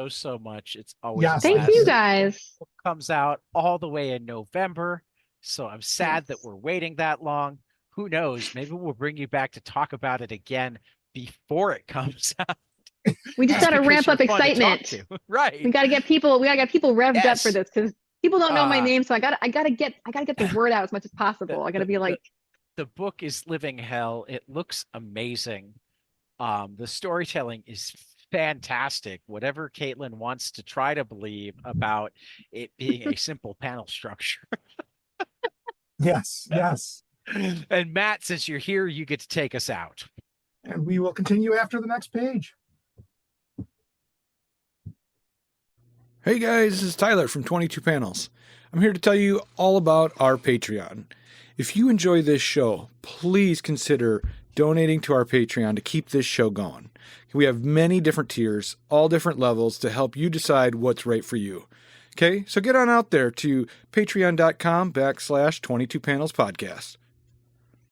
so much. It's always Yes, Thank you guys. It comes out all the way in November. So I'm sad that we're waiting that long. Who knows? Maybe we'll bring you back to talk about it again before it comes out. We just gotta ramp up excitement. Right. We gotta get people revved up for this because people don't know my name, so I gotta get the word out as much as possible. I gotta be like, the book is living hell. It looks amazing. The storytelling is fantastic. Whatever Caitlin wants to try to believe about it being a simple panel structure. Yes. And Matt, since you're here, you get to take us out. And we will continue after the next page. Hey guys, this is Tyler from 22 Panels. I'm here to tell you all about our Patreon. If you enjoy this show, please consider donating to our Patreon to keep this show going. We have many different tiers, all different levels to help you decide what's right for you. Okay, so get on out there to patreon.com/22panelspodcast.